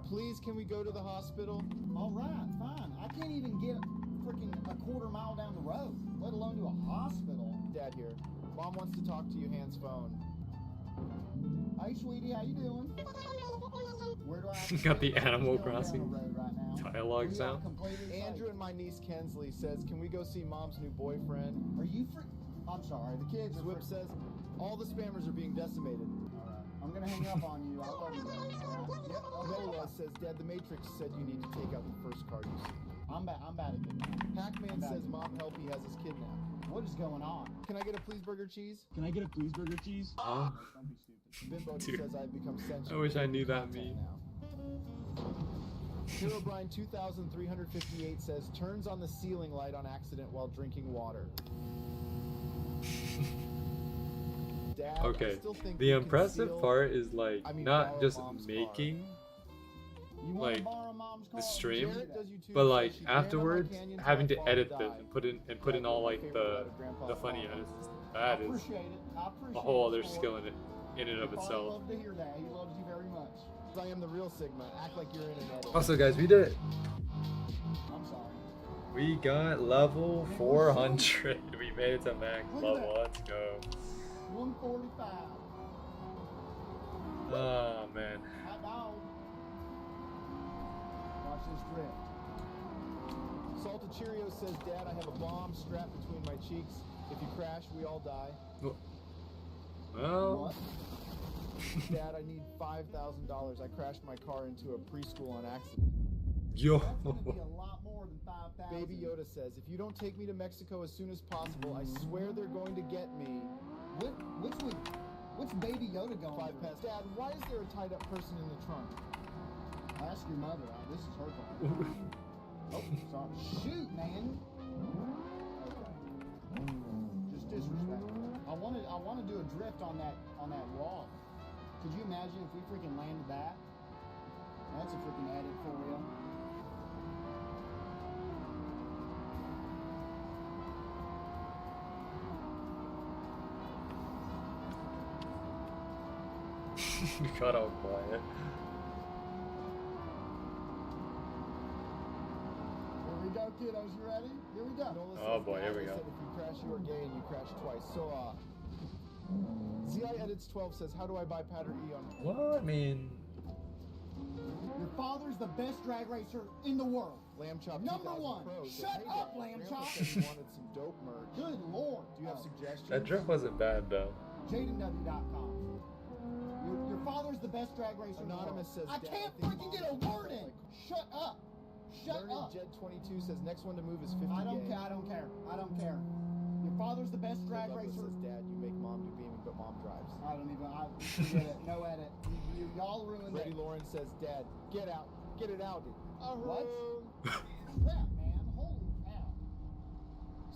Please, can we go to the hospital? All right, fine. I can't even get freaking a quarter mile down the road, let alone to a hospital. Dad here. Mom wants to talk to you, hands phone. Hey, sweetie, how you doing? Where do I have to Got the go? I'm Animal just going down Crossing the road right now. dialogue We are sound. completely safe. Andrew and my niece Kensley says, can we go see Mom's new boyfriend? Are you I'm sorry, the kids are Zwip says, all the spammers are being decimated. Alright, I'm gonna hang up on you. I love you guys. Alright? Yep, okay. Nola says, Dad, the Matrix said you need to take out the first card you see. I'm about to get that. Pac-Man says, Mom, help, he has us kidnapped. What is going on? Can I get a please burger cheese? Can I get a please burger cheese? Huh? Don't be stupid. Bimbo Dude. says I've become sentient. I wish I knew that Content meme. now. Hero Brian 2358 says turns on the ceiling light on accident while drinking water. Dad, I Okay, still think the we impressive conceal- part is like I mean, not borrow just Mom's car. making, You want to like, borrow mom's car? the stream, Jared does YouTube, but says like she ran up my afterwards canyon till having my to father edit them died. and put in all like Favorite the out of Grandpa's funny farm. edits. I That is appreciate it. I appreciate a whole it, other Ford. skill in and of Your father itself. loved to hear that. He loves you very much. I am the real Sigma. Act like you're in an edit. Also, guys, we did it. I'm sorry. We got level 400. We made it to max Look at level. that. Let's go. 145. Oh man. Hot dog. Watch this drift. Salted Cheerio says, Dad, I have a bomb strapped between my cheeks. If you crash, we all die. Well, What? Dad, I need $5,000. I crashed my car into a preschool on accident. yo. That's gonna be a lot more than 5,000. Baby Yoda says, if you don't take me to Mexico as soon as possible, I swear they're going to get me. What's Baby Yoda going 5 through? past. Dad, why is there a tied up person in the trunk? Ask your mother. This is her car. Oh, sorry. Shoot, man. Okay. Just disrespectful. I want to do a drift on that wall. Could you imagine if we freaking landed that? That's a freaking edit for you. We got all quiet. Here we go, kiddos. You ready? Here we go. Nola Oh says, boy, Dad, here we they go. said if you crash, you are gay and you crash twice. So, ZI Edits 12 says, how do I buy Patter E on... Well, I mean, Your father's the best drag racer in the world. Lamb Chop Number 2000 one. Pro says, Shut "Hey, up, Dad, Lamb Grandpa Chop." said he wanted some dope merch. Good lord. Do you have suggestions? That drift wasn't bad though. JadenW.com. Your father's the best drag racer Anonymous in the world. says, I "Dad, can't I think freaking get a Mom word in. like- Shut up. Shut Learning up. Jed 22 says next one to move is 50 I don't gay. care. I don't care. I don't care. Your father's the best drag Douglas racer. says, Dad, you make mom do beaming, but mom drives. I don't even. Forget it. No edit. Y'all ruined Freddie it. Lauren says, Dad, get out. Get it out. What? Crap, man. Holy cow.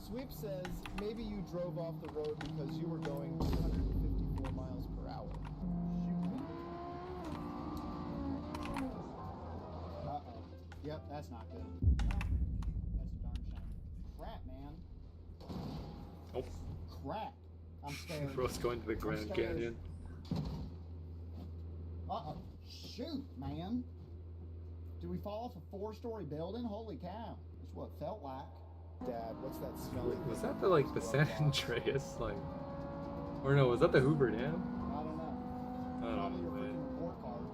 Sweep says, maybe you drove off the road because you were going 254 miles per hour. Uh-oh. Yep, that's not good. That's a darn shame. Crap, man. Nope. Crap. I'm scared. Bro's going to the Grand scared. Canyon. Uh-oh. Shoot, man. Did we fall off a 4-story building? Holy cow. That's what it felt like. Dad, what's that smelly Was thing that on the like your the glove San box? Andreas like, or no? Was that the Hoover Dam? I don't know. I don't Probably know, your man. freaking report card.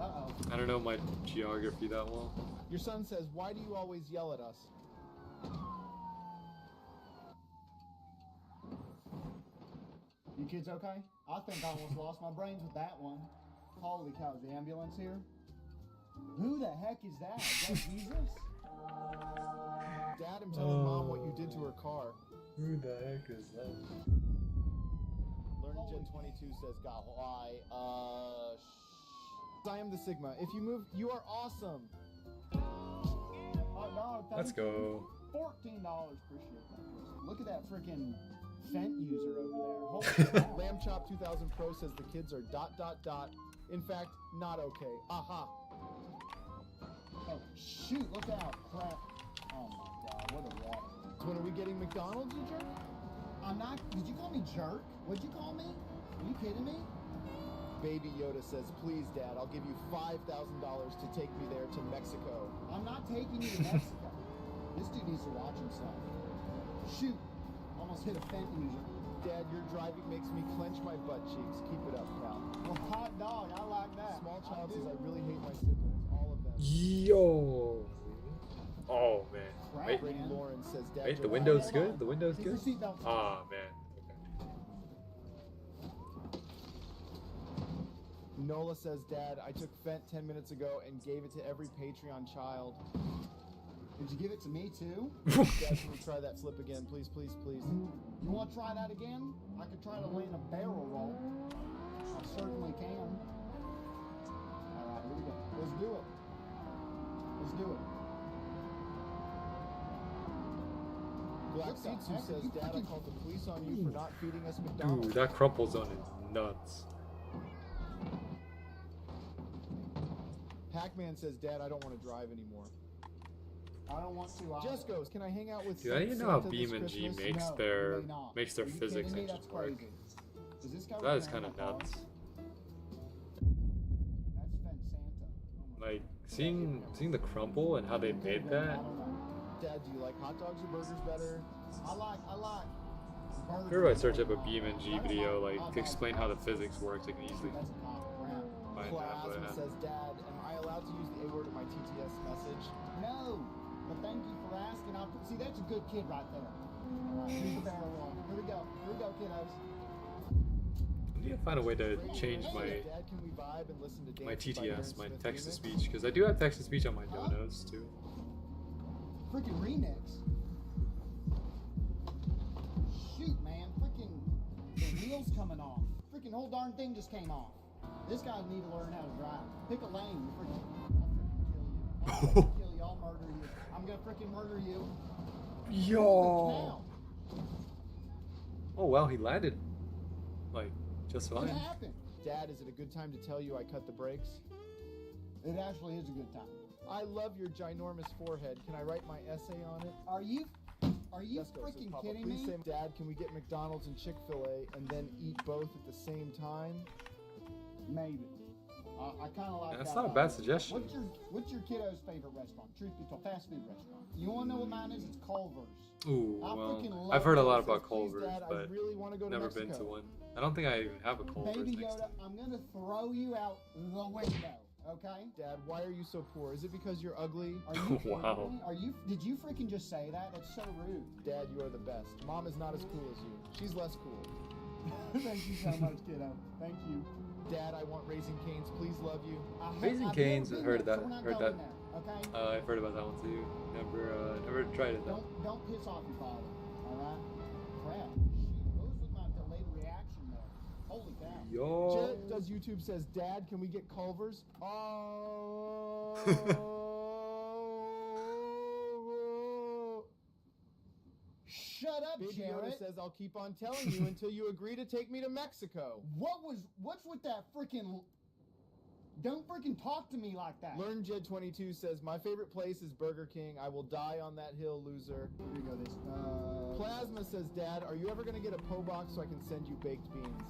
Uh-oh. I don't know my geography that well. Your son says, why do you always yell at us? You kids okay? I think I almost lost my brains with that one. Holy cow, is the ambulance here? Who the heck is that? Is that Jesus? Dad, I'm telling Mom what you did to her car. Who the heck is that? Learning Jet Holy 22 says, I am the Sigma. If you move, you are awesome. Oh, no, Let's go. $14. Appreciate that. Look at that freaking Fent user over there. Holy cow. Lamb Chop 2000 Pro says the kids are ... In fact, not okay. Aha. Oh, shoot, look out. Crap. Oh my god, what a wreck. So when are we getting McDonald's, you jerk? I'm not. Did you call me jerk? What'd you call me? Are you kidding me? Baby Yoda says, please, Dad, I'll give you $5,000 to take me there to Mexico. I'm not taking you to Mexico. This dude needs to watch himself. Shoot. Almost hit a Fent user. Dad, your driving makes me clench my butt cheeks. Keep it up, pal. Well, hot dog. I like that. Small I Child do. says, I really hate my siblings. All of them. Yo. Oh man. Crap, Wait, Brady man. Lauren says, Dad, wait. The your window's Hold good. on. The window's Keep your good. seatbelt. Ah man. Nola says, Dad, I took Fent 10 minutes ago and gave it to every Patreon child. Did you give it to me too? Dad, can we try that flip again? Please, please, please. You want to try that again? I could try to land a barrel roll. I certainly can. Alright, here we go. Let's do it. Let's do it. Black What the Sitsu heck? says, You Dad, I freaking- called the police on you for not feeding us McDonald's. Dude, that crumple zone is nuts. Pac-Man says, Dad, I don't want to drive anymore. I don't want to. either. Just goes, can I hang out with Dude, I didn't know how Santa Beam this and G Christmas? makes No, their really not. makes their Are you physics kidding me? engine That's work. crazy. Is this guy That is repairing kind of my car? nuts. That's Fent Santa. Oh my Like seeing the crumple and how they made I that. don't know. Dad, do you like hot dogs or burgers better? I like burgers. Sure, if I search up a Beam and G video like to explain how the physics works, I can easily That's a cop. Crap. find that. But Plasma says, Dad, am I allowed to use the A word in my TTS message? No, but thank you for asking. See, that's a good kid right there. All right, here's the barrel roll. Here we go. Here we go, kiddos. I need to find a way to change my Dad, can we vibe and listen to my Dancing by Aaron TTS, my Smith text to remix? speech, because I do have text to speech on my donos too. Freaking remix. Shoot, man. Freaking the wheels coming off. Freaking whole darn thing just came off. This guy need to learn how to drive. Pick a lane. I'll freaking kill you. I'll freaking kill you. I'll murder you. I'm gonna freaking murder you. Yo. Holy cow. Oh well, he landed like just What fine. happened? Dad, is it a good time to tell you I cut the brakes? It actually is a good time. I love your ginormous forehead. Can I write my essay on it? Are you Just goes, says freaking Papa, kidding please me? say, Dad, can we get McDonald's and Chick-fil-A and then eat both at the same time? Maybe. I kind of like That's that. not a bad suggestion. What's your kiddo's favorite restaurant? Truth be told, fast food restaurant. You want to know what mine is? It's Culver's. Ooh, I freaking well, love I've heard a it. lot Says, about "Please, Culver's, Dad, I but really want to go to never Mexico." been to one. I don't think I even have a Culver's Baby next Yoda, to me. I'm gonna throw you out the window. Okay? Dad, why are you so poor? Is it because you're ugly? Are you kidding Wow. me? Did you freaking just say that? That's so rude. Dad, you are the best. Mom is not as cool as you. She's less cool. Thank you so much, kiddo. Thank you. Dad, I want Raising Cane's. Please love you. Raising I've Cane's, never I've been heard there, that- so we're not heard going that. there, okay? I've heard about that one too. Never tried it though. Don't piss off your father, alright? Crap. Shoot, what was with my delayed reaction there? Holy cow. Yo. Jet does YouTube says, Dad, can we get Culver's? Oh. Shut up, Baby Yoda Jarrett. says, I'll keep on telling you until you agree to take me to Mexico. What's with that freaking... Don't freaking talk to me like that. Learn Jed 22 says, my favorite place is Burger King. I will die on that hill, loser. Here we go, this. Plasma says, Dad, are you ever going to get a PO box so I can send you baked beans?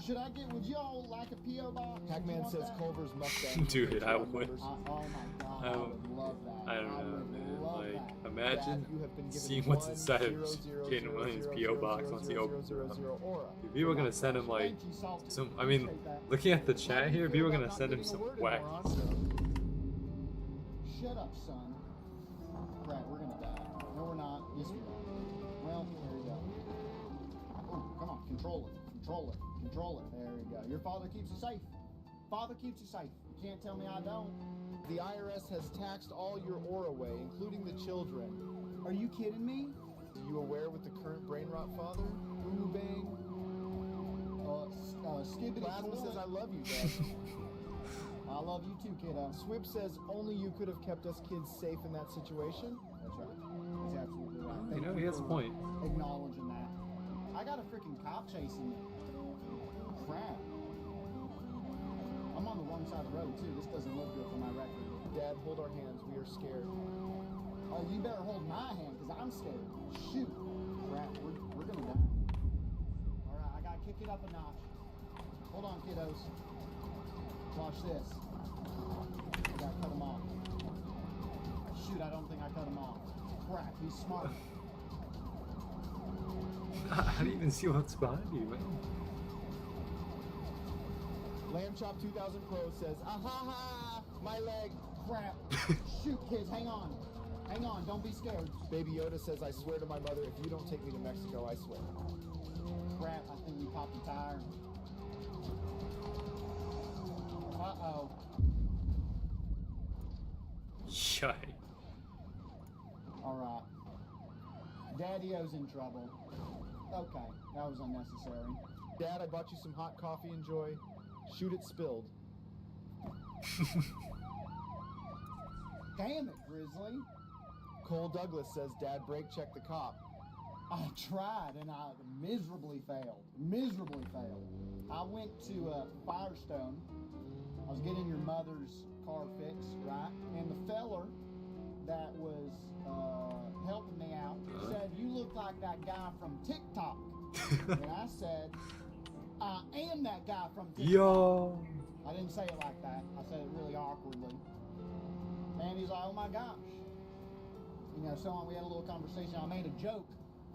Would y'all like a P.O. box? Would you Hackman want says that? Culver's Mustang. Dude, I would. Numbers. Oh my god, I I would love that. I don't know, would man. love Like, that. imagine Dad, you have been given seeing what's 1, inside of 0, 0, Jaden 0, Williams' 0, P.O. 0, box 0, once he 0, opens 0, it up. 0, aura. People are gonna send him like Thank you, Salty. some. I mean, Appreciate that. looking at the chat How do you here, feel people are about gonna not send him getting a some word in, whack moron? stuff. Shut up, son. Crap, we're gonna die. No, we're not. Yes, we are. Well, there we go. Oh, come on, control it. Control it. Control it. There we go. Your father keeps you safe. Father keeps you safe. You can't tell me I don't. The IRS has taxed all your aura away, including the children. Are you kidding me? Are you aware with the current brain rot father? Boo bang. Skibbity Plasma toilet. says, I love you, Dad. I love you too, kiddo. Swip says, only you could have kept us kids safe in that situation. That's right. That's absolutely right. You Thank know, he has a for point. Acknowledging that. I got a freaking cop chasing me. Crap. I'm on the wrong side of the road too. This doesn't look good for my record. Dad, hold our hands. We are scared. Oh, you better hold my hand because I'm scared. Shoot. Crap. We're gonna die. All right, I gotta kick it up a notch. Hold on, kiddos. Watch this. I gotta cut him off. Shoot, I don't think I cut him off. Crap, he's smart. I didn't even see what's behind you, man. Lamb Chop 2000 Pro says, ah ha ha, my leg. Crap. Shoot, kids, hang on. Hang on, don't be scared. Baby Yoda says, I swear to my mother, if you don't take me to Mexico, I swear. Crap, I think we popped a tire. Uh-oh. Yikes. Alright. Daddy-O's in trouble. Okay, that was unnecessary. Dad, I bought you some hot coffee, enjoy. Shoot it spilled. Damn it, Grizzly. Cole Douglas says, Dad, brake check the cop. I tried and I miserably failed. Miserably failed. I went to Firestone. I was getting your mother's car fixed, right? And the feller that was helping me out said, you look like that guy from TikTok. And I said, I am that guy from TikTok. Yo. I didn't say it like that. I said it really awkwardly. And he's like, oh my gosh. You know, so on, we had a little conversation. I made a joke.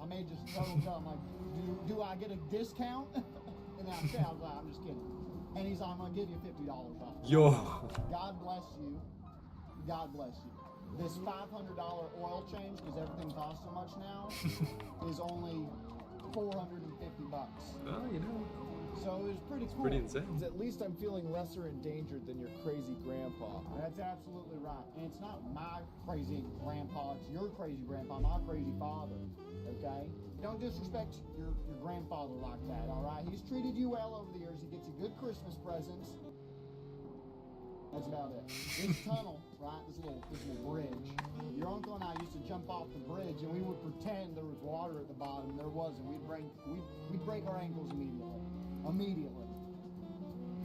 I made just a total joke. I'm like, do I get a discount? And then I said, I was like, I'm just kidding. And he's like, I'm going to give you $50 off. Yo. God bless you. God bless you. This $500 oil change, because everything costs so much now, is only $450. Well, you know, So it was pretty cool. pretty insane. At least I'm feeling lesser endangered than your crazy grandpa. That's absolutely right. And it's not my crazy grandpa, it's your crazy grandpa, my crazy father. Okay? Don't disrespect your grandfather like that, alright? He's treated you well over the years. He gets you good Christmas presents. That's about it. This tunnel, right? This little bridge. Your uncle and I used to jump off the bridge and we would pretend there was water at the bottom. There wasn't. We'd break our ankles immediately. Immediately.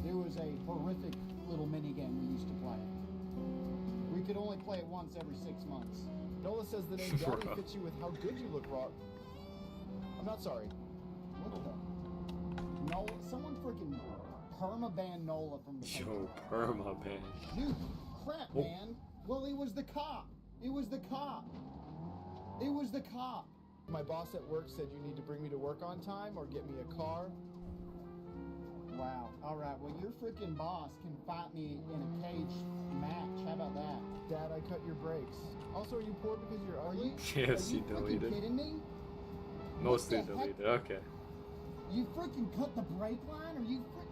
There was a horrific little mini game we used to play. We could only play it once every 6 months. Nola says the name Daddy fits you with how good you look, Rock. I'm not sorry. What the? Nola? Someone freaking permaban Nola from the Yo, perma, man. Dude, crap, Oh. man. Well, it was the cop. It was the cop. It was the cop. My boss at work said you need to bring me to work on time or get me a car. Wow. Alright, well, your freaking boss can fight me in a cage match. How about that? Dad, I cut your brakes. Also, are you poor because you're Are ugly? you, Yes, are you you freaking deleted. kidding me? Mostly What the heck? deleted. Okay. You freaking cut the brake line? Are you freaking...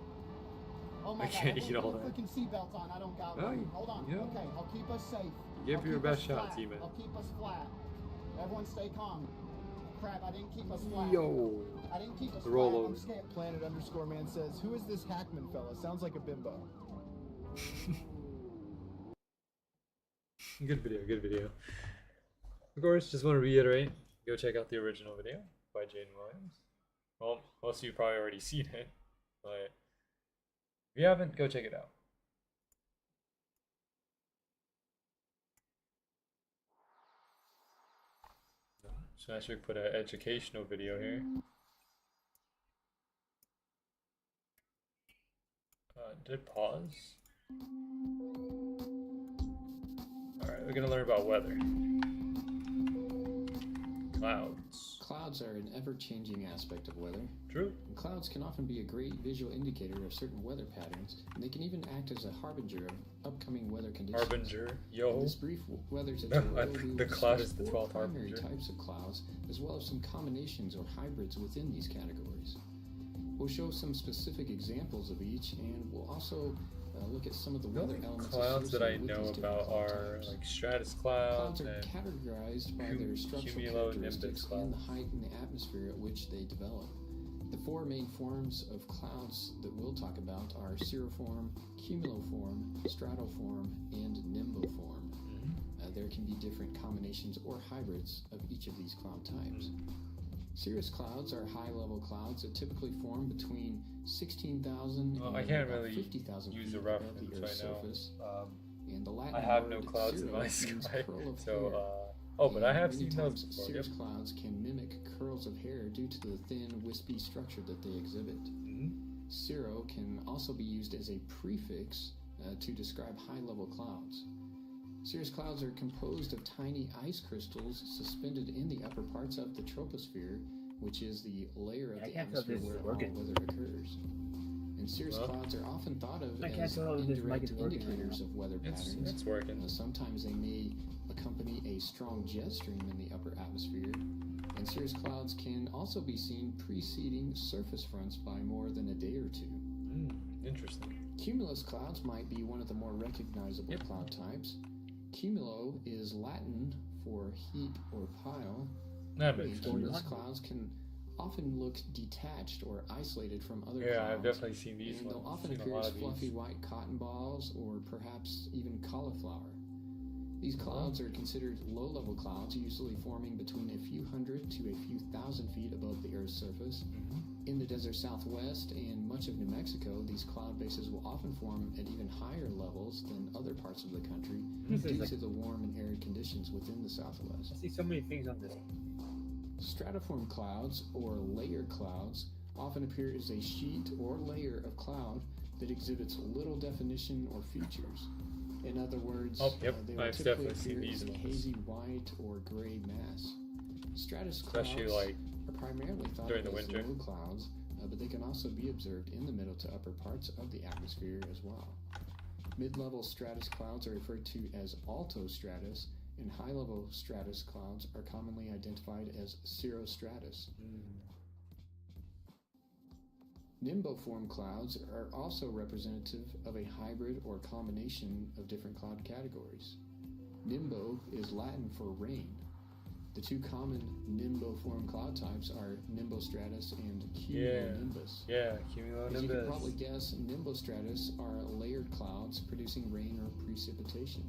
Oh my I can't God, eat all put that. freaking seatbelts on. I don't got No, one. you- Hold on. you know, Okay, I'll keep us safe. Give I'll your keep best us shot, flat. T-Man. I'll keep us flat. Everyone stay calm. Crap, I didn't keep us flat. Yo. I didn't keep us The flat. rollover. I'm scared. Planet_man says, who is this Hackman fella? Sounds like a bimbo. Good video, good video. Of course, just want to reiterate, go check out the original video by Jaden Williams. Well, most of you probably already seen it, but if you haven't, go check it out. So I should put an educational video here. Did it pause? Alright, we're gonna learn about weather. Clouds. Clouds are an ever-changing aspect of weather. True. And clouds can often be a great visual indicator of certain weather patterns, and they can even act as a harbinger of upcoming weather conditions. Harbinger. In Yo. this brief weather I tutorial, we think will the cloud discuss is the 4 12th primary harbinger. types of clouds, as well as some combinations or hybrids within these categories. We'll show some specific examples of each, and we'll also look at some of the The weather only elements clouds that I associated with know these different about cloud are types. like stratus Clouds clouds are and categorized by their structural cumulonimbus characteristics and clouds. the height in the atmosphere at which they develop. The 4 main forms of clouds that we'll talk about are cirriform, cumuloform, stratoform, and nimboform. There can be different combinations or hybrids of each of these cloud types. Cirrus clouds are high-level clouds that typically form between 16,000 Well, and I can't about really 50,000 use feet a above reference the right Earth's surface. now. And the Latin I have no word clouds in cirro my means sky, curl of so hair. oh, but I And have many seen those times before. cirrus Yep. clouds can mimic curls of hair due to the thin, wispy structure that they exhibit. Cirro can also be used as a prefix to describe high-level clouds. Cirrus clouds are composed of tiny ice crystals suspended in the upper parts of the troposphere, which is the layer of the atmosphere where all weather occurs. And cirrus clouds are often thought of as indirect indicators of weather patterns. It's working. Sometimes they may accompany a strong jet stream in the upper atmosphere, and cirrus clouds can also be seen preceding surface fronts by more than a day or two. Interesting. Cumulus clouds might be one of the more recognizable cloud types. Cumulo is Latin for heap or pile, That makes and sense. cumulus clouds can often look detached or isolated from other Yeah, clouds. I've definitely seen these And ones. they'll often Seen a appear lot as of fluffy these. white cotton balls or perhaps even cauliflower. These clouds are considered low-level clouds, usually forming between a few hundred to a few thousand feet above the Earth's surface. In the desert southwest and much of New Mexico, these cloud bases will often form at even higher levels than other parts of the country due to the warm and arid conditions within the southwest. I see so many things on this. Stratiform clouds, or layer clouds, often appear as a sheet or layer of cloud that exhibits little definition or features. In other words, they will I've typically definitely seen appear these as a ones. hazy white or gray mass. Stratus Especially, clouds like, are primarily thought during of the as winter. low clouds, but they can also be observed in the middle to upper parts of the atmosphere as well. Mid-level stratus clouds are referred to as altostratus, and high-level stratus clouds are commonly identified as cirrostratus. Nimboform clouds are also representative of a hybrid or combination of different cloud categories. Nimbo is Latin for rain. The 2 common nimboform cloud types are nimbostratus and cumulonimbus. Yeah, As you can cumulonimbus. probably guess, nimbostratus are layered clouds producing rain or precipitation.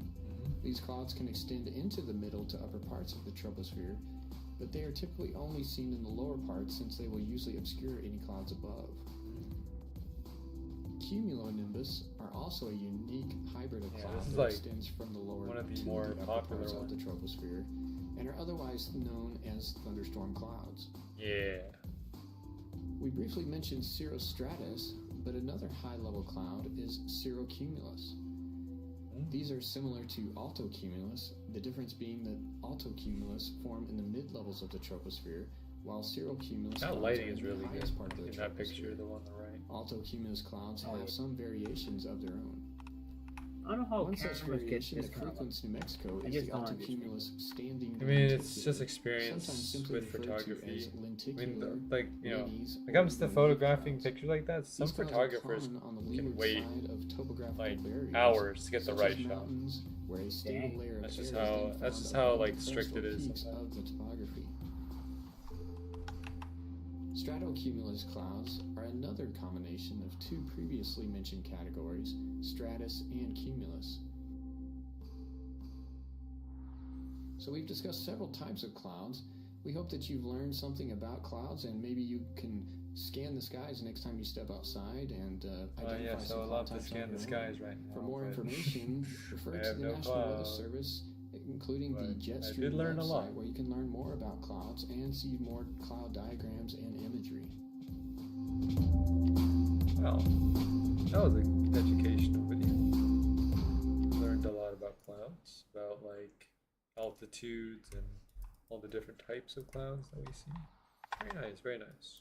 These clouds can extend into the middle to upper parts of the troposphere, but they are typically only seen in the lower parts since they will usually obscure any clouds above. Cumulonimbus are also a unique hybrid of Yeah, cloud this is that like extends from the lower one of the to more the upper popular parts of ones. the troposphere and are otherwise known as thunderstorm clouds. Yeah. We briefly mentioned cirrostratus, but another high-level cloud is cirrocumulus. These are similar to altocumulus, the difference being that altocumulus form in the mid-levels of the troposphere, while cirrocumulus That clouds lighting are is in the really good highest part of the in that troposphere. picture, the one on the right. Altocumulus clouds Oh, have yeah. some variations of their own. I don't know how One such cameras get variation this that kind of frequents New Mexico I is just the don't understand. altocumulus standing. I mean, it's lenticular, just experience sometimes simply with referred to photography. as I mean, lenticular, like, you know, linees, when it comes or to relief photographing clouds. pictures like that, some These clouds are photographers common on the can leeward wait side of topographical like barriers, hours to get the such right as shot. mountains, where a stable Dang. layer of That's air just is how then that's found just how above like the strict it crestal is peaks sometimes. of the topography. Stratocumulus clouds are another combination of two previously mentioned categories, stratus and cumulus. So we've discussed several types of clouds. We hope that you've learned something about clouds, and maybe you can scan the skies next time you step outside and identify Yes, I some would cloud love to types scan on the your skies own. right now. For more but information, refer I to have the no National Weather cloud. Service, including the But I Jetstream did learn a lot. website, where you can learn more about clouds and see more cloud diagrams and imagery. Well, that was an educational video. Learned a lot about clouds, about like altitudes and all the different types of clouds that we see. Very nice, very nice.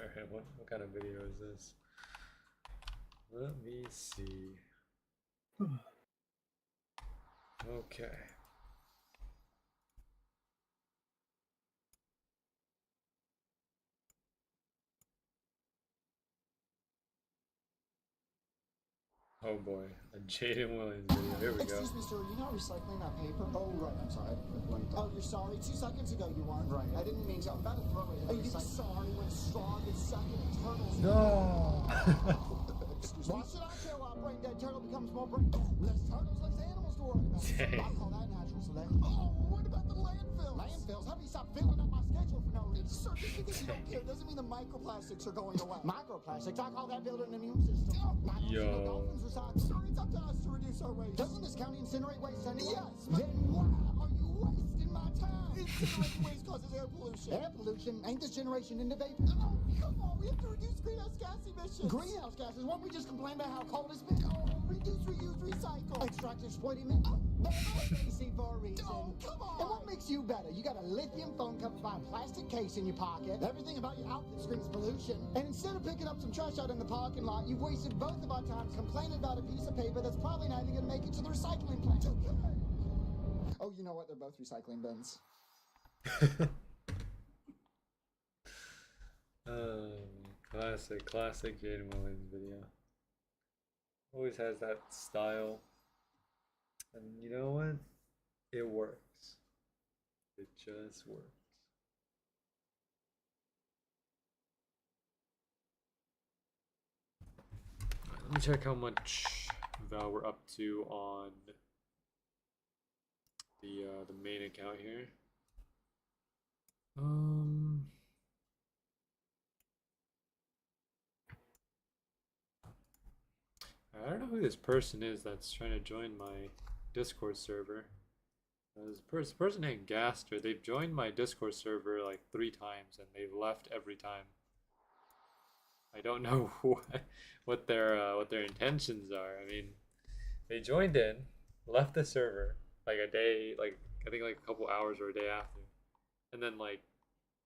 Alright, what kind of video is this? Let me see. Okay. Oh boy, a Jaden Williams video. Here we go. Excuse me, sir, are you not recycling that paper? Oh, right, I'm sorry. Oh, you're sorry? 2 seconds ago you weren't. Right. I didn't mean to. I'm about to throw it in. Are you sorry when strong is sucking and turtles? No! Excuse me? Why should I care why a brain dead turtle becomes more brain dead? Less turtles, less animals to worry about. Dang. I call that natural selection. Oh, what about the landfills? Landfills? How do you stop filling up my schedule for no reason? Sir, just because you don't care doesn't mean the microplastics are going away. Microplastics? I call that building an immune system. Yo. Dolphins recycle. Sir, it's up to us to reduce our waste. Doesn't this county incinerate waste, honey? Yes. Then why are you wasting my time? Incinerating waste causes air pollution. Air pollution? Ain't this generation into vapor? Oh, come on. We have to reduce greenhouse gas emissions. Greenhouse gases? Won't we just complain about how cold it's been? Oh, reduce, reuse, recycle. Extract, exploit, emit. Oh, AC for a reason. Oh, come on. And what makes you better? You got a lithium phone cover by a plastic case in your pocket. Everything about your outfit screams pollution. And instead of picking up some trash out in the parking lot, you've wasted both of our times complaining about a piece of paper that's probably not even going to make it to the recycling plant. Oh, you know what? They're both recycling bins. Classic Jaden Williams video. Always has that style. And you know what? It works. It just works. Let me check how much Val we're up to on the main account here. I don't know who this person is that's trying to join my Discord server. This person named Gaster. They've joined my Discord server like 3 times and they've left every time. I don't know what their intentions are. I mean, they joined in, left the server like a day, like I think like a couple hours or a day after, and then like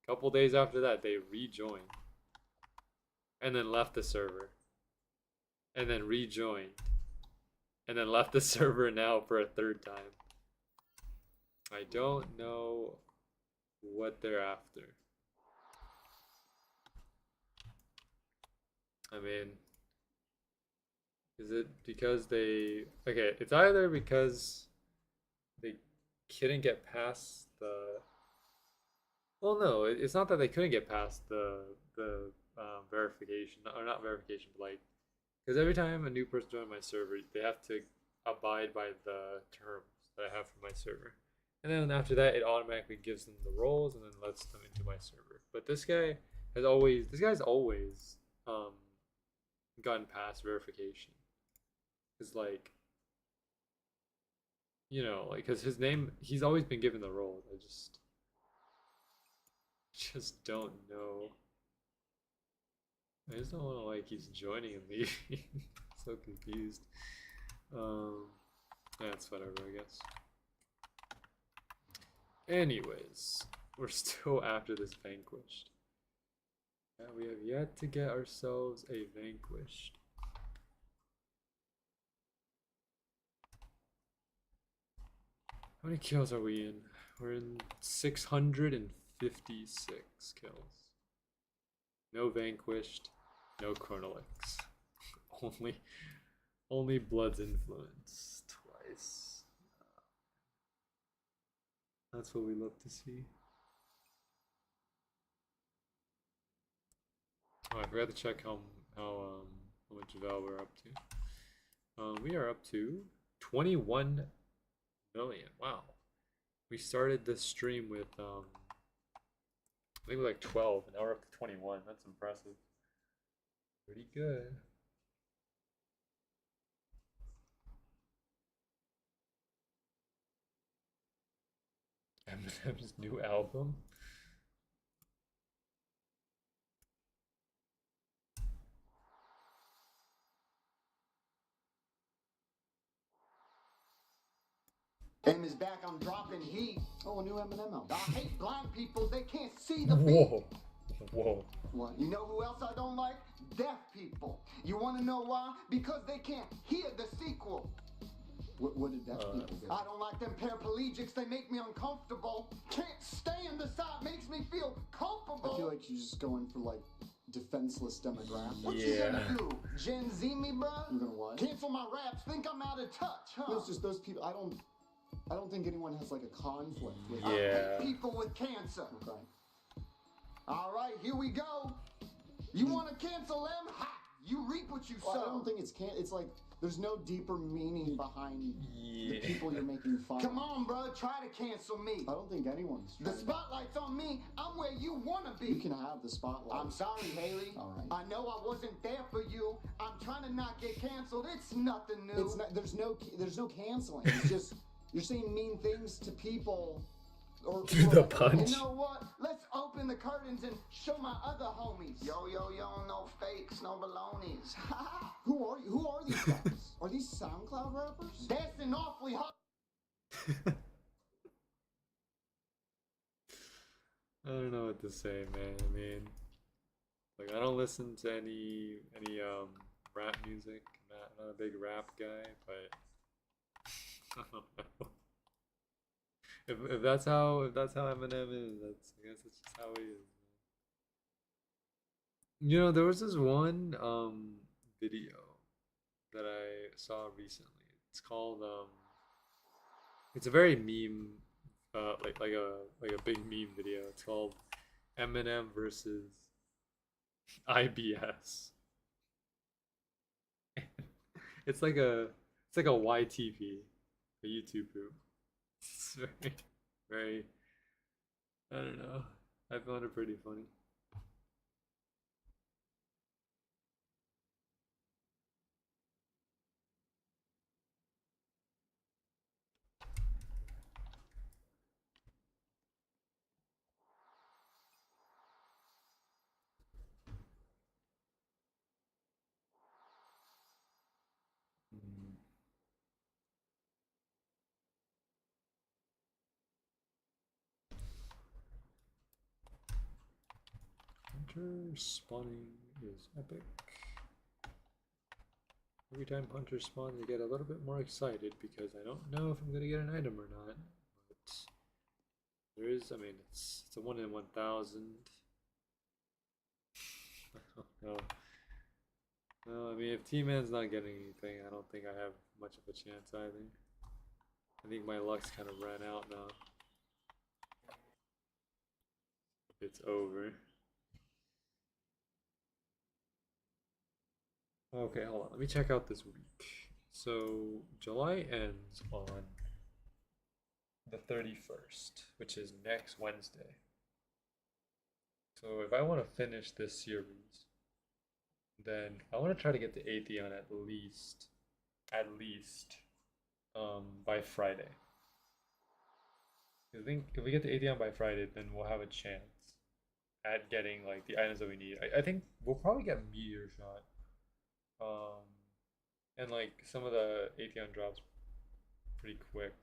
a couple days after that they rejoined, and then left the server, and then rejoined, and then left the server now for a 3rd time. I don't know what they're after. I mean, is it because they... Okay, it's either because they couldn't get past the... Well, no, it's not that they couldn't get past the verification, or not verification, but like... Because every time a new person joins my server, they have to abide by the terms that I have for my server. And then after that, it automatically gives them the roles and then lets them into my server. But this guy's always gotten past verification. Cause like, you know, like, cause his name, he's always been given the roles. I just don't know I just don't want to like he's joining and leaving. So confused. That's whatever, I guess. Anyways, we're still after this vanquished. Yeah, we have yet to get ourselves a vanquished. How many kills are we in? We're in 656 kills. No vanquished, no chronolix. only Blood's influence twice. That's what we love to see. Oh, I forgot to check how much Val we're up to. We are up to 21 million. Wow. We started this stream with I think we're like 12, and now we're up to 21. That's impressive. Pretty good. Eminem's new album. M is back, I'm dropping heat. Oh, a new Eminem album. I hate blind people, they can't see the beat. Whoa. Whoa. What? You know who else I don't like? Deaf people. You want to know why? Because they can't hear the sequel. What did deaf people do? I don't like them paraplegics, they make me uncomfortable. Can't stay in the side, makes me feel culpable. I feel like you're just going for like defenseless demographic. What you gonna do? Gen Z me, bruh? You're gonna what? Cancel my raps, think I'm out of touch, huh? No, it's just those people. I don't think anyone has like a conflict with I Yeah. hate people with cancer. Okay. All right, here we go. You want to cancel them? Ha! You reap what you Well, sow. I don't think it's like there's no deeper meaning behind the Yeah. people you're making fun of. Come on, bro, try to cancel me. I don't think anyone's The trying to- spotlight's on me. I'm where you wanna be. You can have the spotlight. I'm sorry, Haley. All right. I know I wasn't there for you. I'm trying to not get canceled. It's nothing new. It's not. There's no canceling. It's just you're saying mean things to people. Or The punch. You know what? Let's open the curtains and show my other homies. Yo, yo, yo, no fakes, no balonies. Who are you? Who are these guys? Are these SoundCloud rappers? Dancing awfully hot. I don't know what to say, man. I mean, like I don't listen to any rap music. Not a big rap guy, but I don't know. If that's how Eminem is, I guess that's just how he is. You know, there was this one video that I saw recently. It's called it's a very meme like a big meme video. It's called Eminem versus IBS. It's like a YTV, a YouTube group. It's very, I don't know. I found it pretty funny. Hunter spawning is epic. Every time Hunter spawns, I get a little bit more excited because I don't know if I'm gonna get an item or not. But there is, I mean, it's a 1 in 1,000. I don't know. No, I mean, if T-Man's not getting anything, I don't think I have much of a chance either. I think my luck's kind of ran out now. It's over. Okay, hold on. Let me check out this week. So July ends on the 31st, which is next Wednesday. So if I want to finish this series, then I want to try to get the Atheon at least by Friday. I think if we get the Atheon by Friday, then we'll have a chance at getting like the items that we need. I think we'll probably get meteor shot. And like some of the Atheon drops pretty quick.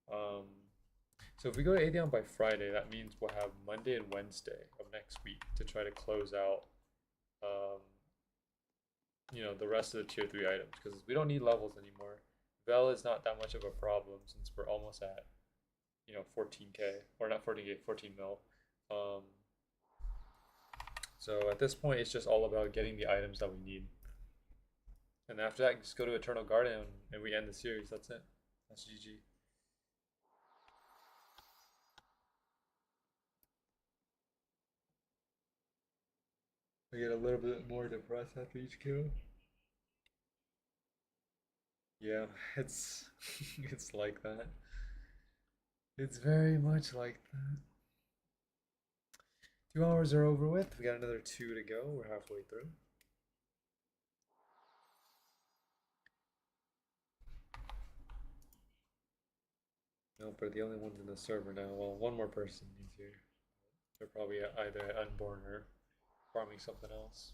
So if we go to Atheon by Friday, that means we'll have Monday and Wednesday of next week to try to close out, you know, the rest of the tier 3 items, because we don't need levels anymore. Vel is not that much of a problem since we're almost at, you know, 14k, or not 14k, 14 mil. So at this point, it's just all about getting the items that we need. And after that, just go to Eternal Garden and we end the series. That's it. That's GG. I get a little bit more depressed after each kill. Yeah, it's it's like that. It's very much like that. 2 hours are over with. We got another 2 to go. We're halfway through. Nope, we're the only ones in the server now. Well, one more person is here. They're probably either at Unborn or farming something else.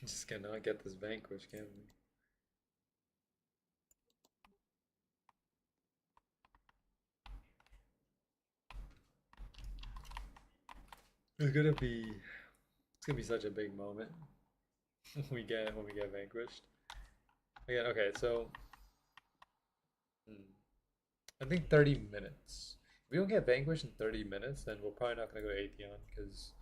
Just cannot get this vanquish, can we? It's gonna be such a big moment when we get vanquished. Again, okay, so I think 30 minutes. If we don't get vanquished in 30 minutes, then we're probably not gonna go to Atheon, because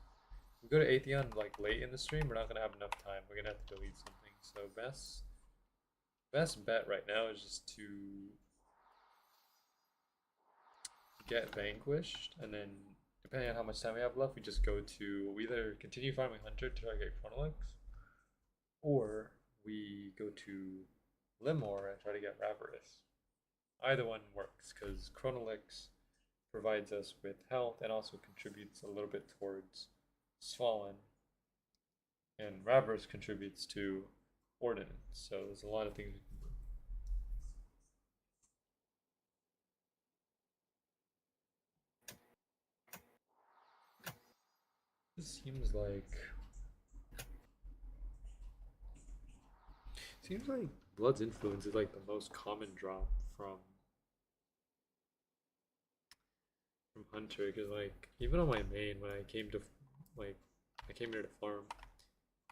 if we go to Atheon like late in the stream, we're not gonna have enough time. We're gonna have to delete something. So best bet right now is just to get vanquished, and then depending on how much time we have left, we just go to, we either continue farming Hunter to try to get Chronolix, or we go to Limor and try to get Ravarus. Either one works, because Chronolix provides us with health and also contributes a little bit towards Svalin, and Ravarus contributes to Ordnance, so there's a lot of things we can do. This seems like Blood's Influence is like the most common drop from Hunter, because like even on my main, when I came to I came here to farm,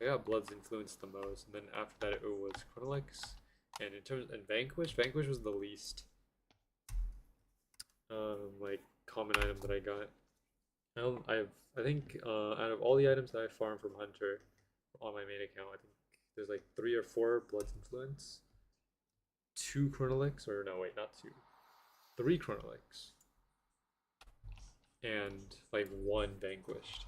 I got Blood's Influence the most, and then after that it was Chronolix, and in terms and Vanquish was the least like common item that I got. I think out of all the items that I farmed from Hunter on my main account, I think there's like 3 or 4 Blood's Influence, 2 Chronolix, or no wait, not 2, 3 Chronolix, and like 1 Vanquished.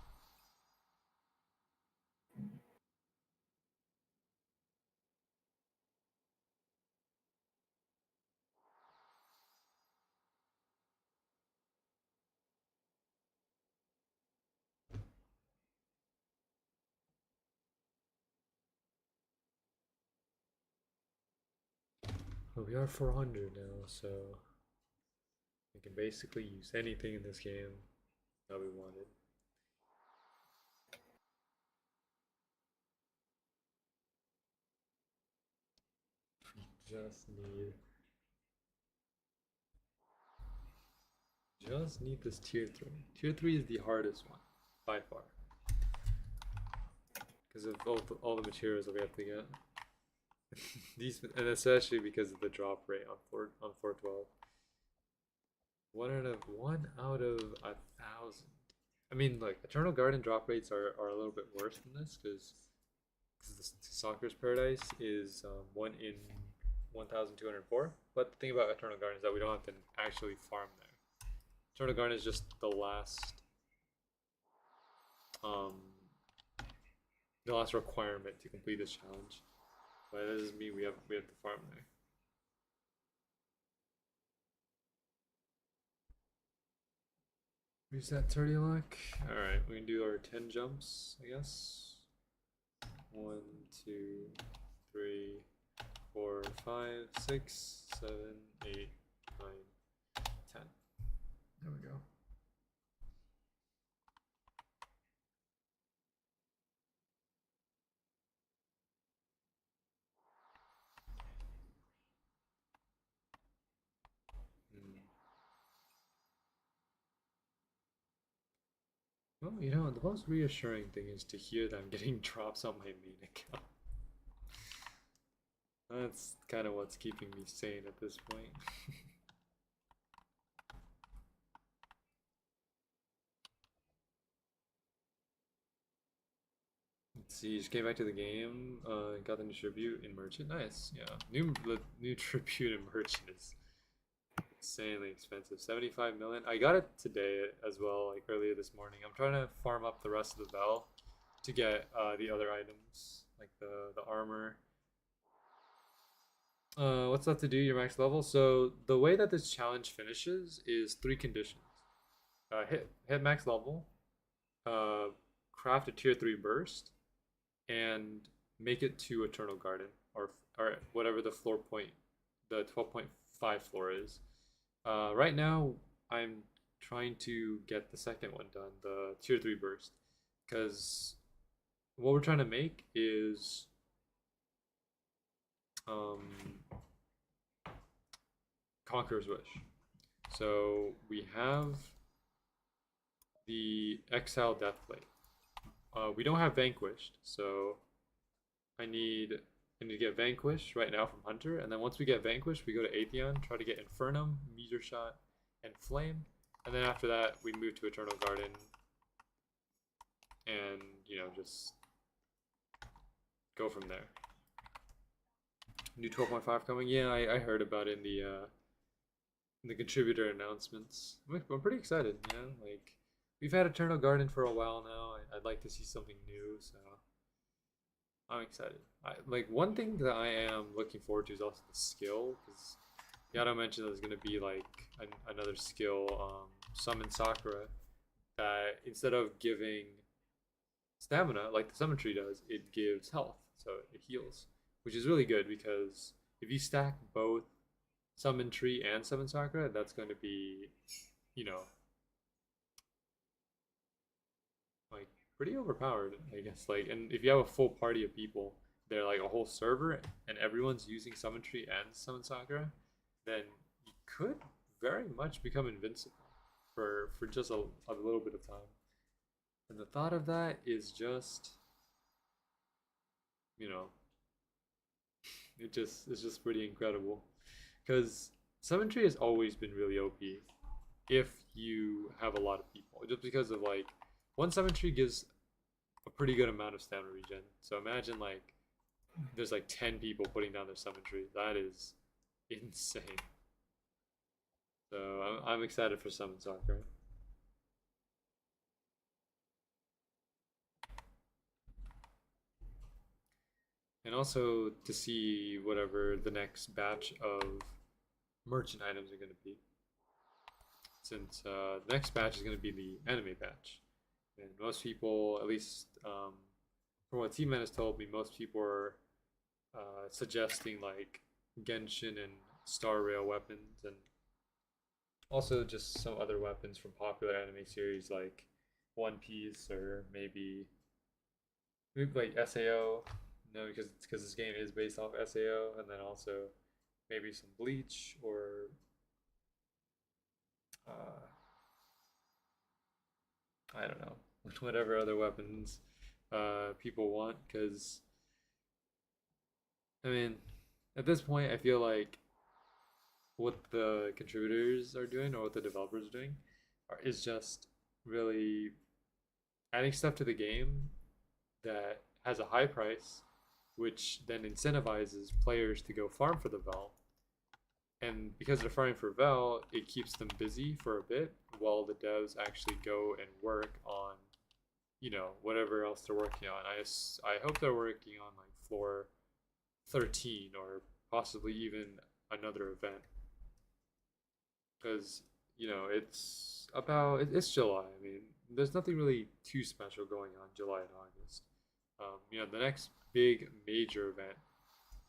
But we are 400 now, so we can basically use anything in this game that we wanted. We just need this tier 3. Tier 3 is the hardest one by far, because of all the materials that we have to get. These, and especially because of the drop rate on 412. 1 out of 1,000. I mean, like Eternal Garden drop rates are a little bit worse than this, because the Soccer's Paradise is 1 in 1,204. But the thing about Eternal Garden is that we don't have to actually farm there. Eternal Garden is just the last requirement to complete this challenge. But that doesn't mean we have to farm there. Use that 30 luck. Alright, we can do our 10 jumps, I guess. 1, 2, 3, 4, 5, 6, 7, 8, 9, 10. There we go. Well, you know, the most reassuring thing is to hear that I'm getting drops on my main account. That's kind of what's keeping me sane at this point. Let's see, just came back to the game, got the new tribute in merchant. Nice, yeah. New tribute in merchant is insanely expensive. 75 million. I got it today as well, like earlier this morning. I'm trying to farm up the rest of the bell to get the other items, like the armor. What's left to do? Your max level. So the way that this challenge finishes is 3 conditions. Hit max level, craft a tier 3 burst, and make it to Eternal Garden, or whatever the floor point, the 12.5 floor is. Right now, I'm trying to get the second one done, the tier 3 burst, because what we're trying to make is Conqueror's Wish. So we have the Exile Deathblade. We don't have Vanquished, so I need to get Vanquished right now from Hunter, and then once we get Vanquished, we go to Atheon, try to get Infernum, Meteor Shot, and Flame, and then after that, we move to Eternal Garden, and, you know, just go from there. New 12.5 coming? Yeah, I heard about it in the contributor announcements. I'm pretty excited, you know, like, we've had Eternal Garden for a while now. I'd like to see something new, so I'm excited. Like, one thing that I am looking forward to is also the skill, because Yato mentioned there's going to be like another skill, Summon Sakura, that instead of giving stamina like the Summon Tree does, it gives health, so it heals, which is really good because if you stack both Summon Tree and Summon Sakura, that's going to be, you know, like pretty overpowered, I guess. Like, and if you have a full party of people, they're like a whole server, and everyone's using Summon Tree and Summon Sakura, then you could very much become invincible for just a little bit of time. And the thought of that is just, you know, it's just pretty incredible. Because Summon Tree has always been really OP if you have a lot of people. Just because of, like, one Summon Tree gives a pretty good amount of stamina regen. So imagine, like, there's like 10 people putting down their Summon Tree. That is insane. So I'm excited for Summon Sakura. And also to see whatever the next batch of merchant items are going to be. Since the next batch is going to be the anime batch. And most people, at least from what T-Man has told me, most people are suggesting like Genshin and Star Rail weapons, and also just some other weapons from popular anime series like One Piece, or maybe like SAO. No, because this game is based off SAO, and then also maybe some Bleach, or I don't know, whatever other weapons people want. Because I mean, at this point, I feel like what the contributors are doing, or what the developers are doing, is just really adding stuff to the game that has a high price, which then incentivizes players to go farm for the Vel. And because they're farming for Vel, it keeps them busy for a bit while the devs actually go and work on, you know, whatever else they're working on. I hope they're working on like floor 13, or possibly even another event. Because, you know, it's July. I mean, there's nothing really too special going on July and August. You know, the next big major event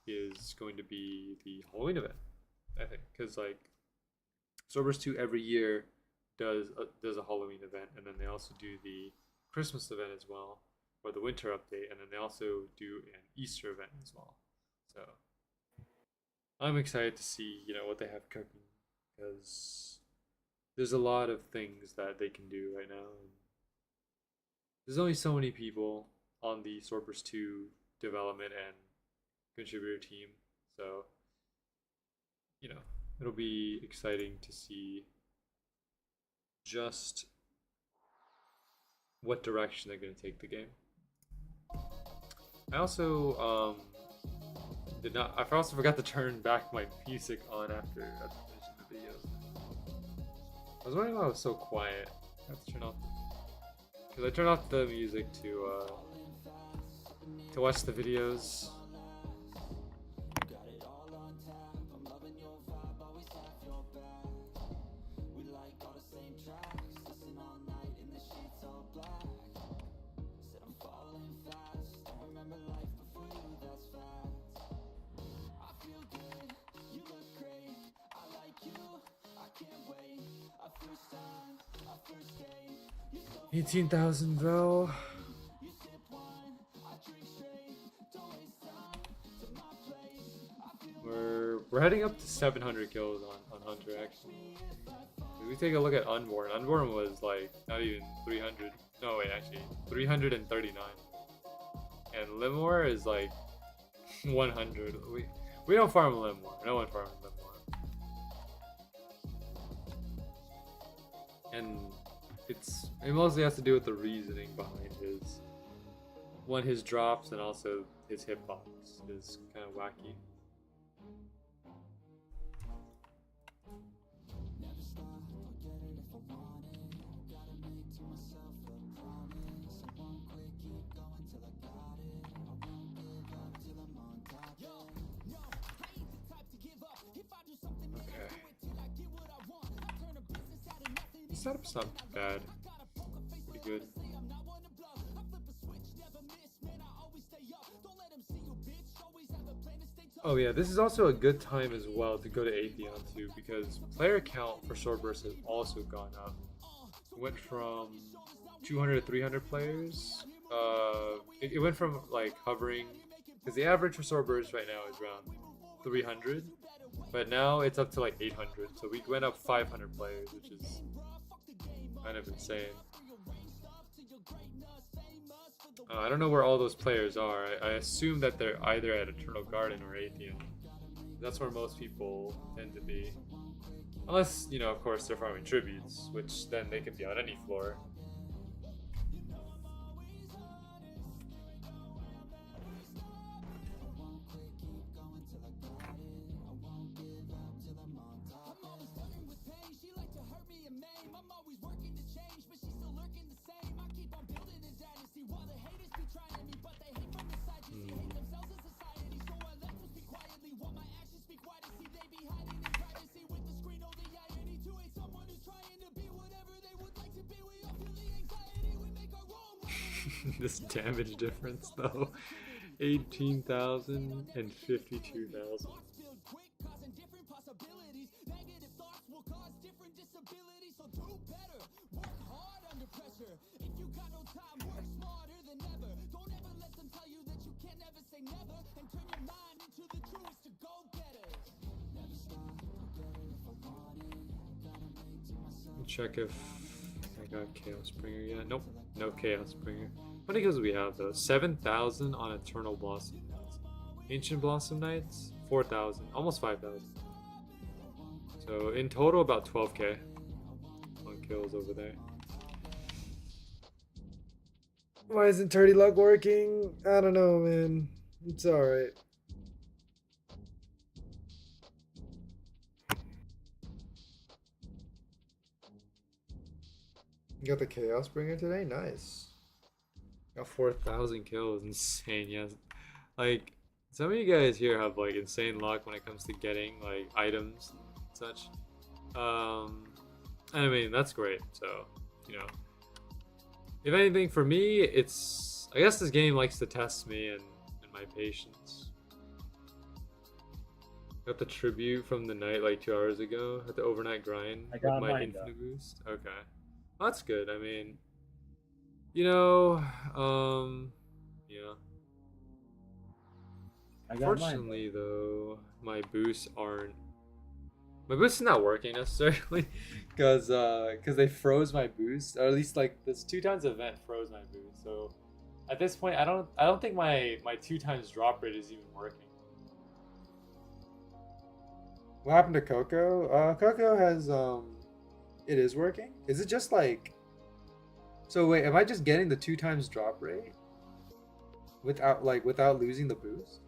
is going to be the Halloween event, I think, because like Swordburst 2 every year does a Halloween event, and then they also do the Christmas event as well, or the winter update, and then they also do an Easter event as well. So I'm excited to see, you know, what they have cooking, because there's a lot of things that they can do right now. And there's only so many people on the Swordburst 2 development and contributor team, so you know, it'll be exciting to see just what direction they're going to take the game. I also I also forgot to turn back my music on after finishing the video. I was wondering why I was so quiet. I have to turn off, because I turned off the music to watch the videos. $18,000 bro. We're heading up to 700 kills on Hunter actually. If we take a look at Unborn. Unborn was like not even 300. No wait, actually 339. And Limor is like 100. We don't farm Limor. No one farms Limor. And it mostly has to do with the reasoning behind his drops, and also his hitbox is kind of wacky. Okay. The setup's not bad. Pretty good. Oh yeah, this is also a good time as well to go to Atheon too, because player count for Swordburst has also gone up. It went from 200 to 300 players. It went from like hovering, because the average for Swordburst right now is around 300, but now it's up to like 800. So we went up 500 players, which is kind of insane. I don't know where all those players are. I assume that they're either at Eternal Garden or Atheon. That's where most people tend to be. Unless, you know, of course, they're farming tributes, which then they can be on any floor. This damage difference though, 18,000 and 52,000. Check if I got Chaos Bringer yet. Nope, no Chaos Bringer. How many kills do we have though? 7,000 on Eternal Blossom Nights. Ancient Blossom Nights, 4,000, almost 5,000. So in total, about 12k on kills over there. Why isn't Turdy Luck working? I don't know, man. It's alright. You got the Chaos Bringer today? Nice. Got 4,000 kills. Insane, yes. Like, some of you guys here have like insane luck when it comes to getting like items and such. And I mean, that's great. So, you know, if anything for me, it's, I guess this game likes to test me and my patience. Got the tribute from the night like 2 hours ago. Had the overnight grind I with got my mine, infinite though. boost. Okay, well, that's good. I mean, you know, yeah. I got mine. Fortunately, though, my boosts aren't. My boost is not working necessarily, because they froze my boost, or at least like this 2x event froze my boost. So at this point, I don't think my 2x drop rate is even working. What happened to Coco? Coco has it is working. Is it just like? So wait, am I just getting the 2x drop rate without losing the boost?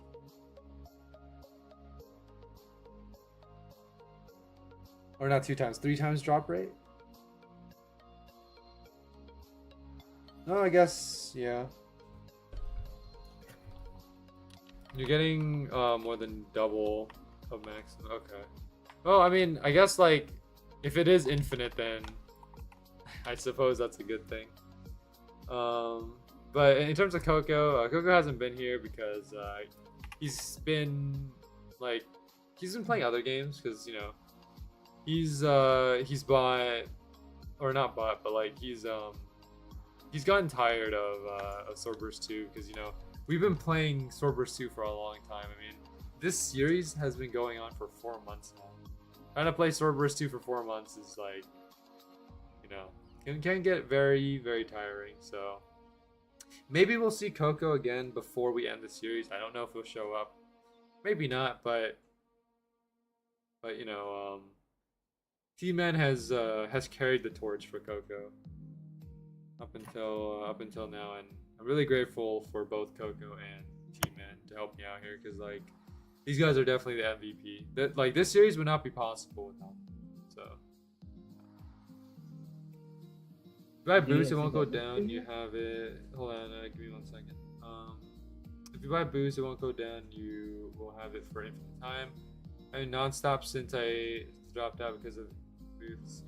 Or not 2x, 3x drop rate? No, I guess, yeah. You're getting more than double of maximum. Okay. Well, I mean, I guess like if it is infinite, then I suppose that's a good thing. But in terms of Coco, Coco hasn't been here because he's been playing other games because you know he's bought, or not bought, but like he's gotten tired of Swordburst 2 because you know we've been playing Swordburst 2 for a long time. I mean, this series has been going on for 4 months now. Trying to play Swordburst 2 for 4 months is like, you know, can get very, very tiring. So maybe we'll see Coco again before we end the series. I don't know if he'll show up. Maybe not, but you know, T-Man has carried the torch for Coco up until now, and I'm really grateful for both Coco and T-Man to help me out here because like these guys are definitely the MVP. That like this series would not be possible without them. So if you buy boost, it won't go down. You have it. Hold on, give me 1 second. If you buy boost, it won't go down. You will have it for infinite time. I mean, non-stop since I dropped out because of boosts.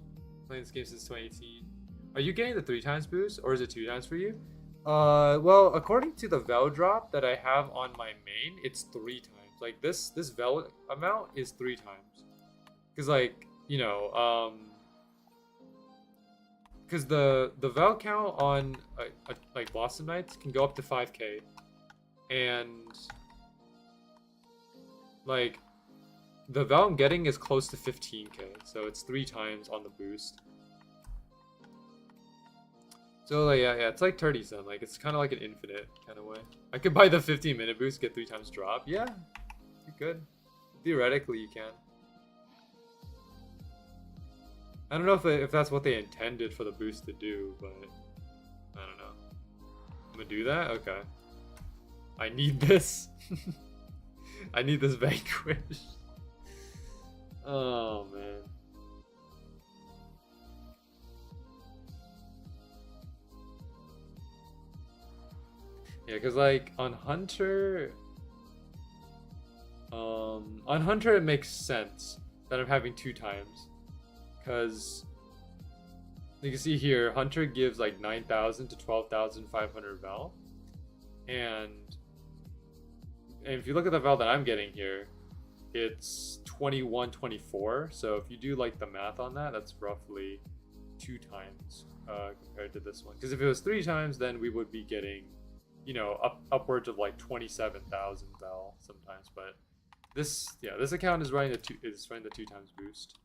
Playing this game since 2018. Are you getting the 3x boost or is it 2x for you? Well, according to the Vel drop that I have on my main, it's 3 times. Like this Vel amount is 3 times. Cause like, you know, cause the Vel count on like Blossom Knights can go up to 5k, and like the Vel I'm getting is close to 15k, so it's 3 times on the boost. So like yeah, it's like 30 some. Like it's kind of like an infinite kind of way. I could buy the 15-minute boost, get 3 times drop. Yeah, you could. Theoretically, you can. I don't know if that's what they intended for the boost to do, but I don't know. I'm gonna do that. Okay. I need this. I need this vanquish. Oh man. Yeah, cause like on Hunter it makes sense that I'm having 2 times, cause you can see here Hunter gives like 9,000 to 12,500 Val, and if you look at the Val that I'm getting here, it's 2124. So if you do like the math on that, that's roughly 2 times compared to this one. Because if it was 3 times, then we would be getting, you know, upwards of like 27,000 Val sometimes. But this account is running the 2 times boost,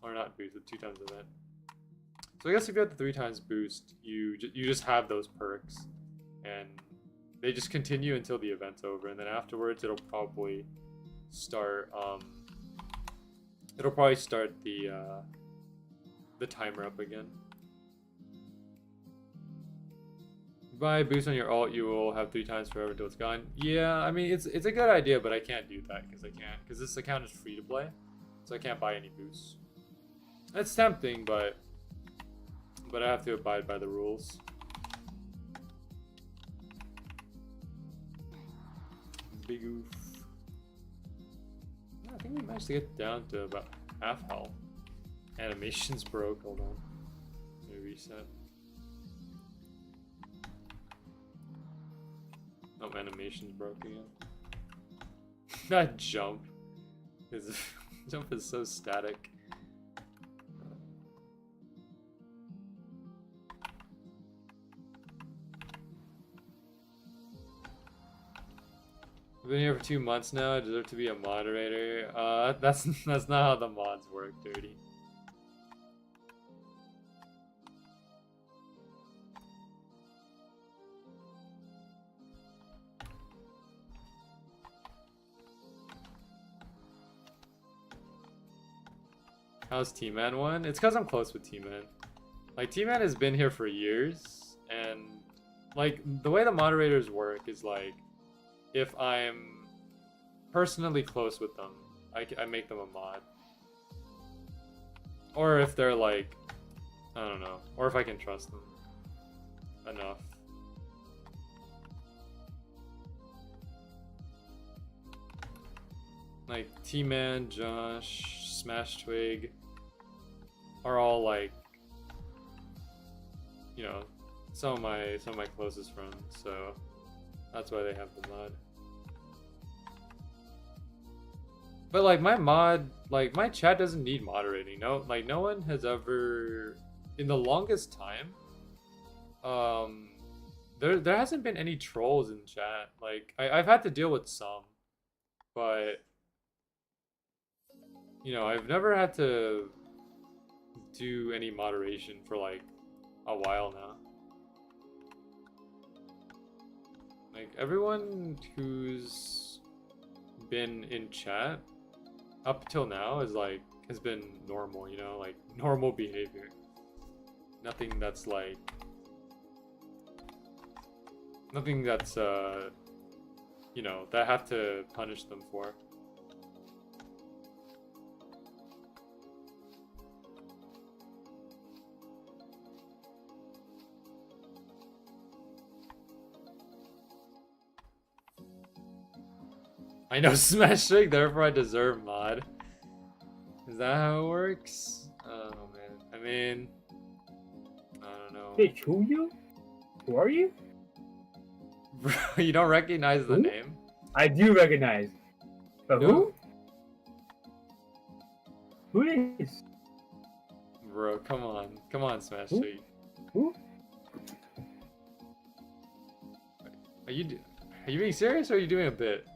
or not boost, the 2 times event. So I guess if you have the 3 times boost, you just have those perks, and they just continue until the event's over, and then afterwards it'll probably start the timer up again. Buy a boost on your alt, you will have 3 times forever until it's gone. Yeah, I mean it's a good idea, but I can't do that because this account is free to play, so I can't buy any boosts. It's tempting, but I have to abide by the rules. Big oof. Yeah, I think we managed to get down to about half health. Animations broke. Hold on. Let me reset. Oh, animations broke again. That jump. His jump is so static. I've been here for 2 months now. I deserve to be a moderator. That's not how the mods work, Dirty. How's T-Man one? It's because I'm close with T-Man. Like, T-Man has been here for years, and like the way the moderators work is like, if I'm personally close with them, I make them a mod. Or if they're like, I don't know, or if I can trust them enough. Like T-Man, Josh, Smash Twig are all like, you know, some of my closest friends, so that's why they have the mod. But like my mod, like my chat doesn't need moderating. No, like no one has ever, in the longest time, there hasn't been any trolls in chat. Like I've had to deal with some, but you know, I've never had to do any moderation for like a while now. Like everyone who's been in chat up till now is like has been normal, you know, like normal behavior. Nothing that's like nothing that's you know, that I have to punish them for. I know Smash Trick, therefore I deserve mod. Is that how it works? Oh man. I mean, I don't know. Bitch, who you? Who are you? Bro, you don't recognize the Who? name? I do recognize. But No. who? Who is? Bro, come on, Smash Who? Trick. Who? Are you being serious or are you doing a bit?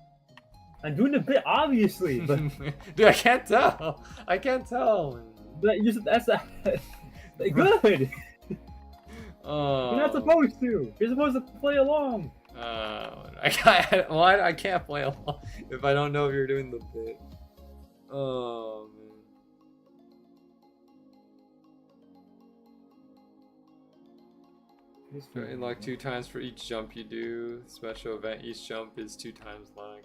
I'm doing a bit, obviously, but Dude, I can't tell. I can't tell. that's good. Oh. You're not supposed to. You're supposed to play along. I can't play along if I don't know if you're doing the bit. Oh man. In luck 2 times for each jump you do. Special event, each jump is 2 times luck.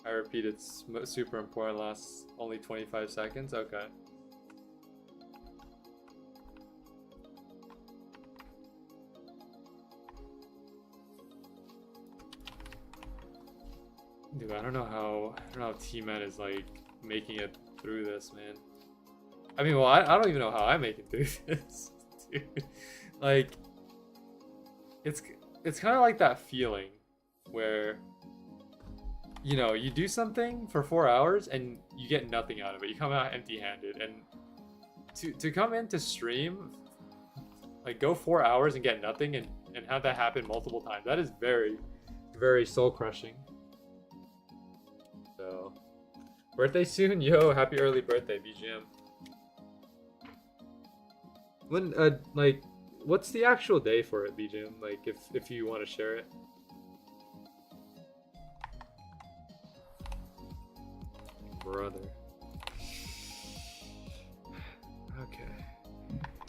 I repeat, it's super important, lasts only 25 seconds. Okay. Dude, I don't know how T-Man is like making it through this, man. I mean, well, I don't even know how I make it through this, dude. Like, it's kind of like that feeling where, you know, you do something for 4 hours and you get nothing out of it. You come out empty-handed, and to come into stream, like go 4 hours and get nothing and have that happen multiple times, that is very, very soul-crushing. So, birthday soon? Yo, happy early birthday, BGM. When, like, what's the actual day for it, BGM? Like, if you want to share it. Brother. Okay.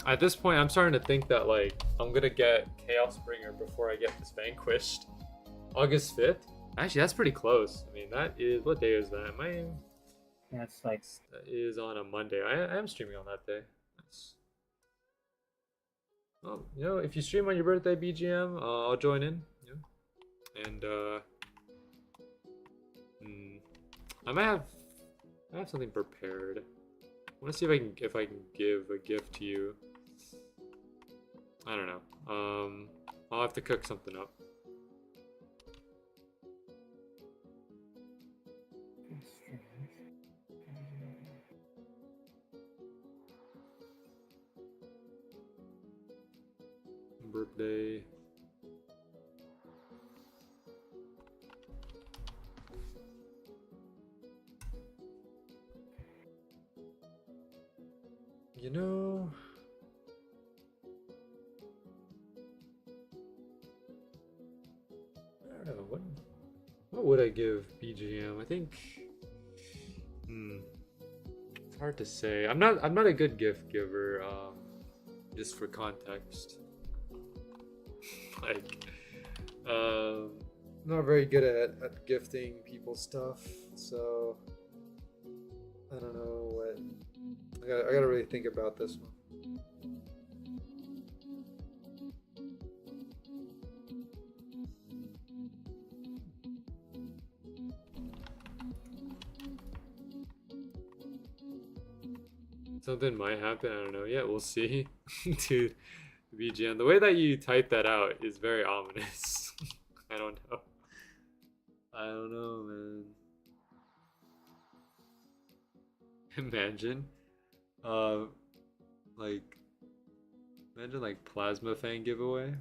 At this point, I'm starting to think that, like, I'm gonna get Chaos Bringer before I get this vanquished. August 5th? Actually, that's pretty close. I mean, that is... What day is that? That's like... That is on a Monday. I am streaming on that day. That's... Well, you know, if you stream on your birthday, BGM, I'll join in. Yeah. And, I might have... I have something prepared. I want to see if I can give a gift to you. I don't know. I'll have to cook something up. workday. You know, I don't know what would I give BGM? I think it's hard to say. I'm not a good gift giver. Just for context, like not very good at gifting people stuff, so I don't know what. I gotta really think about this one. Something might happen, I don't know. Yeah, we'll see. Dude, BGM. The way that you type that out is very ominous. I don't know. I don't know, man. Imagine. Imagine like Plasma Fang giveaway.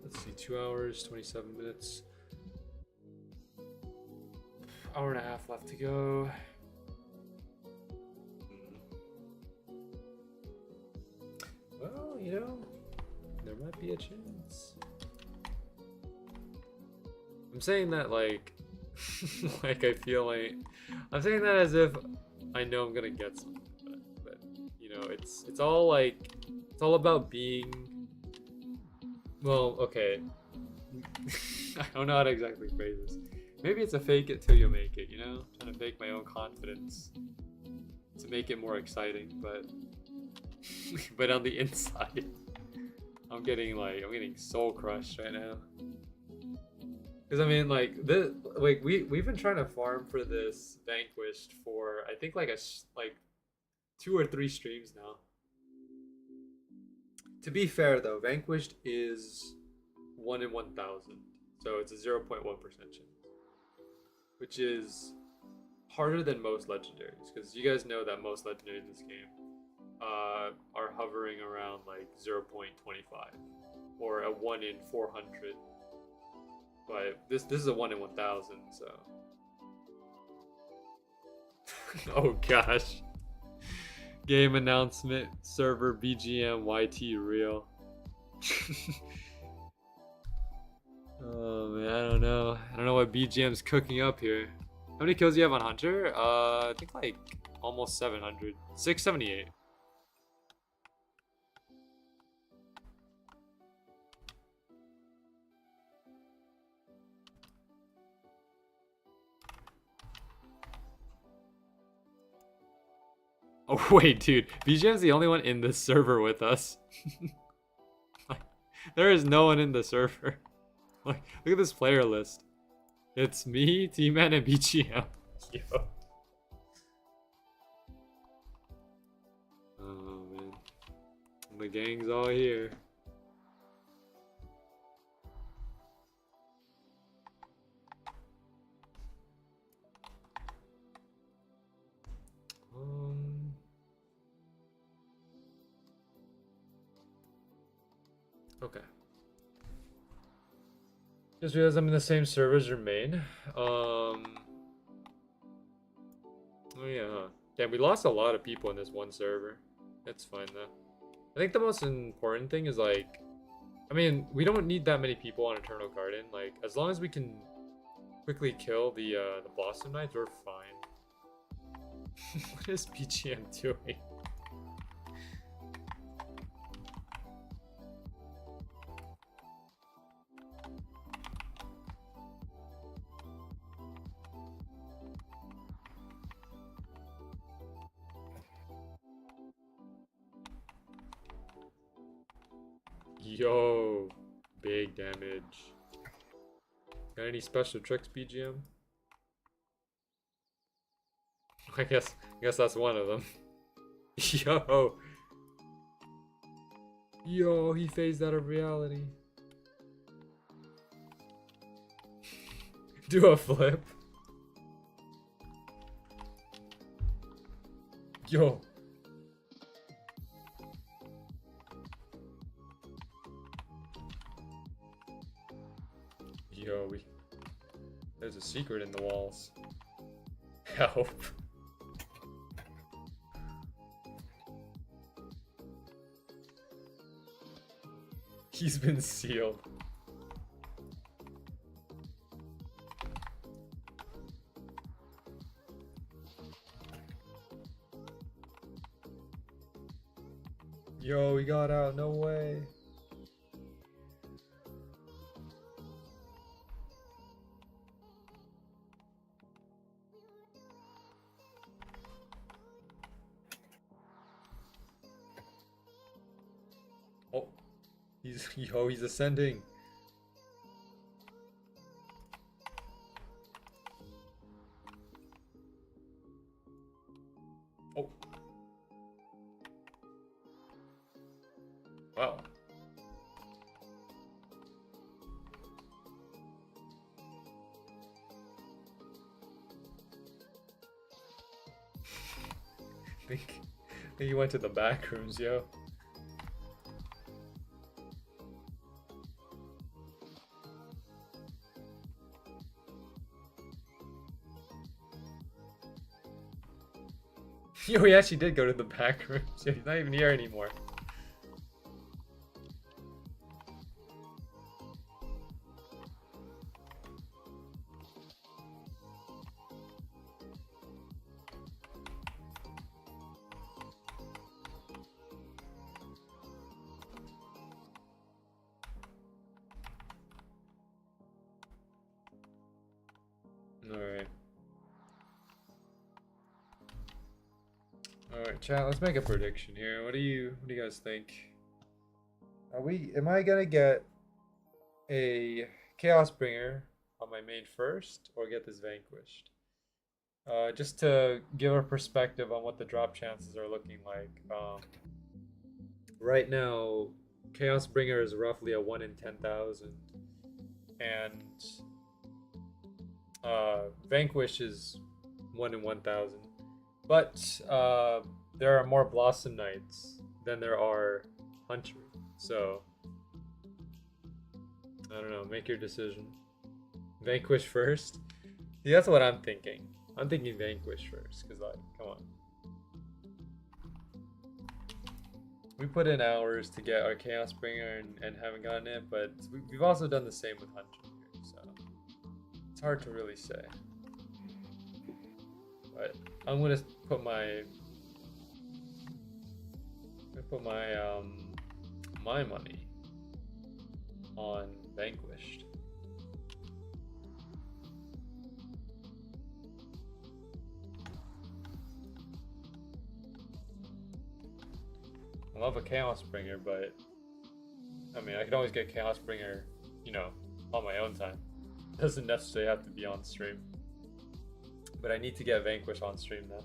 Let's see, 2 hours, 27 minutes. Hour and a half left to go. Well, you know, there might be a chance. I'm saying that like, like I feel like, I'm saying that as if I know I'm gonna get something, but you know, it's all like, it's all about being, well, okay. I don't know how to exactly phrase this. Maybe it's a fake it till you make it, you know? Trying to fake my own confidence to make it more exciting, but but on the inside, I'm getting soul crushed right now. Cause I mean, like we've been trying to farm for this Vanquished for I think like 2 or 3 streams now. To be fair though, Vanquished is 1 in 1,000, so it's a 0.1% chance, which is harder than most legendaries. Because you guys know that most legendaries in this game are hovering around like 0.25 or a 1 in 400. But this is a 1 in 1,000, so. Oh gosh. Game announcement, server BGM YT real. Oh man, I don't know. I don't know what BGM's cooking up here. How many kills do you have on Hunter? I think like almost 700. 678. Oh wait, dude. BGM's the only one in this server with us. There is no one in the server. Like, look at this player list. It's me, T-Man, and BGM. Yo. Oh man. The gang's all here. Okay. Just realized I'm in the same server as your main. Oh yeah, huh? Yeah, we lost a lot of people in this one server. That's fine though. I think the most important thing is like, I mean, we don't need that many people on Eternal Garden. Like, as long as we can quickly kill the Blossom Knights, we're fine. What is BGM doing? Yo, big damage. Got any special tricks, BGM? I guess that's one of them. Yo. Yo, he phased out of reality. Do a flip. Yo. Yo, there's a secret in the walls. Help. He's been sealed. Yo, he got out, no way. Oh, he's ascending. Oh. Wow. I think he went to the back rooms, yo. Yo, he actually did go to the back rooms. Yeah, he's not even here anymore. Alright. Alright, chat, let's make a prediction here. What do you guys think? Am I gonna get a Chaos Bringer on my main first, or get this vanquished? Just to give a perspective on what the drop chances are looking like. Right now, Chaos Bringer is roughly a 1 in 10,000, and Vanquish is 1 in 1,000. But there are more Blossom Knights than there are Hunter. So, I don't know, make your decision. Vanquish first? See, that's what I'm thinking. I'm thinking Vanquish first, because, like, come on. We put in hours to get our Chaos Bringer and haven't gotten it, but we've also done the same with Hunter here, so it's hard to really say. But I'm gonna put my my money on Vanquished. I love a Chaos Bringer, but I mean, I could always get Chaos Bringer, you know, on my own time. It doesn't necessarily have to be on stream. But I need to get Vanquish on stream now.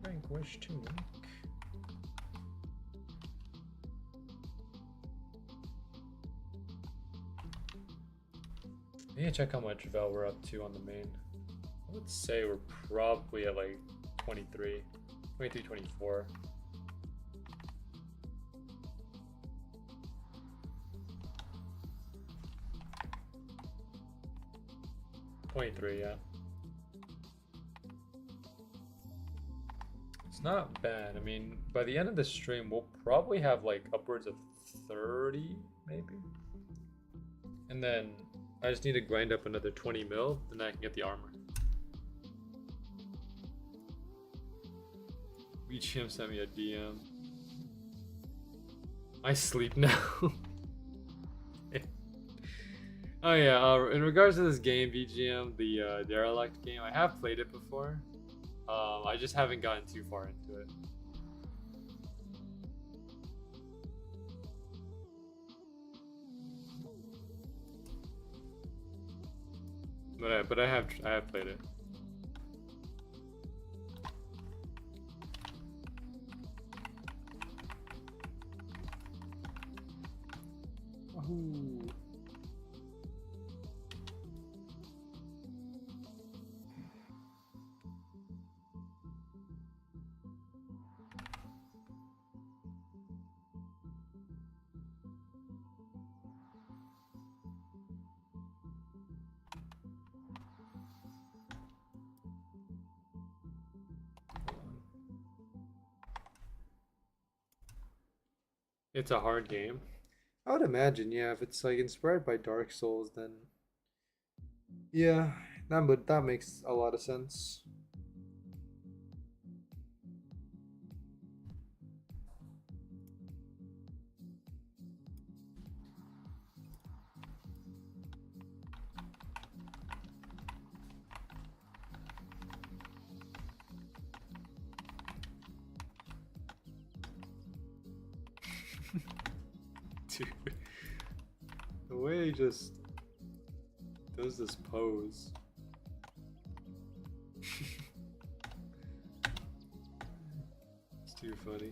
Vanquish tunic. I need to check how much Vel we're up to on the main. I would say we're probably at like 23, 24. Yeah. It's not bad. I mean, by the end of the stream, we'll probably have like upwards of 30, maybe. And then I just need to grind up another 20 mil, then I can get the armor. BGM sent me a DM. I sleep now. Oh yeah, in regards to this game, BGM, the Derelict game, I have played it before. I just haven't gotten too far into it. But I have played it. Ooh. It's a hard game. I would imagine, yeah, if it's like inspired by Dark Souls, then yeah, that makes a lot of sense. Dude, the way he just does this pose. It's too funny.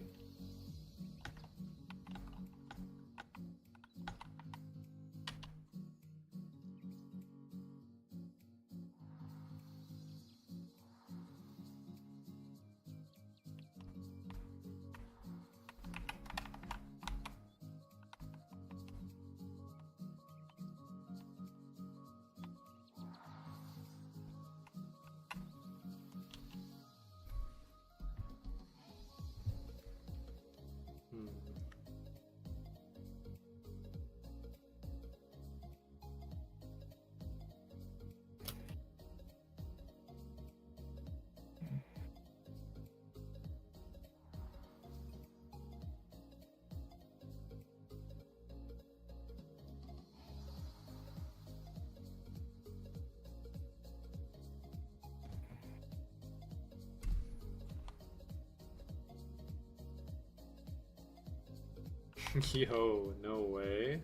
Yo, no way.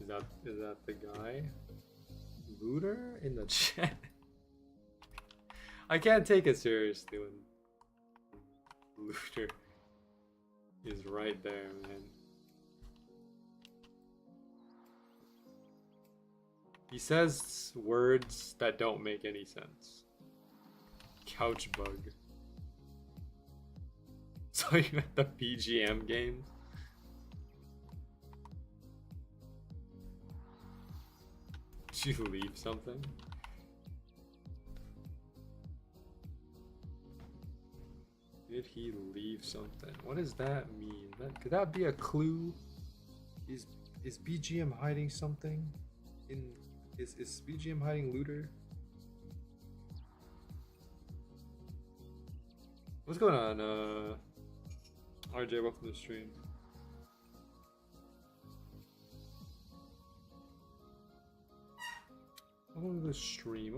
Is that the guy? Looter in the chat? I can't take it seriously when Looter is right there, man. He says words that don't make any sense. Couch bug. So you at the BGM games? Did you leave something? Did he leave something? What does that mean? Could that be a clue? Is BGM hiding something? Is BGM hiding Looter? What's going on? RJ, welcome to the stream. I'm going to stream.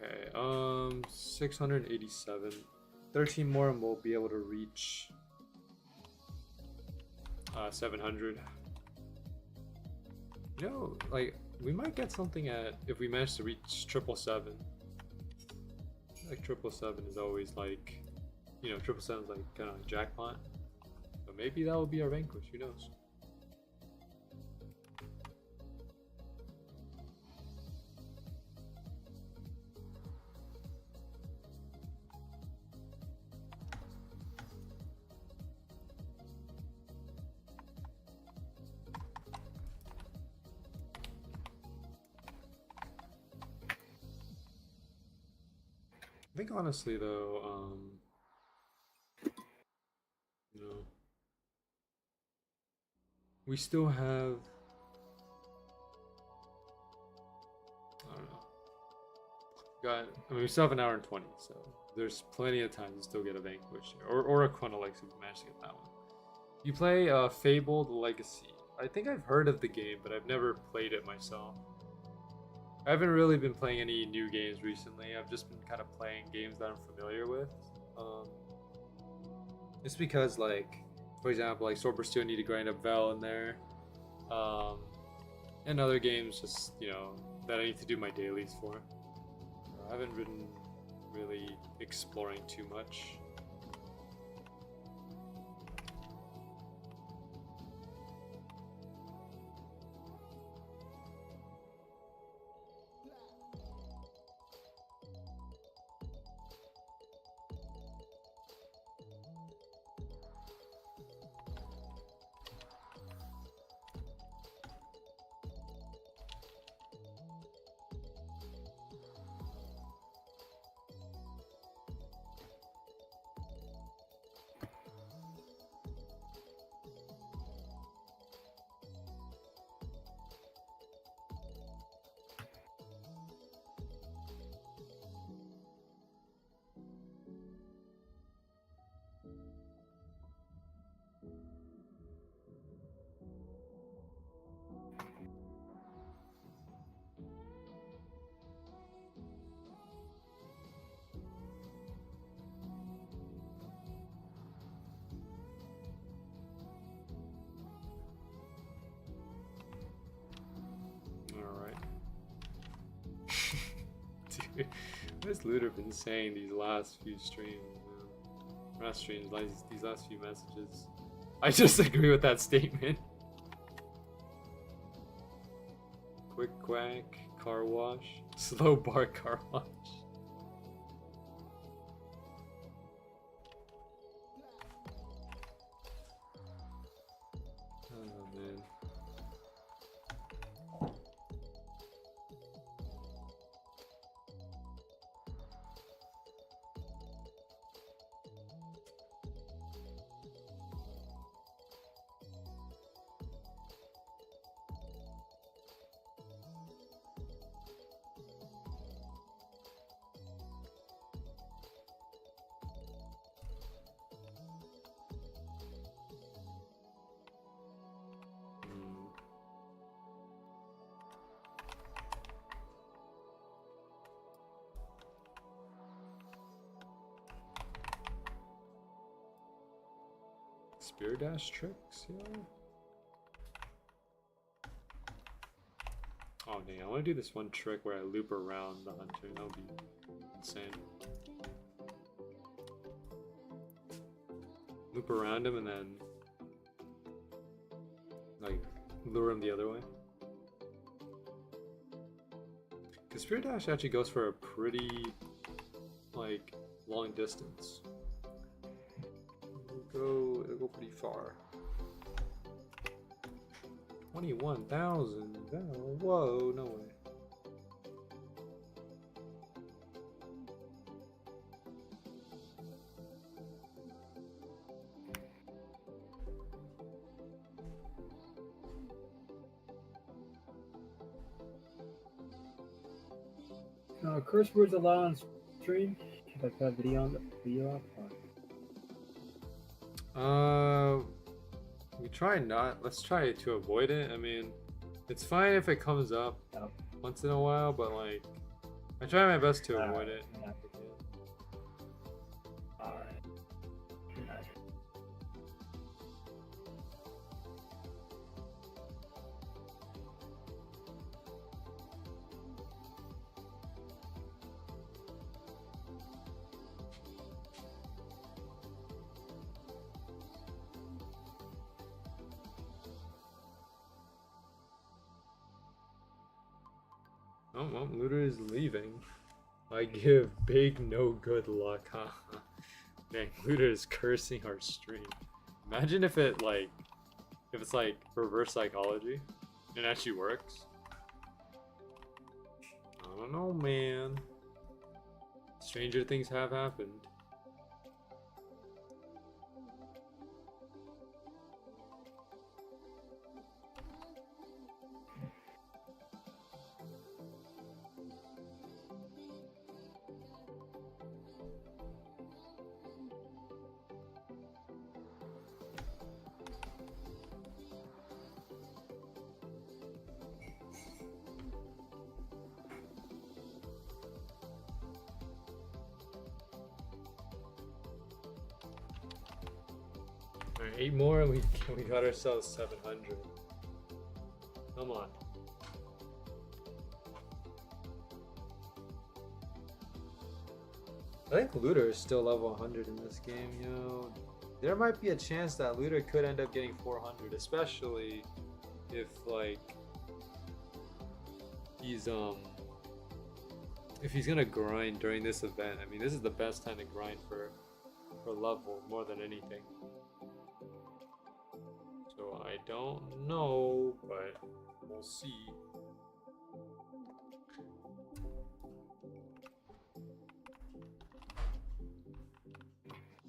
Okay, 687. 13 more and we'll be able to reach 700. You know, like, we might get something if we manage to reach 777. Like 777 is always like, you know, 777 is like kind of like jackpot. But maybe that will be our vanquish, who knows? I think honestly though, you know, we still have, I don't know. We still have an hour and 20, so there's plenty of time to still get a Vanquish or a Chronolix if we manage to get that one. You play Fable: The Legacy. I think I've heard of the game, but I've never played it myself. I haven't really been playing any new games recently. I've just been kind of playing games that I'm familiar with. It's because, like, for example, like Swordburst 2, I need to grind up Vel in there. And other games, just, you know, that I need to do my dailies for. I haven't been really exploring too much. Dude, what has Looter been saying these last few streams, man? Not streams, these last few messages. I just agree with that statement. Quick quack, car wash, slow bar car wash. Oh man. Spear dash tricks, yeah. Oh dang, I want to do this one trick where I loop around the hunter. That would be insane. Loop around him and then like lure him the other way. Because Spear dash actually goes for a pretty like long distance. It'll go pretty far. 21,000. Whoa, no way. Curse words allowed on stream. If I put a video on the video up. We try not. Let's try to avoid it. I mean, it's fine if it comes up once in a while, but like, I try my best to avoid it. Oh, well, Looter is leaving. I give big no good luck, huh? Man, Looter is cursing our stream. Imagine if it like, if it's like reverse psychology, and it actually works. I don't know, man. Let's Stranger things have happened. Alright, 8 more and we got ourselves 700. Come on. I think Looter is still level 100 in this game, yo. There might be a chance that Looter could end up getting 400, especially if like he's if he's gonna grind during this event. I mean, this is the best time to grind for level more than anything. So I don't know, but we'll see.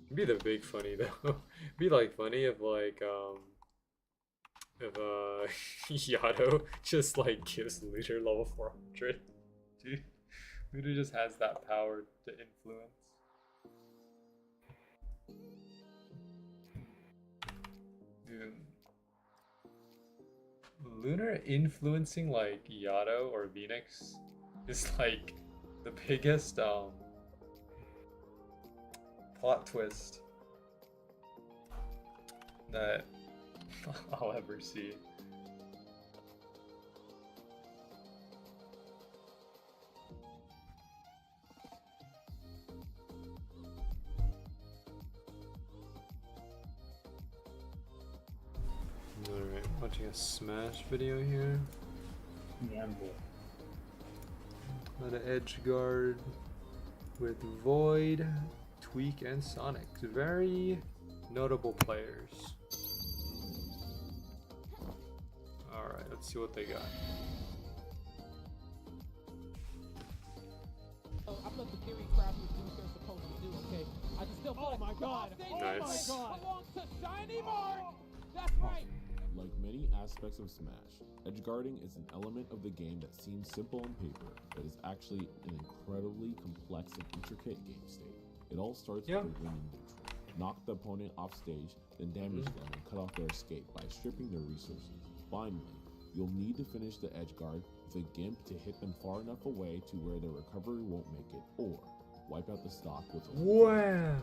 It'd be the big funny though. It'd be like funny if like Yato just like gives Looter level 400. Dude, Looter just has that power to influence. Dude. Lunar influencing like Yato or Phoenix is like the biggest plot twist that I'll ever see. Alright, watching a Smash video here. Yeah, boy. An edge guard with Void, Tweak, and Sonic. Very notable players. Alright, let's see what they got. I've let the theory crafters do what they're supposed to do, okay? I can still oh my god! Nice. Oh my god! Belongs to Shiny Mark! That's right! Like many aspects of Smash, edgeguarding is an element of the game that seems simple on paper, but is actually an incredibly complex and intricate game state. It all starts with a win in neutral. Knock the opponent off stage, then damage them and cut off their escape by stripping their resources. Finally, you'll need to finish the edgeguard with a gimp to hit them far enough away to where their recovery won't make it, or wipe out the stock with a Wow!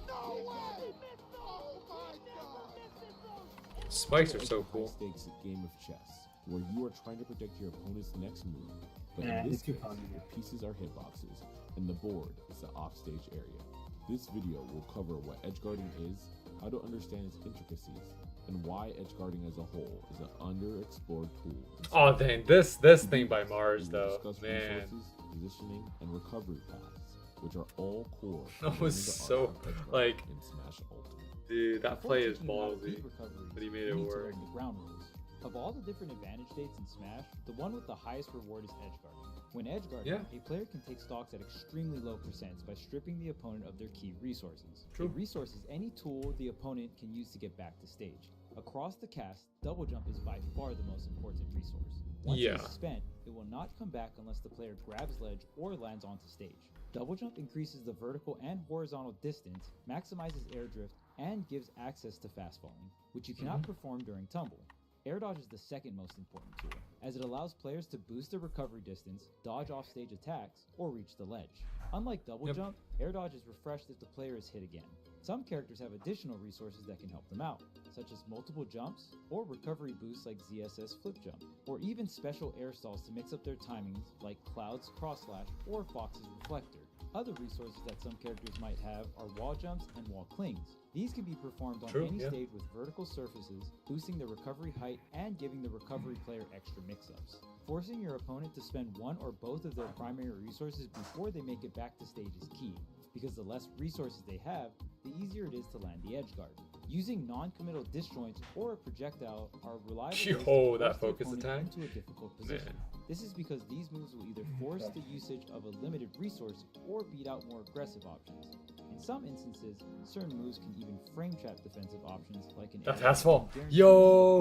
No way! Oh my god! Spikes are so cool. High stakes game of chess, where you are trying to protect your opponent's next move, but Yeah, in this it's too case, fun. your pieces are hitboxes, and the board is the offstage area. This video will cover what edgeguarding is, how to understand its intricacies, and why edgeguarding as a whole is an underexplored tool. Oh dang, this thing by Mars We will though, discuss man. resources, positioning, and recovery paths, which are all core. to That was learning the so, art of edgeguarding like, in Smash Ultimate. Dude, that Before play is teaching you how to ballsy, beat recoveries, but he made you it need to work. learn the ground rules. Of all the different advantage states in Smash, the one with the highest reward is edgeguarding. When edgeguarding, a player can take stocks at extremely low percents by stripping the opponent of their key resources. True. A resource is any tool the opponent can use to get back to stage. Across the cast, double jump is by far the most important resource. Once it is spent, it will not come back unless the player grabs ledge or lands onto stage. Double jump increases the vertical and horizontal distance, maximizes air drift, and gives access to fast falling, which you cannot perform during tumble. Air dodge is the second most important tool, as it allows players to boost their recovery distance, dodge off-stage attacks, or reach the ledge. Unlike double jump, air dodge is refreshed if the player is hit again. Some characters have additional resources that can help them out, such as multiple jumps, or recovery boosts like ZSS flip jump, or even special air stalls to mix up their timings like Cloud's cross slash or Fox's reflector. Other resources that some characters might have are wall jumps and wall clings. These can be performed on any stage with vertical surfaces, boosting the recovery height and giving the recovery player extra mix-ups. Forcing your opponent to spend one or both of their primary resources before they make it back to stage is key, because the less resources they have, the easier it is to land the edge guard. Using non-committal disjoints or a projectile are reliable ways to Yo, force that the focus opponent attack? into a difficult position. Man. This is because these moves will either force the usage of a limited resource or beat out more aggressive options. In some instances, certain moves can even frame trap defensive options like an That's edge asphalt. guard, Yo!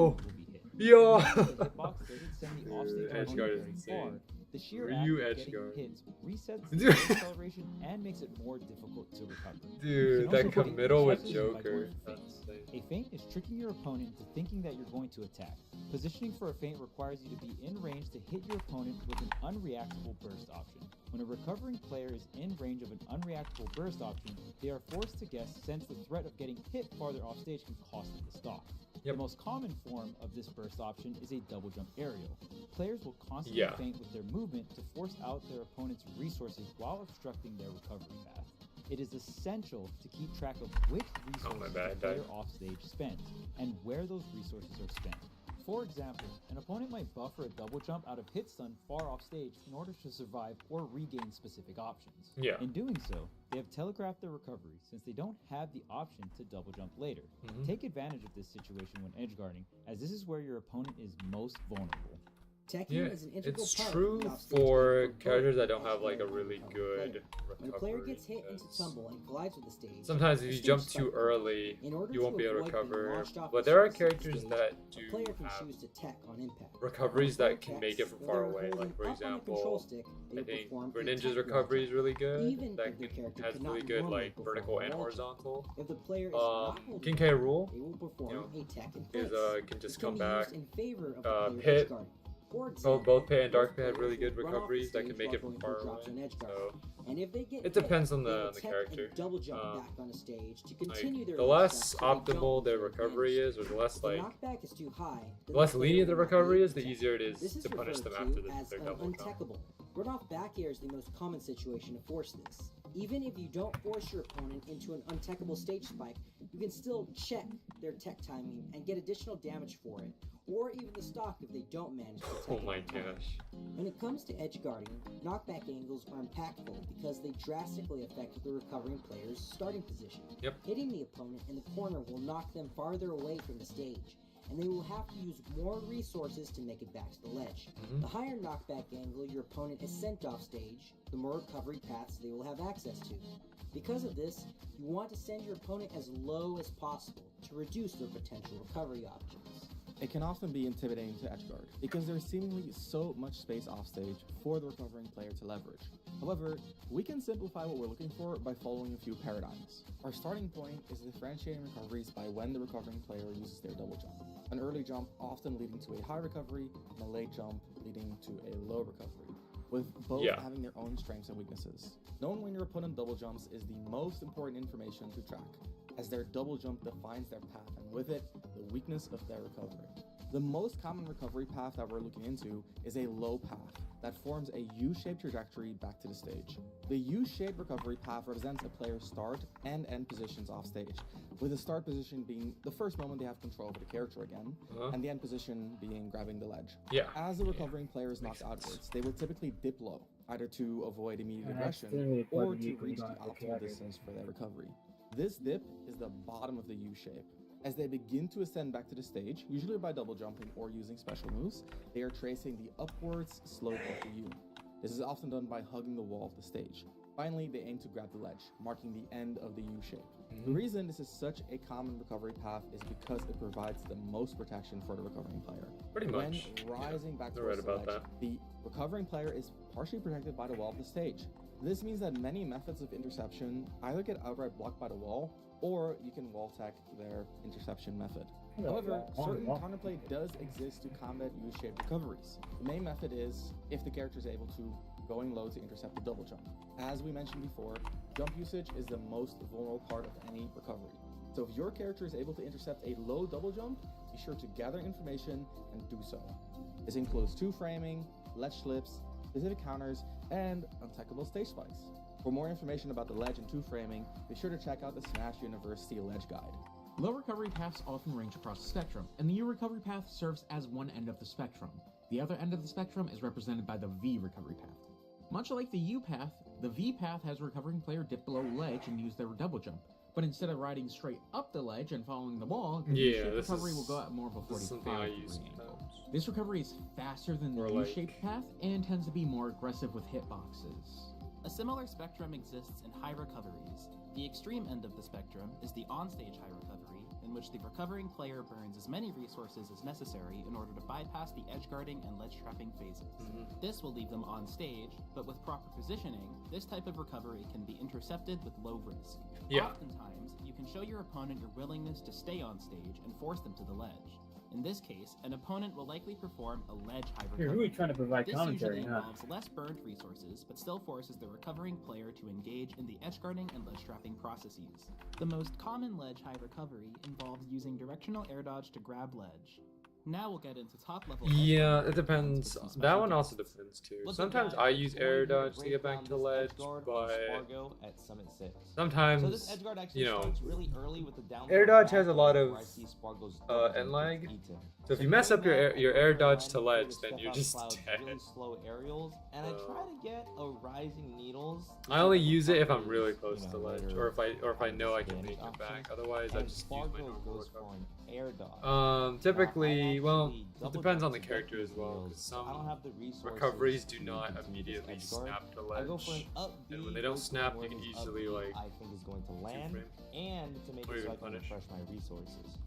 will be hit. Yo! The hitbox doesn't send the offstage Dude, edge opponent guard is very insane. far. The sheer Ryu act of edge getting guard. hits resets the Dude. acceleration and makes it more difficult to recover. Dude, You can that also play committal with checkers by going Joker. for That's feints. insane. A feint is tricking your opponent into thinking that you're going to attack. Positioning for a feint requires you to be in range to hit your opponent with an unreactable burst option. When a recovering player is in range of an unreactable burst option, they are forced to guess since the threat of getting hit farther off stage can cost them the stock. Yep. The most common form of this burst option is a double jump aerial. Players will constantly Yeah. feint with their movement to force out their opponent's resources while obstructing their recovery path. It is essential to keep track of which resources bad, the player died. offstage spends and where those resources are spent. For example, an opponent might buffer a double jump out of hit stun far off stage in order to survive or regain specific options. Yeah. In doing so, they have telegraphed their recovery since they don't have the option to double jump later. Take advantage of this situation when edgeguarding, as this is where your opponent is most vulnerable. Teching Yeah, is an integral it's part true of the offstage for game both characters that player don't have like a and really opponent good player. When a recovery. player gets hit into because tumble and collides with the stage, sometimes if a you stage jump spike too comes. early, In order you won't to be able to avoid being recover. launched off But the there are surface of the characters stage, that a do player can have choose to tech on impact. recoveries When that can make it techs, from if far they're away. holding Like for up on the control example, stick, they I will think perform a Greninja's tech recovery is really good. even That if the character has could really not good normally like perform vertical a and wall jump. horizontal. If the player is not holding Kinkai it, rule, they will perform you know, a tech in is place. can just This can come be back. used in favor of the player Pit, edgeguarding. For example, both Pit and Dark Pit most have really players good will run off the recoveries that stage can make while it from going far for drops away. on edgeguard. So And if they get it depends on hit, they the will tech character. and double jump back on the stage to Like continue their the edge less step so they don't optimal their lose their recovery advantage. is, or the less If the like knockback is too high, then the less player lenient the will not be recovery able is, to the tech. easier it is This is to punish them referred after to as their an double jump. untechable. Run off back air is the most common situation to force this. Even if you don't force your opponent into an untechable stage spike, you can still check their tech timing and get additional damage for it, or even the stock if they don't manage to tech Oh it my in time. gosh. When it comes to edge guarding, knockback angles are impactful because they drastically affect the recovering player's starting position. Yep. Hitting the opponent in the corner will knock them farther away from the stage, and they will have to use more resources to make it back to the ledge. The higher knockback angle your opponent is sent off stage, the more recovery paths they will have access to. Because of this, you want to send your opponent as low as possible to reduce their potential recovery options. It can often be intimidating to edgeguard because there's seemingly so much space offstage for the recovering player to leverage. However, we can simplify what we're looking for by following a few paradigms. Our starting point is differentiating recoveries by when the recovering player uses their double jump. An early jump often leading to a high recovery, and a late jump leading to a low recovery, with both having their own strengths and weaknesses. Knowing when your opponent double jumps is the most important information to track, as their double jump defines their path, and with it, the weakness of their recovery. The most common recovery path that we're looking into is a low path that forms a U-shaped trajectory back to the stage. The U-shaped recovery path represents a player's start and end positions off stage, with the start position being the first moment they have control over the character again, and the end position being grabbing the ledge. As the recovering player is knocked outwards, they will typically dip low, either to avoid immediate aggression or to reach the optimal distance for their recovery. This dip is the bottom of the U-shape. As they begin to ascend back to the stage, usually by double jumping or using special moves, they are tracing the upwards slope of the U. This is often done by hugging the wall of the stage. Finally, they aim to grab the ledge, marking the end of the U-shape. The reason this is such a common recovery path is because it provides the most protection for the recovering player. Pretty much. When rising back You're right towards the about ledge, that. the recovering player is partially protected by the wall of the stage. This means that many methods of interception either get outright blocked by the wall, or you can wall tech their interception method. However, certain counterplay does exist to combat U-shaped recoveries. The main method is if the character is able to going low to intercept the double jump. As we mentioned before, jump usage is the most vulnerable part of any recovery. So if your character is able to intercept a low double jump, be sure to gather information and do so. This includes two framing, ledge slips, specific counters, and untechable stage spikes. For more information about the ledge and two framing, be sure to check out the Smash University Ledge Guide. Low recovery paths often range across the spectrum, and the U recovery path serves as one end of the spectrum. The other end of the spectrum is represented by the V recovery path. Much like the U path, the V path has recovering player dip below ledge and use their double jump. But instead of riding straight up the ledge and following the wall, the U-shaped recovery will go at more of a 45 degree angle. This recovery is faster than the U-shaped path and tends to be more aggressive with hitboxes. A similar spectrum exists in high recoveries. The extreme end of the spectrum is the onstage high recovery, in which the recovering player burns as many resources as necessary in order to bypass the edge guarding and ledge trapping phases. This will leave them on stage, but with proper positioning, this type of recovery can be intercepted with low risk. Oftentimes, you can show your opponent your willingness to stay on stage and force them to the ledge. In this case, an opponent will likely perform a ledge high recovery. You're really trying to provide commentary, This usually involves less burned resources, but still forces the recovering player to engage in the edge guarding and ledge trapping processes. The most common ledge high recovery involves using directional air dodge to grab ledge. Now we'll get into top level. Yeah, it depends. That one also depends too. Sometimes I use air dodge to get back to ledge, but sometimes, you know, air dodge has a lot of end lag. So if you mess up your air dodge to ledge, then you're just dead. Slow aerials, and I try to get a rising needles. I only use it if I'm really close to ledge, or if I know I can make it back. Otherwise, I just use my normal recovery. Typically, well, it depends on the character as well, because some recoveries do not immediately snap to ledge, and when they don't snap, you can easily like I think is going to land, and to make it so I can refresh my resources.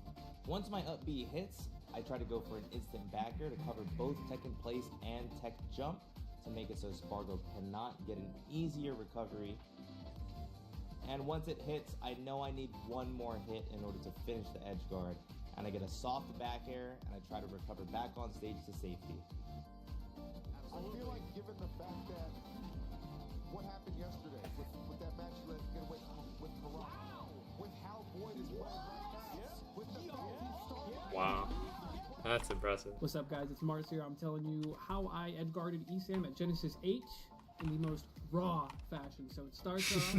Once my up B hits, I try to go for an instant backer to cover both tech in place and tech jump to make it so Spargo cannot get an easier recovery. And once it hits, I know I need one more hit in order to finish the edge guard. And I get a soft back air, and I try to recover back on stage to safety. I feel like given the fact that what happened yesterday with that match you had to get away with Corral, with how Boyd is playing right now, with the fact he started... Wow. That's impressive. What's up, guys? It's Mars here. I'm telling you how I edgeguarded ESAM at Genesis 8 in the most raw fashion. So it starts off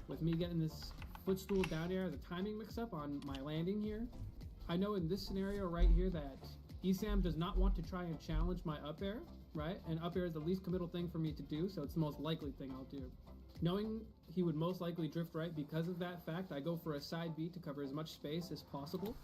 with me getting this footstool down air, the timing mix-up on my landing here. I know in this scenario right here that ESAM does not want to try and challenge my up air, right? And up air is the least committal thing for me to do, so it's the most likely thing I'll do. Knowing he would most likely drift right because of that fact, I go for a side B to cover as much space as possible.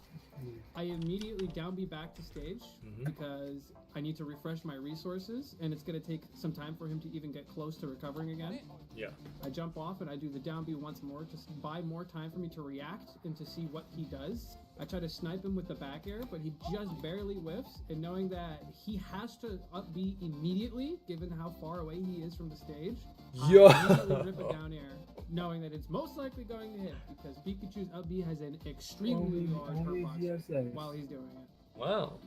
I immediately down B back to stage because I need to refresh my resources, and it's going to take some time for him to even get close to recovering again. Yeah. I jump off and I do the down B once more to buy more time for me to react and to see what he does. I try to snipe him with the back air, but he just barely whiffs, and knowing that he has to up B immediately, given how far away he is from the stage, I immediately rip it down air, knowing that it's most likely going to hit, because Pikachu's up B has an extremely large hurt box while he's doing it. Wow.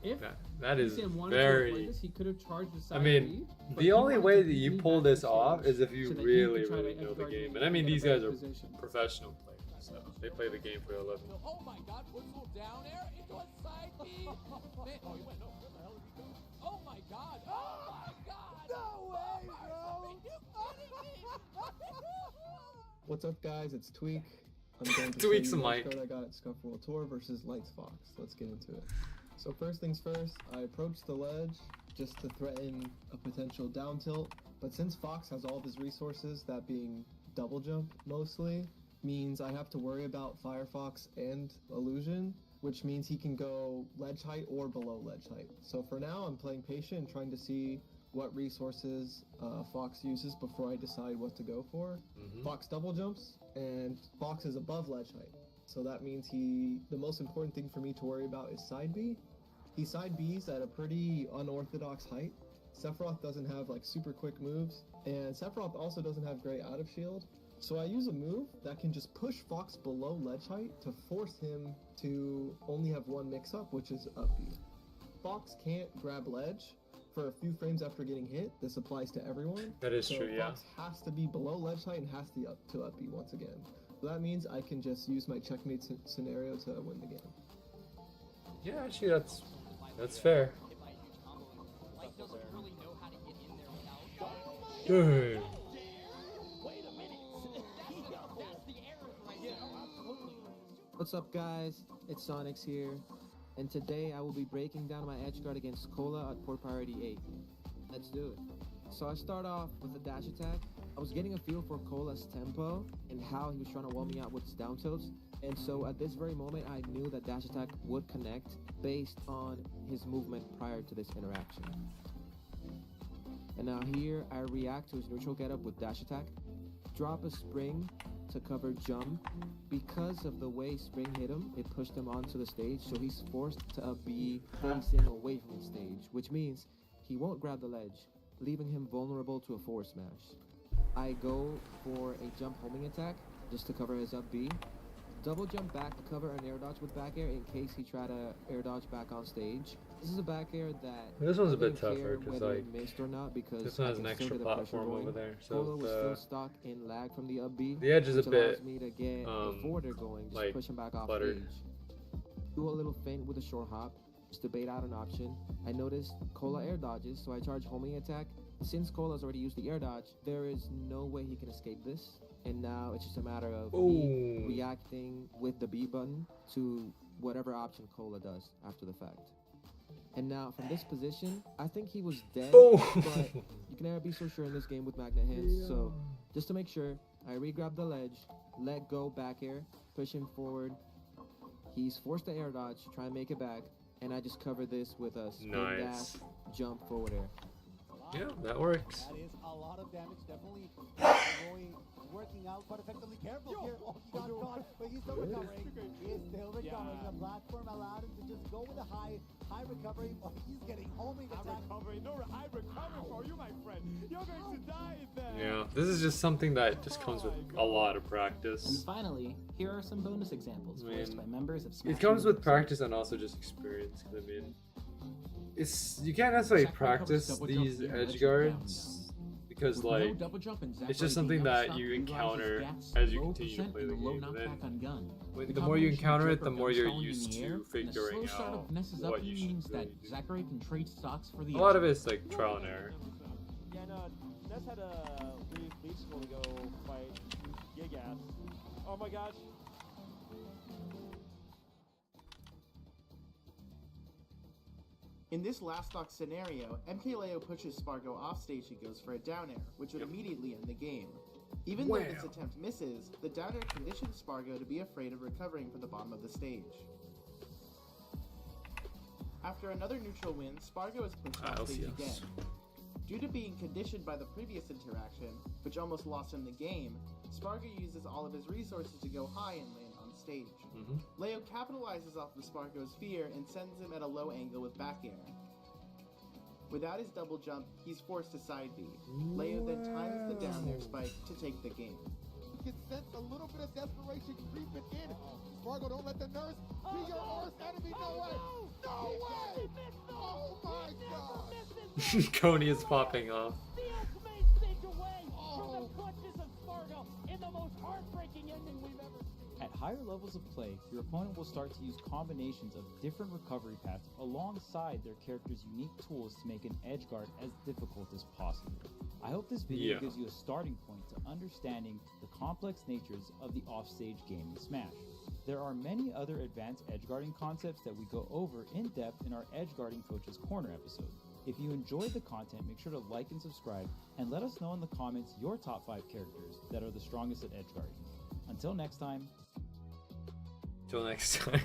If that is ESAM wanted to very... avoid this, he could have charged the side I mean, B, the only way that you pull this off is if you really, really know the game. And I mean, these guys are professional players, so they play the game for a living. Oh my god, footstool down air into a side B. Man, oh, you went, no, where the hell did he go? Oh my god, oh my god. No way, bro. What's up, guys? It's Tweak. I'm going to Tweak's show you the mic. what I got at Scuff World Tour versus Lights Fox. Let's get into it. So first things first, I approached the ledge just to threaten a potential down tilt, but since Fox has all of his resources, that being double jump mostly, means I have to worry about Firefox and Illusion, which means he can go ledge height or below ledge height. So for now, I'm playing patient and trying to see what resources Fox uses before I decide what to go for. Fox double jumps, and Fox is above ledge height. So that means the most important thing for me to worry about is side B. He side B's at a pretty unorthodox height. Sephiroth doesn't have like super quick moves, and Sephiroth also doesn't have great out of shield. So I use a move that can just push Fox below ledge height to force him to only have one mix up, which is up B. Fox can't grab ledge for a few frames after getting hit. This applies to everyone. That is true, yeah. Fox has to be below ledge height and has to up B once again. So that means I can just use my checkmate scenario to win the game. Yeah, actually, that's fair. Dude. What's up, guys? It's Sonics here, and today I will be breaking down my edge guard against Cola at port priority 8. Let's do it. So I start off with a dash attack. I was getting a feel for Cola's tempo and how he was trying to wall me out with his down tilts. And so at this very moment, I knew that dash attack would connect based on his movement prior to this interaction. And now here, I react to his neutral getup with dash attack, drop a spring to cover jump. Because of the way spring hit him, it pushed him onto the stage, so he's forced to be facing away from the stage, which means he won't grab the ledge, leaving him vulnerable to a forward smash. I go for a jump homing attack just to cover his up B. Double jump back to cover an air dodge with back air in case he try to air dodge back on stage. This is a back air that this one's a I bit didn't care tougher because whether like it missed or not, because this one has I an can still extra get the pressure platform going. over there, Cola so was still stuck in lag from the up B, the edge is a which allows bit me to get a forwarder going, just like push him back off cluttered. stage. Do a little feint with a short hop, just to bait out an option. I noticed Cola air dodges, so I charge homing attack. Since Cola's already used the air dodge, there is no way he can escape this. And now it's just a matter of me reacting with the B button to whatever option Cola does after the fact. And now from this position, I think he was dead, but you can never be so sure in this game with magnet hands. So just to make sure, I re-grab the ledge, let go back air, push him forward. He's forced to air dodge, try and make it back, and I just cover this with a spin dash, jump forward air. Yeah, that works. That is a lot of damage, definitely. Roy working out quite effectively. Careful here. Oh, he got caught, but he's still recovering. He is still recovering. The platform allowed him to just go with a high recovery. Oh, he's getting homing attack. High recovery for you, my friend. You're going to die there. Yeah, this is just something that just comes with a lot of practice. And finally, here are some bonus examples voiced by members of Smash. It comes with practice and also just experience. Cause I mean, you can't necessarily practice these edge guards because like it's just something that you encounter as you continue to play the game. And then the more you encounter it, the more you're used to figuring out what you should really do. A lot of it's like trial and error. Yeah, no, Ness had a brief lead school to go fight Gigas. Oh my gosh. In this last stock scenario, MKLeo pushes Spargo off stage and goes for a down air, which would immediately end the game. Even though this attempt misses, the down air conditions Spargo to be afraid of recovering from the bottom of the stage. After another neutral win, Spargo is pushed off stage again. Due to being conditioned by the previous interaction, which almost lost him the game, Spargo uses all of his resources to go high and land on stage. Leo capitalizes off of Spargo's fear and sends him at a low angle with back air. Without his double jump, he's forced to side B. Leo then times the down air spike to take the game. You can sense a little bit of desperation creeping in. Spargo, don't let the nurse be your worst enemy. No way! No way! Oh my god! Coney is popping off. The ultimate stage away from the clutches of Spargo in the most heartbreaking ending we've ever seen. At higher levels of play, your opponent will start to use combinations of different recovery paths alongside their character's unique tools to make an edge guard as difficult as possible. I hope this video gives you a starting point to understanding the complex natures of the offstage game in Smash. There are many other advanced edge guarding concepts that we go over in depth in our Edge Guarding Coach's Corner episode. If you enjoyed the content, make sure to like and subscribe, and let us know in the comments your top 5 characters that are the strongest at edge guarding. Until next time. Till next time.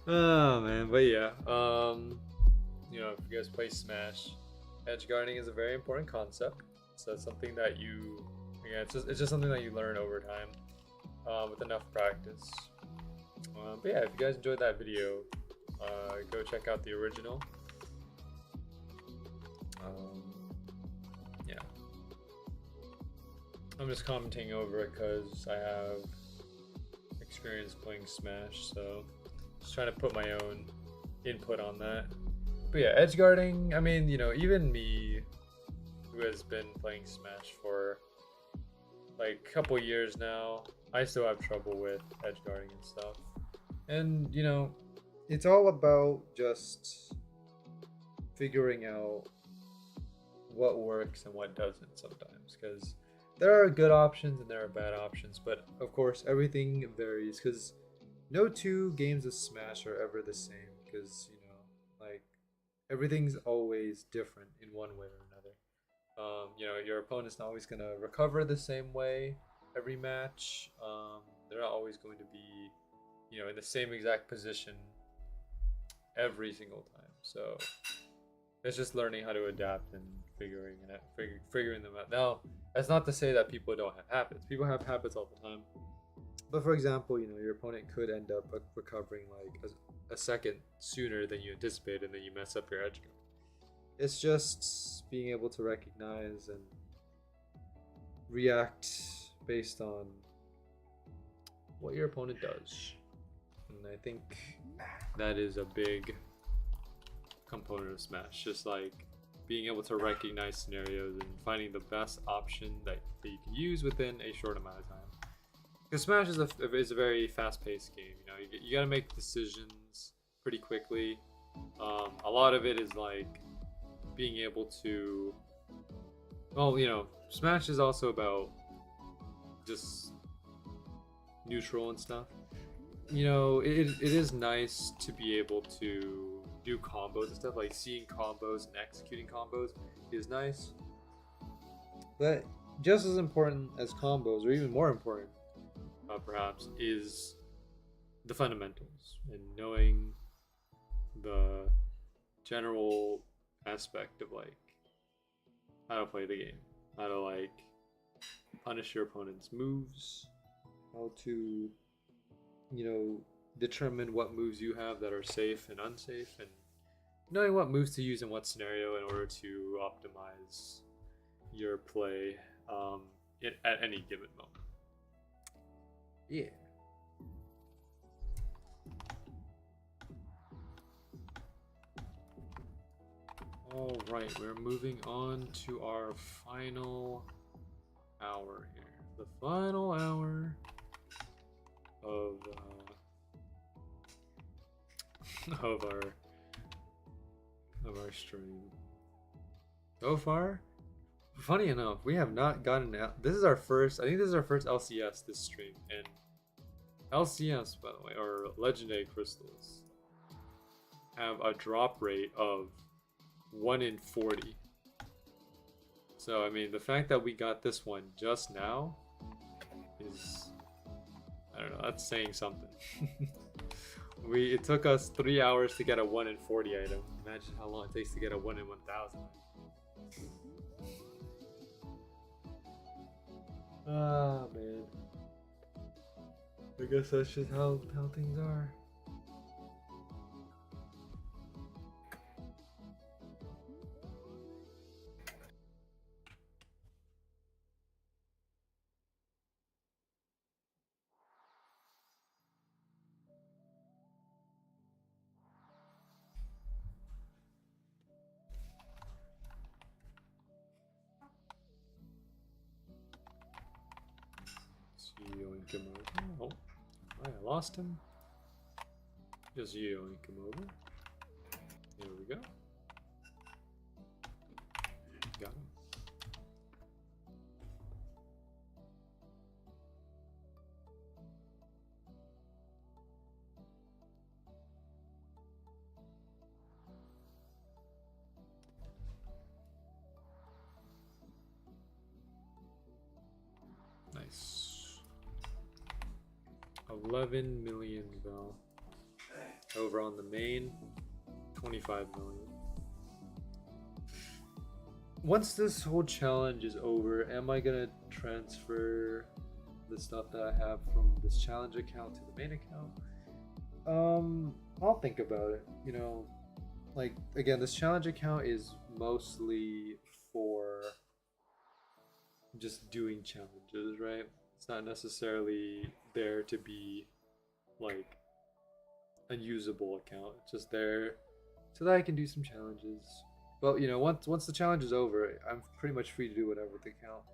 Oh man, but yeah, you know, if you guys play Smash, edge guarding is a very important concept. So it's something that it's just something that you learn over time with enough practice. But yeah, if you guys enjoyed that video, go check out the original. Yeah, I'm just commenting over it because I have experience playing Smash, so just trying to put my own input on that. But yeah, edge guarding, I mean, you know, even me, who has been playing Smash for like a couple years now, I still have trouble with edge guarding and stuff. And you know, it's all about just figuring out what works and what doesn't sometimes, because there are good options and there are bad options, but of course everything varies, because no two games of Smash are ever the same, because you know, like everything's always different in one way or another. You know, your opponent's not always gonna recover the same way every match. They're not always going to be, you know, in the same exact position every single time. So it's just learning how to adapt and figuring them out. Now, that's not to say that people don't have habits. People have habits all the time. But for example, you know, your opponent could end up recovering like a second sooner than you anticipated, and then you mess up your edge guard. It's just being able to recognize and react based on what your opponent does. And I think that is a big component of Smash. Just like being able to recognize scenarios and finding the best option that you can use within a short amount of time. Because Smash is a very fast-paced game. You know, you got to make decisions pretty quickly. A lot of it is like being able to, well, you know, Smash is also about just neutral and stuff. You know, it is nice to be able to do combos and stuff. Like seeing combos and executing combos is nice. But just as important as combos, or even more important, perhaps, is the fundamentals and knowing the general aspect of like how to play the game, how to like punish your opponent's moves, how to, you know, determine what moves you have that are safe and unsafe, and knowing what moves to use in what scenario in order to optimize your play at any given moment. Yeah. All right, we're moving on to our final hour here. The final hour of our stream. So far, funny enough, we have not gotten out. This is our first. I think this is our first LCS this stream, and LCS, by the way, or legendary crystals, have a drop rate of 1 in 40. So I mean, the fact that we got this one just now is, I don't know, that's saying something. It took us 3 hours to get a 1 in 40 item. Imagine how long it takes to get a 1 in 1000. Ah, man. I guess that's just how things are. Oh, I lost him. Just yoink him over. There we go. Got him. Nice. 11 million though. Over on the main, 25 million. Once this whole challenge is over, am I gonna transfer the stuff that I have from this challenge account to the main account? I'll think about it. You know, like again, this challenge account is mostly for just doing challenges, right? It's not necessarily there to be like a usable account. It's just there so that I can do some challenges. But you know, once the challenge is over, I'm pretty much free to do whatever with the account.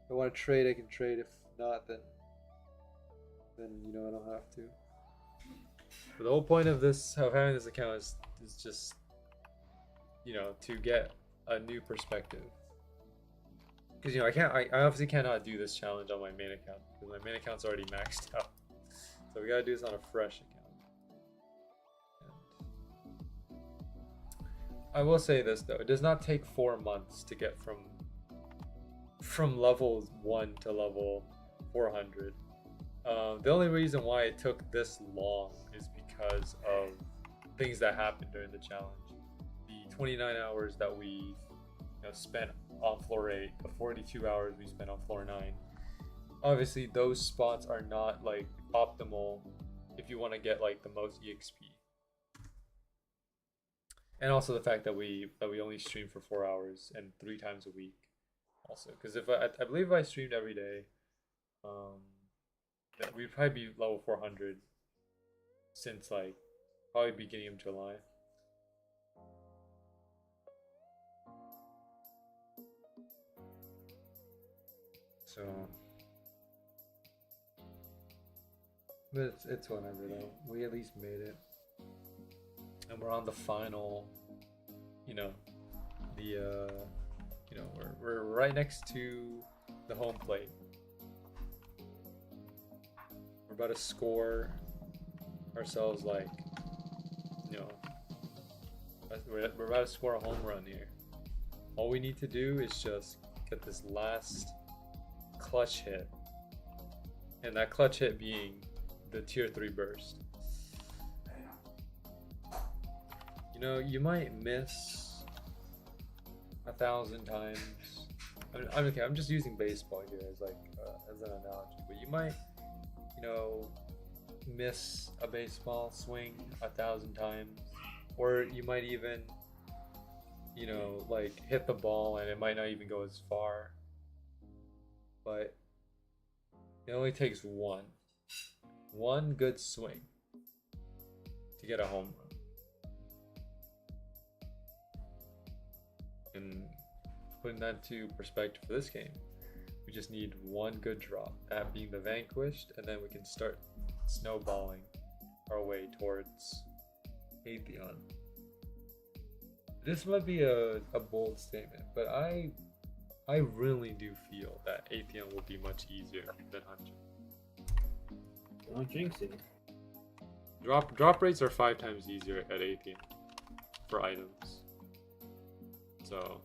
If I want to trade, I can trade. If not, then you know, I don't have to. But the whole point of having this account is just, you know, to get a new perspective. Because you know, I obviously cannot do this challenge on my main account because my main account's already maxed out. So we gotta do this on a fresh account. And I will say this though, it does not take 4 months to get from level 1 to level 400. The only reason why it took this long is because of things that happened during the challenge. The 29 hours that we spent on floor 8, the 42 hours we spent on floor 9. Obviously those spots are not like optimal if you want to get like the most EXP. And also the fact that we only stream for 4 hours and 3 times a week also, because if I believe if I streamed every day, we'd probably be level 400 since like probably beginning of July. So, but it's whatever though. We at least made it, and we're on the final. We're right next to the home plate. We're about to score ourselves like, we're about to score a home run here. All we need to do is just get this last clutch hit, and that clutch hit being the tier 3 burst. You might miss 1,000 times. I'm just using baseball here as like as an analogy, but you might miss a baseball swing 1,000 times, or you might even like hit the ball and it might not even go as far. But it only takes one good swing to get a home run. And putting that to perspective for this game, we just need one good drop, that being the Vanquished, and then we can start snowballing our way towards Atheon. This might be a bold statement, but I really do feel that Atheon will be much easier than Hunter. Don't jinx it. Drop rates are 5 times easier at Atheon for items. So,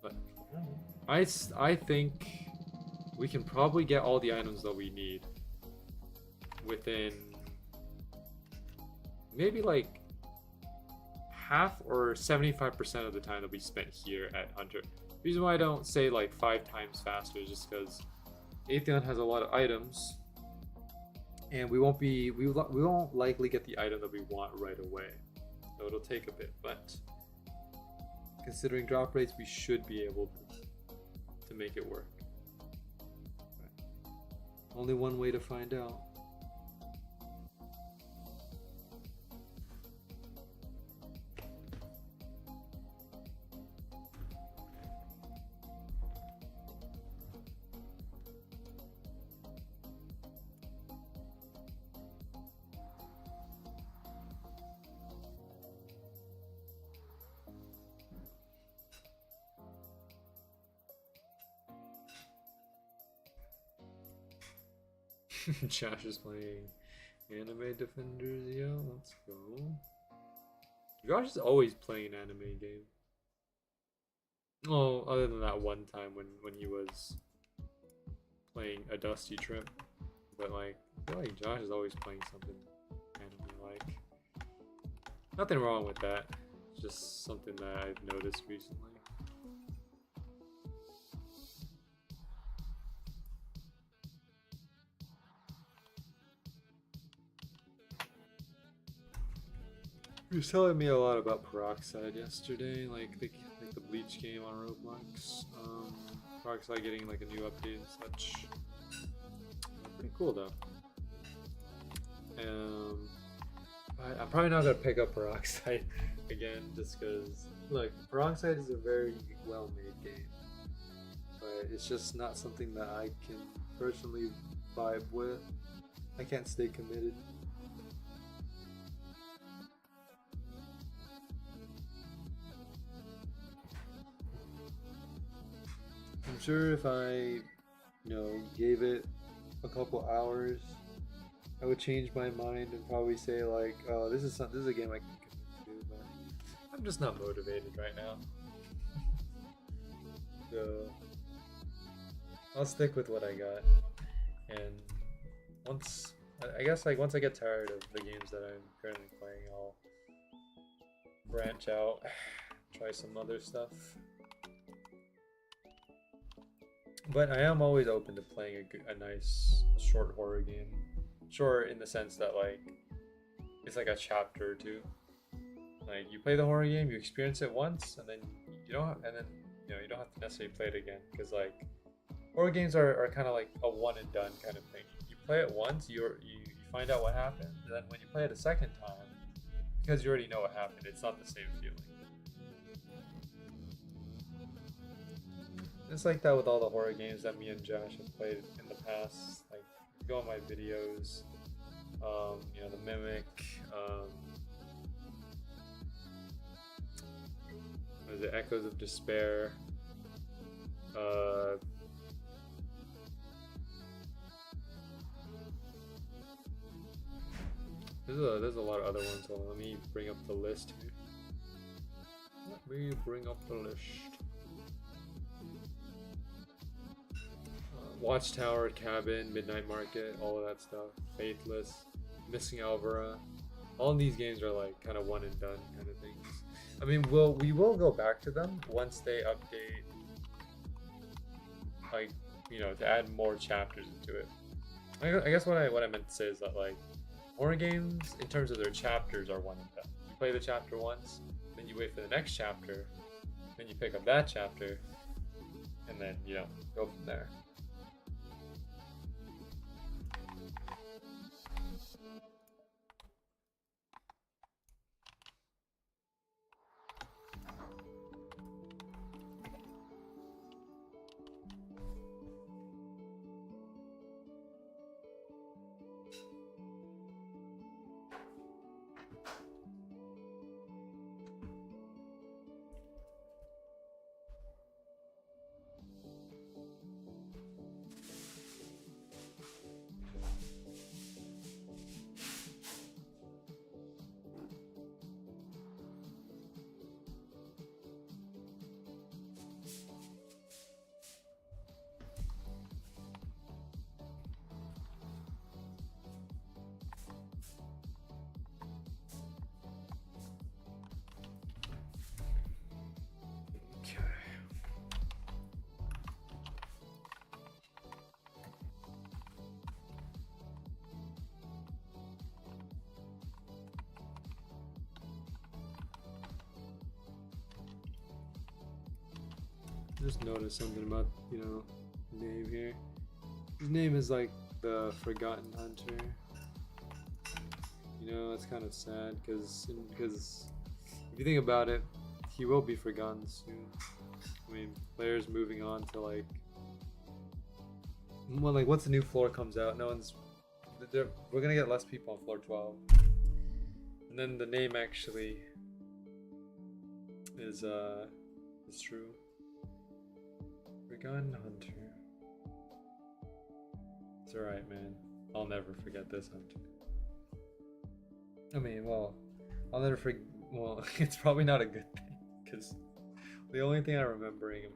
but I think we can probably get all the items that we need within maybe like half or 75% of the time that we spent here at Hunter. The reason why I don't say like 5 times faster is just because Atheon has a lot of items, and we won't likely get the item that we want right away. So it'll take a bit, but considering drop rates, we should be able to make it work. Only one way to find out. Josh is playing anime defenders. Yeah, let's go. Josh is always playing an anime game. Oh, other than that one time when he was playing a Dusty Trip. But like, I feel like Josh is always playing something anime-like. Nothing wrong with that. It's just something that I've noticed recently. He was telling me a lot about Peroxide yesterday, like the Bleach game on Roblox. Peroxide getting like a new update and such. Pretty cool though. I'm probably not gonna pick up Peroxide again, just because look, Peroxide is a very well-made game, but it's just not something that I can personally vibe with. I can't stay committed. I'm sure if I, gave it a couple hours, I would change my mind and probably say like, oh, this is a game I can commit to. But I'm just not motivated right now. So I'll stick with what I got, and once I get tired of the games that I'm currently playing, I'll branch out, try some other stuff. But I am always open to playing a nice short horror game. Short in the sense that like it's like a chapter or two. Like you play the horror game, you experience it once, and then you don't have to necessarily play it again, because like horror games are kind of like a one and done kind of thing. You play it once, you find out what happened, and then when you play it a second time, because you already know what happened, it's not the same feeling. It's like that with all the horror games that me and Josh have played in the past. Like, go on my videos, you know, the Mimic, what is it, Echoes of Despair, there's a lot of other ones. Hold on, let me bring up the list here. Let me bring up the list. Watchtower, Cabin, Midnight Market, all of that stuff. Faithless, Missing Alvara. All of these games are like kind of one and done kind of things. I mean, we will go back to them once they update, like, you know, to add more chapters into it. I guess what I meant to say is that like horror games, in terms of their chapters, are one and done. You play the chapter once, then you wait for the next chapter, then you pick up that chapter, and then, you know, go from there. Just noticed something about, you know, the name here. His name is like the Forgotten Hunter. You know, it's kind of sad because if you think about it, he will be forgotten soon. I mean, players moving on to like, well, like once the new floor comes out, we're gonna get less people on floor 12, and then the name actually is true. Forgotten Hunter. It's alright, man. I'll never forget this hunter. I mean, well, I'll never forget. Well, it's probably not a good thing, because the only thing I remember him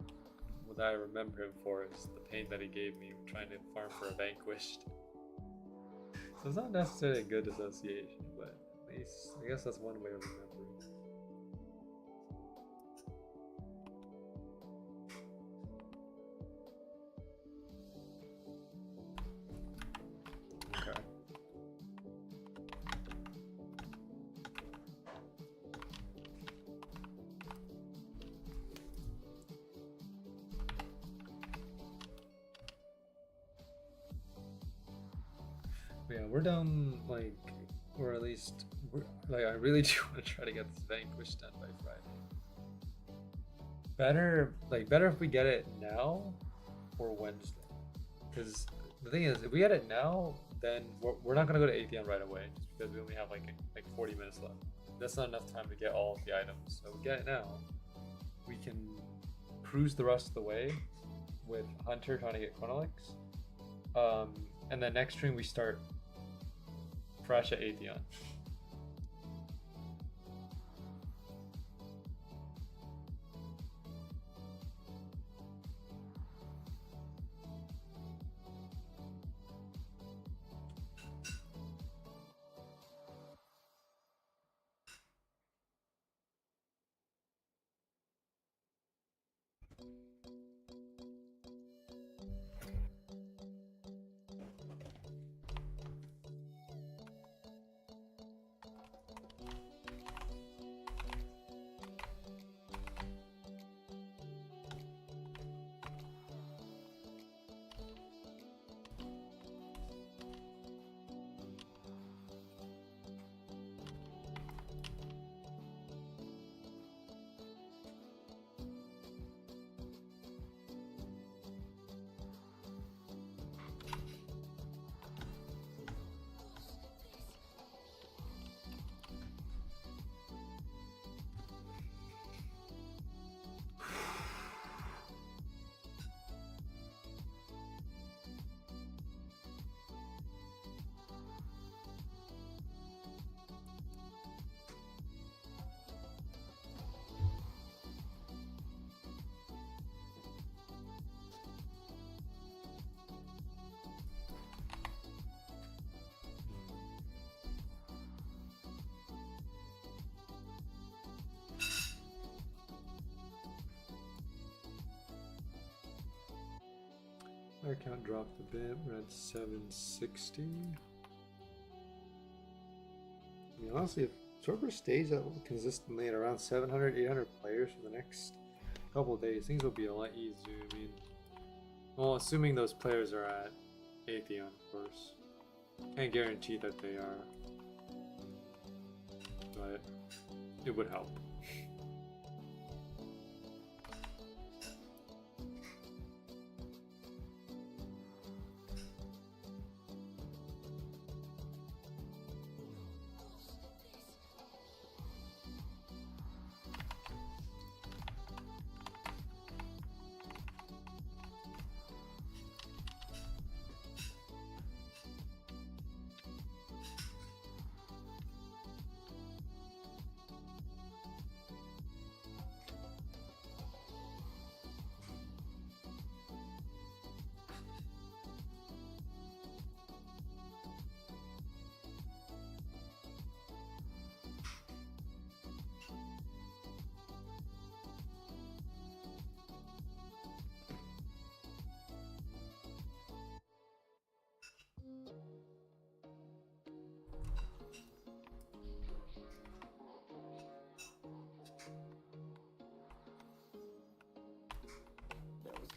for is the pain that he gave me trying to farm for a vanquished. So it's not necessarily a good association, but at least I guess that's one way of remembering. Yeah, we're down, like, or at least, I really do want to try to get this vanquished done by Friday. Better if we get it now or Wednesday. Because the thing is, if we get it now, then we're not going to go to Atheon right away, just because we only have like 40 minutes left. That's not enough time to get all of the items. So if we get it now, we can cruise the rest of the way with Hunter trying to get Chronolix. And then next stream we start fresh at Atheon. Our count dropped a bit. We're at 760. I mean, honestly, if Swordburst stays at consistently at around 700, 800 players for the next couple of days, things will be a lot easier. I mean, well, assuming those players are at Atheon, of course. Can't guarantee that they are, but it would help.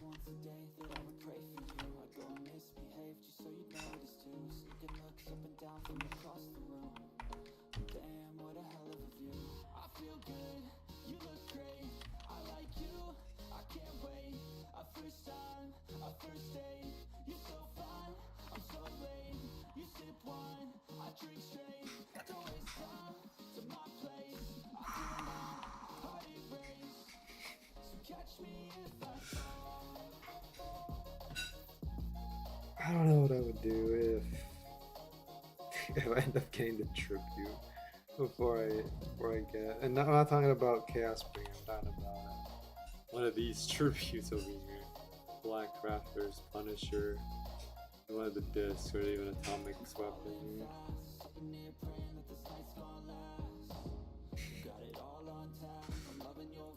Once a day that I would pray for you, I'd go and misbehave just so you'd notice too. Sneaking looks up and down from across the room. Damn, what a hell of a view. I feel good, you look great. I like you, I can't wait. A first time, a first date. You're so fine, I'm so late. You sip wine, I drink straight. Don't waste time to my place. I feel my heart erase. So catch me if I fall. I don't know what I would do if I end up getting the tribute before I get. And I'm not talking about Chaos Spring. I'm talking about one of these tributes over here: Black Crafters, Punisher, one of the discs, or even Atomic Weapon.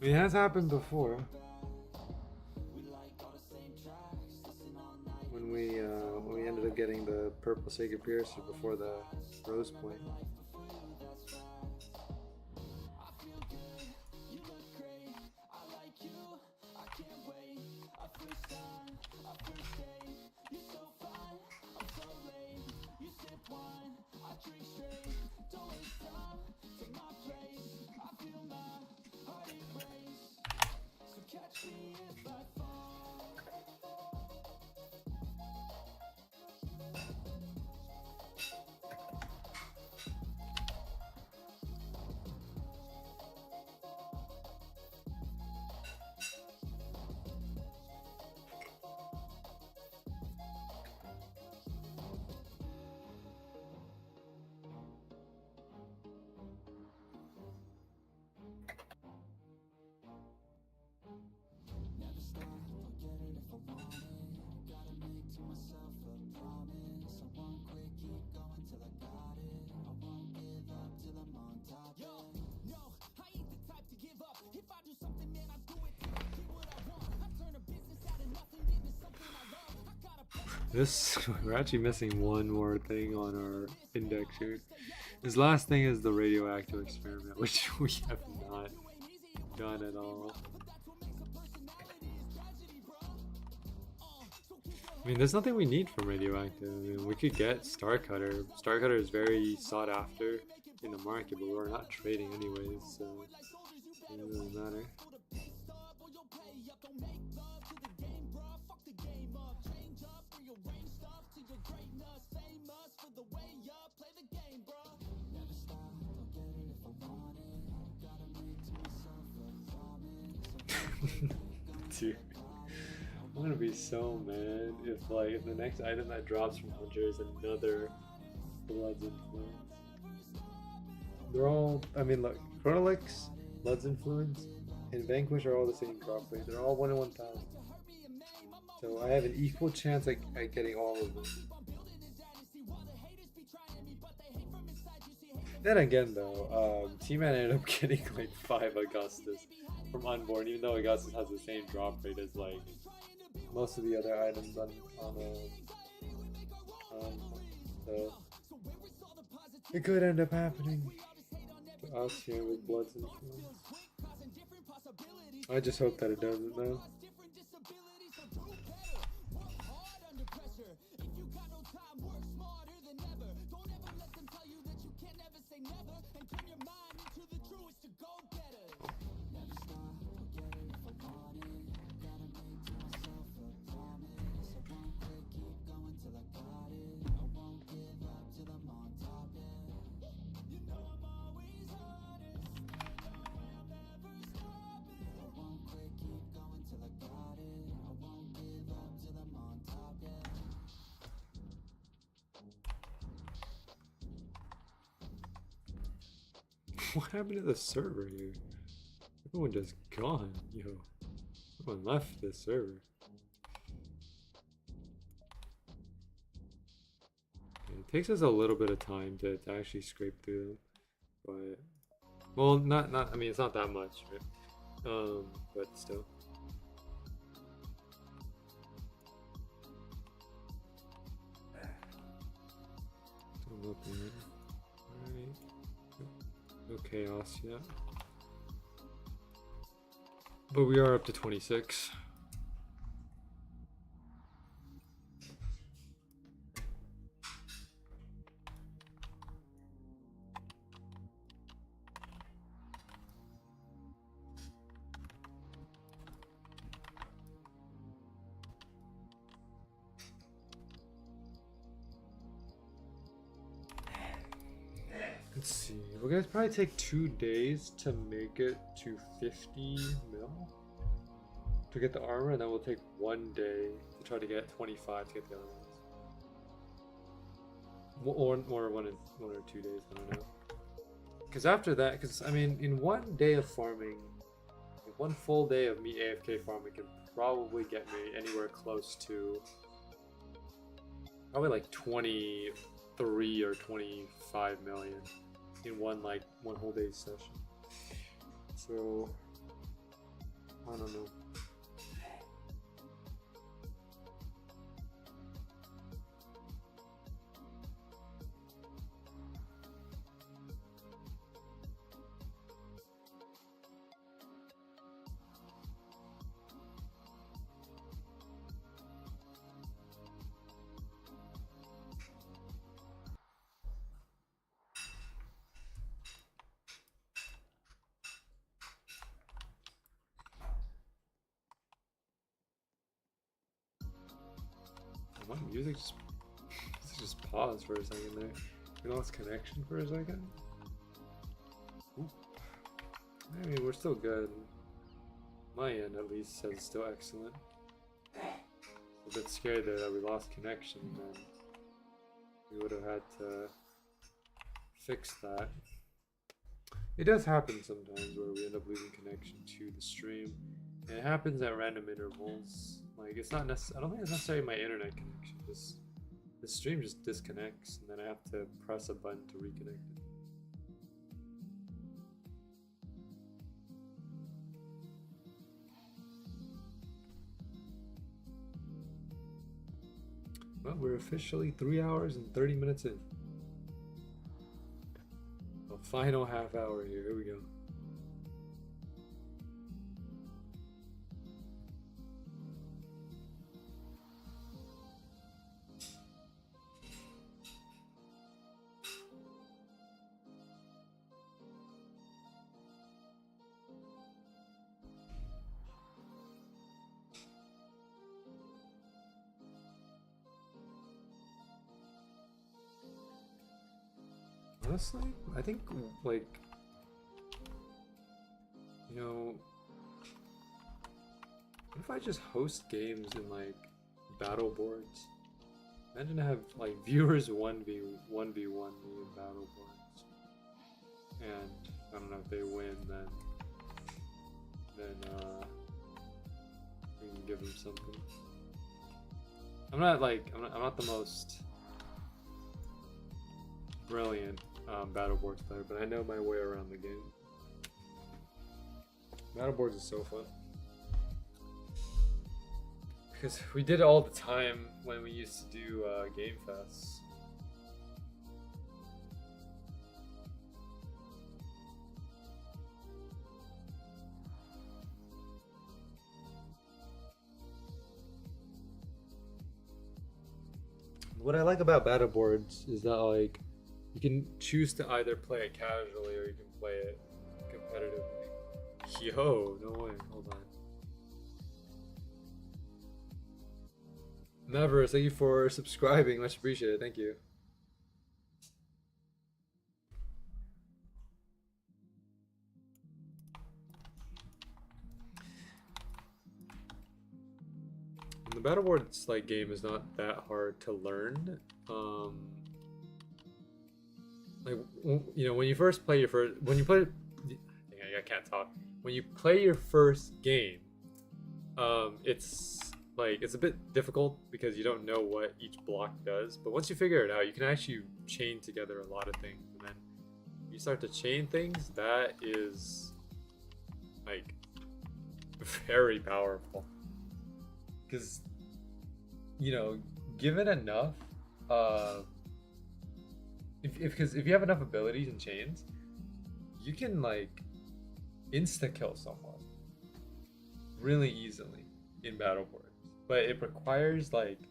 I mean, it has happened before. When we ended up getting the purple Sacred Piercer before the Rose Point. We're actually missing one more thing on our index here. This last thing is the radioactive experiment, which we have not done at all. I mean, there's nothing we need from radioactive. I mean, we could get Starcutter. Starcutter is very sought after in the market, but we're not trading anyways, so it doesn't matter. Dude, I'm gonna be so mad if the next item that drops from Hunter is another Blood's Influence. They're all, I mean, look, Chronolix, Blood's Influence, and Vanquish are all the same drop rate. They're all 1 in 1,000. So I have an equal chance at getting all of them. Then again, though, T-Man ended up getting like 5 Augustus from Unborn, even though Augustus has the same drop rate as like most of the other items on so it could end up happening to us here with Blood's influence. I just hope that it doesn't though. What happened to the server here? Everyone just gone, yo. Everyone left this server. It takes us a little bit of time to actually scrape through them, but well, not. I mean, it's not that much, right? But still. Don't look at it. Alright. No chaos yet. But we are up to 26. Let's see, we're gonna probably take 2 days to make it to 50 mil to get the armor, and then we'll take 1 day to try to get 25 to get the other ones. Or one or 2 days, I don't know. Because after that, because I mean, in 1 day of farming, 1 full day of me AFK farming can probably get me anywhere close to probably like 23 or 25 million. In one whole day session. So I don't know. My music just paused for a second there. We lost connection for a second. Ooh. I mean, we're still good. My end, at least, says it's still excellent. A bit scared there that we lost connection, and then we would have had to fix that. It does happen sometimes where we end up losing connection to the stream. And it happens at random intervals. Like, it's not necessarily, I don't think it's necessarily my internet connection. The stream just disconnects, and then I have to press a button to reconnect it. Well, we're officially 3 hours and 30 minutes in. The final half hour here. Here we go. Honestly, I think, like, you know, what if I just host games in, like, battle boards? Imagine to have, like, viewers 1v1 me in battle boards. And, I don't know, if they win, then we can give them something. I'm not the most brilliant battle boards player, but I know my way around the game. Battle boards is so fun. Because we did it all the time when we used to do Game Fest. What I like about battle boards is that like you can choose to either play it casually or you can play it competitively. Yo, no way, hold on. Mavericks, thank you for subscribing, much appreciated, thank you. The battle boards like game is not that hard to learn. Like you know, when you first play your first, when you play, I can't talk. When you play your first game, it's like it's a bit difficult because you don't know what each block does. But once you figure it out, you can actually chain together a lot of things, and then you start to chain things. That is like very powerful. Because, you know, given enough, if you have enough abilities and chains, you can like insta kill someone really easily in battle boards. But it requires like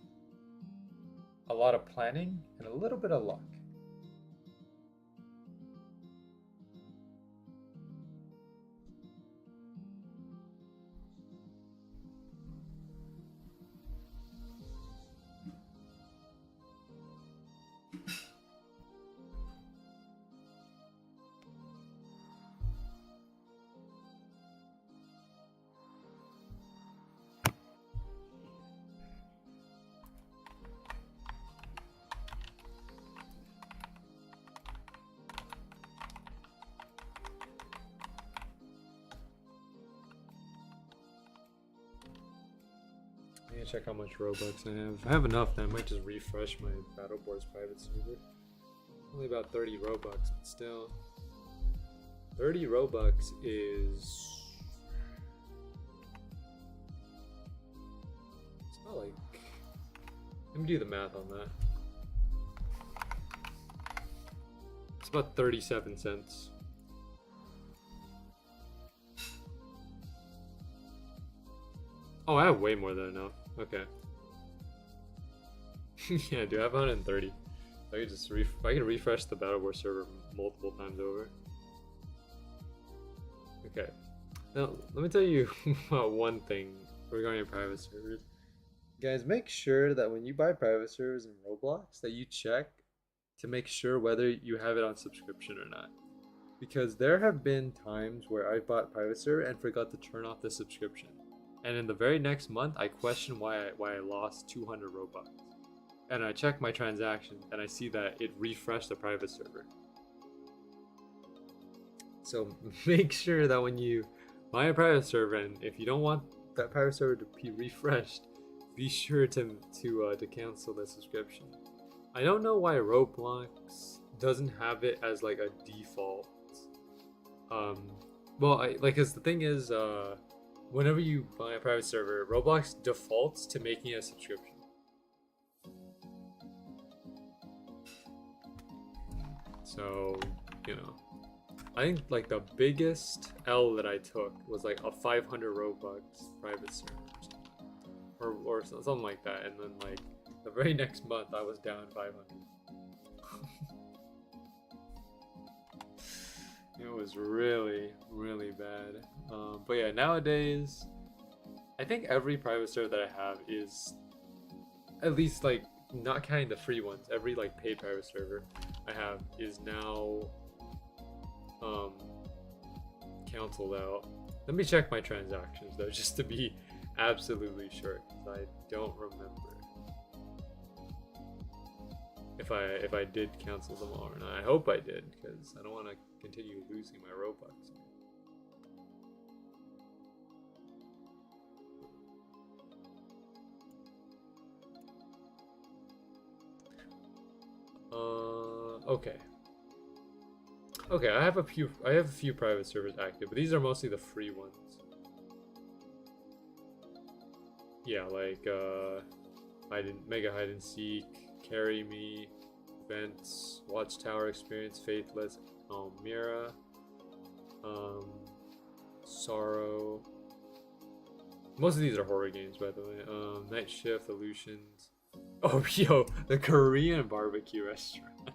a lot of planning and a little bit of luck. Check how much Robux I have. If I have enough, then I might just refresh my battle boards private server. Only about 30 Robux, but still. 30 Robux is... It's not like... Let me do the math on that. It's about 37 cents. Oh, I have way more than enough. Okay. Yeah, dude, I have 130. I could just I can refresh the Battleboard server multiple times over. Okay. Now, let me tell you about one thing regarding private servers. Guys, make sure that when you buy private servers in Roblox, that you check to make sure whether you have it on subscription or not. Because there have been times where I bought private server and forgot to turn off the subscription. And in the very next month, I questioned why I lost 200 Robux. And I check my transactions and I see that it refreshed the private server. So make sure that when you buy a private server, and if you don't want that private server to be refreshed, be sure to cancel the subscription. I don't know why Roblox doesn't have it as like a default. Cause the thing is, whenever you buy a private server, Roblox defaults to making a subscription. So, you know, I think like the biggest L that I took was like a 500 Robux private server or something like that, and then like the very next month I was down 500. It was really, really bad. But yeah, nowadays, I think every private server that I have is, at least like, not counting the free ones, every like paid private server I have is now canceled out. Let me check my transactions though, just to be absolutely sure, because I don't remember if I did cancel them all or not. I hope I did, because I don't want to continue losing my Robux. Okay, I have a few private servers active, but these are mostly the free ones. yeah, like mega hide and seek, carry me, events, watchtower experience, faithless, Mira, sorrow. Most of these are horror games, by the way. Night shift, illusions. Oh, yo, the Korean barbecue restaurant.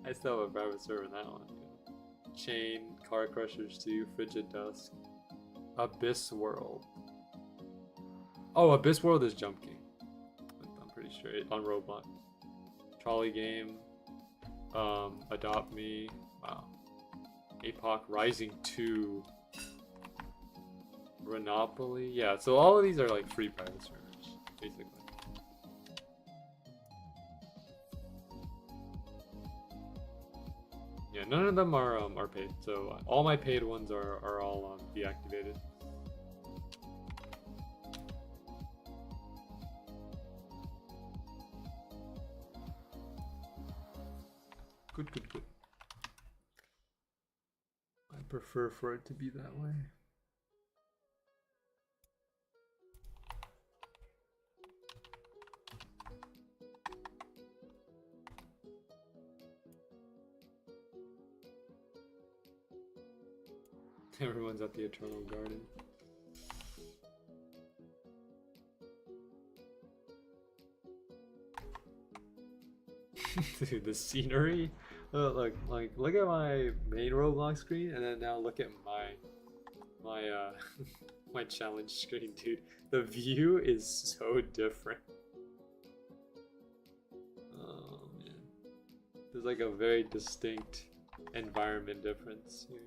I still have a private server in that one. Yeah. Chain, Car Crushers 2, Frigid Dusk, Abyss World. Oh, Abyss World is Jump King. I'm pretty sure on Roblox. Trolley Game, Adopt Me. Wow. Apoc Rising 2. Renopoly. Yeah, so all of these are like free private servers, basically. Yeah, none of them are paid. So all my paid ones are all deactivated. Good, good, good. I prefer for it to be that way. Everyone's at the Eternal Garden. Dude, the scenery. Look at my main Roblox screen, and then now look at my my challenge screen, dude. The view is so different. Oh man, there's like a very distinct environment difference here.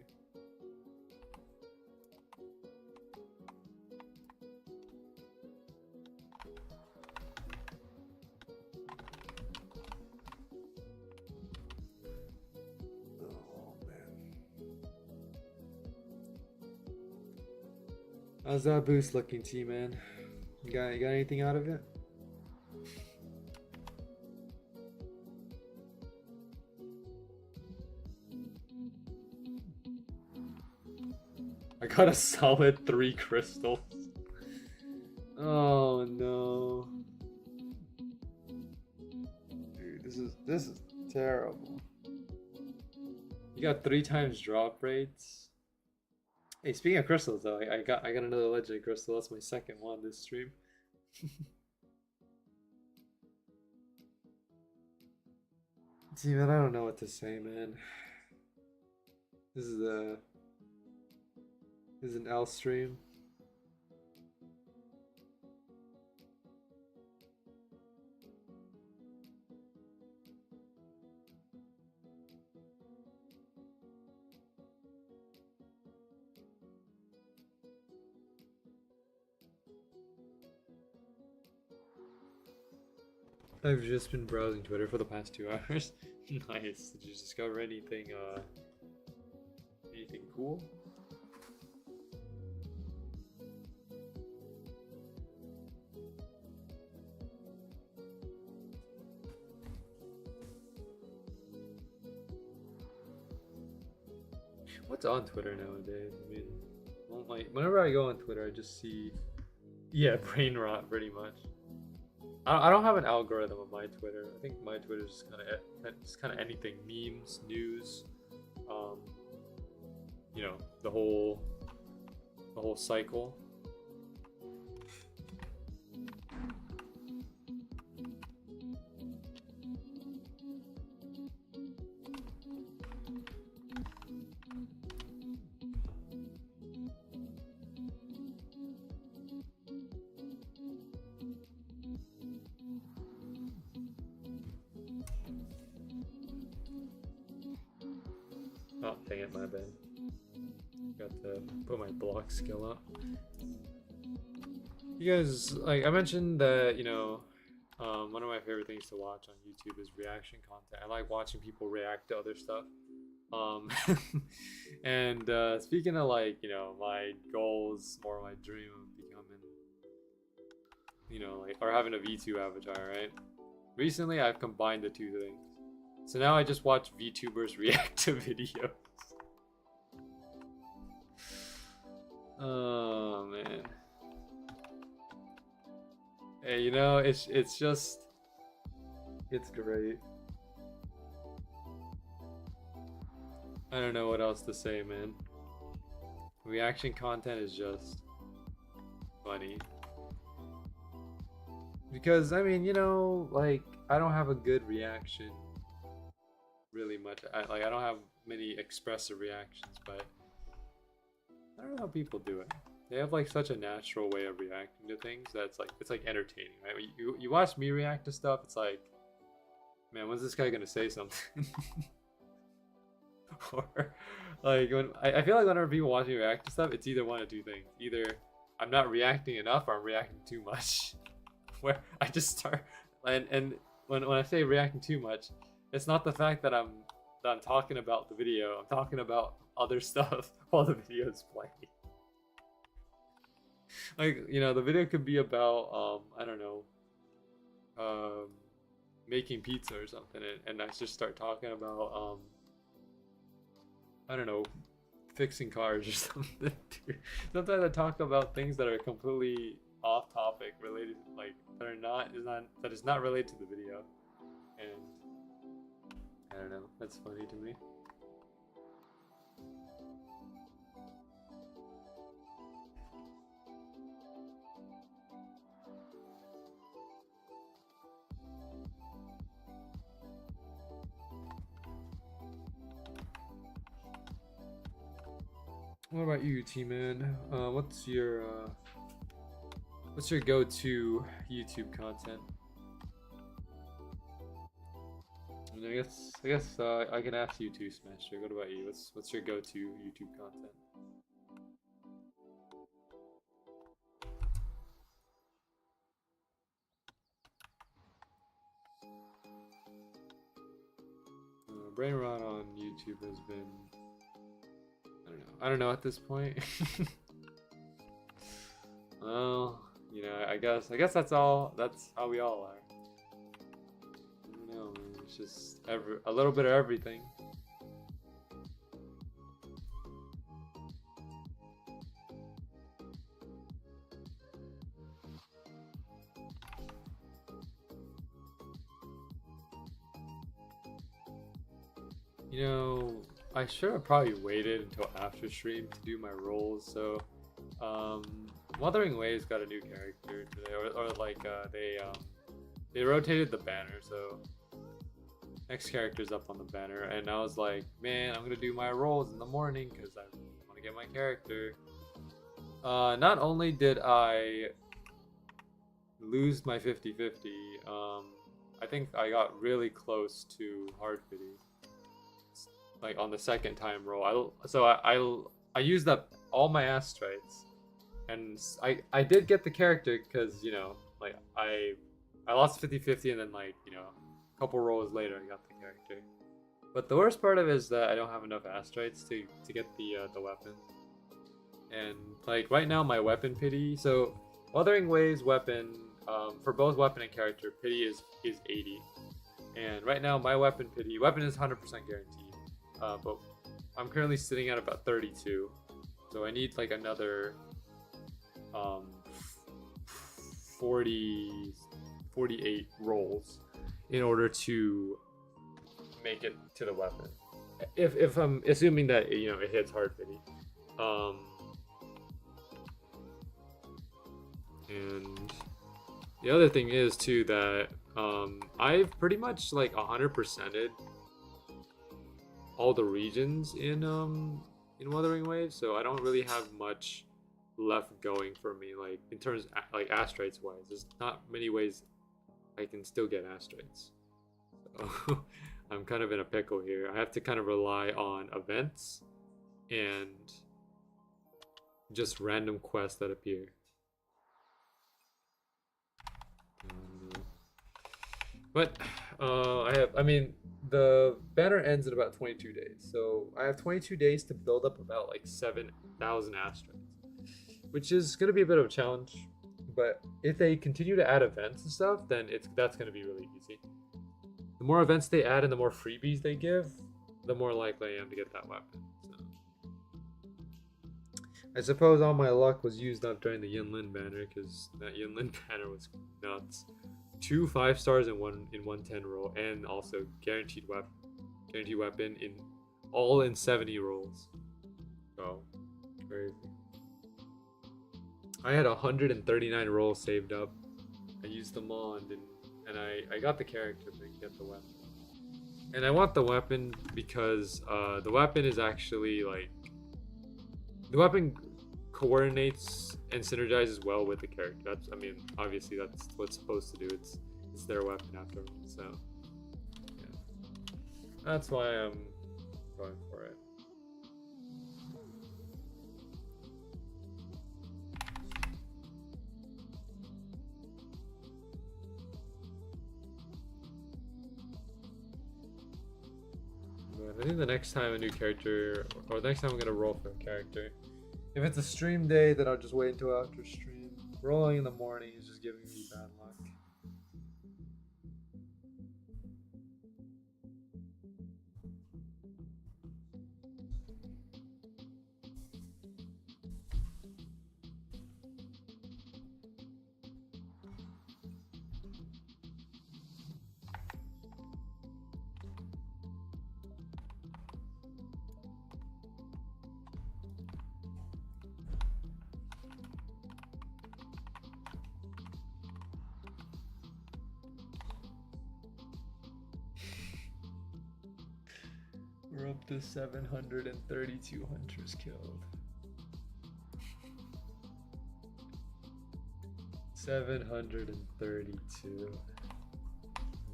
How's that boost looking, T-Man? You got anything out of it? I got a solid 3 crystals. Oh no. Dude, this is terrible. You got 3 times drop rates. Hey, speaking of crystals though, I got another legendary crystal. That's my second one this stream. See, man, I don't know what to say, man. This is an L stream. I've just been browsing Twitter for the past 2 hours. Nice. Did you discover anything cool? What's on Twitter nowadays? I mean, whenever I go on Twitter, I just see, yeah, brain rot pretty much. I don't have an algorithm on my Twitter. I think my Twitter is just kind of anything, memes, news, you know, the whole cycle. Oh, dang it, my bad. Got to put my block skill up. You guys, like, I mentioned that, you know, one of my favorite things to watch on YouTube is reaction content. I like watching people react to other stuff. And speaking of, like, you know, my goals, more my dream of becoming, you know, like, or having a VTuber avatar, right? Recently, I've combined the two things. So now I just watch VTubers react to videos. Oh man. Hey, you know, it's just, it's great. I don't know what else to say, man. Reaction content is just funny. Because, I mean, you know, like, I don't have a good reaction really much. I don't have many expressive reactions, but I don't know how people do it. They have like such a natural way of reacting to things that's like, it's like entertaining, right? You watch me react to stuff, it's like, man, when's this guy gonna say something? Or like when I feel like whenever people watch me react to stuff, it's either one of two things. Either I'm not reacting enough or I'm reacting too much. Where I just start and when I say reacting too much, it's not the fact that I'm talking about the video. I'm talking about other stuff while the video is playing. Like, you know, the video could be about I don't know, making pizza or something, and I just start talking about I don't know, fixing cars or something. Sometimes I talk about things that are completely off topic, related, like that is not related to the video, and I don't know, that's funny to me. What about you, T-Man? What's your go-to YouTube content? And I guess I can ask you too, Smasher. What about you? What's your go-to YouTube content? Brain rot on YouTube has been, I don't know at this point. Well, you know, I guess that's how we all are. I don't know, man. It's just a little bit of everything. You know, I should have probably waited until after stream to do my roles. So, Wuthering Waves got a new character today, or like they rotated the banner. So next character's up on the banner, and I was like, man, I'm gonna do my roles in the morning because I want to get my character. Not only did I lose my 50-50, I think I got really close to hard pity. Like on the second time roll, I used up all my astrites, and I did get the character because, you know, like I lost 50-50, and then, like, you know, a couple rolls later I got the character. But the worst part of it is that I don't have enough astrites to get the weapon. And like right now my weapon pity, so Wuthering Waves weapon, for both weapon and character, pity is 80, and right now my weapon is 100% guaranteed. But I'm currently sitting at about 32, so I need like another 48 rolls in order to make it to the weapon. If I'm assuming that, you know, it hits hard pity. And the other thing is too that I've pretty much like 100%ed all the regions in Wuthering Waves, so I don't really have much left going for me, like in terms of, like, astrites wise. There's not many ways I can still get astrites, so I'm kind of in a pickle here. I have to kind of rely on events and just random quests that appear. But I mean, the banner ends in about 22 days, so I have 22 days to build up about like 7,000 astrites, which is going to be a bit of a challenge. But if they continue to add events and stuff, then that's going to be really easy. The more events they add and the more freebies they give, the more likely I am to get that weapon. So. I suppose all my luck was used up during the Yinlin banner, because that Yinlin banner was nuts. 2 5-stars in one 10 roll, and also guaranteed weapon in all in 70 rolls. So crazy. I had 139 rolls saved up. I used them all, and I got the character, but I didn't get the weapon. And I want the weapon because the weapon is actually like the weapon coordinates and synergizes well with the character. That's, I mean, obviously that's what's supposed to do. It's their weapon after all. So yeah, that's why I'm going for it. But I think the next time a new character, or the next time I'm gonna roll for a character, if it's a stream day, then I'll just wait until after stream. Rolling in the morning is just giving me bad luck. We're up to 732 hunters killed. 732.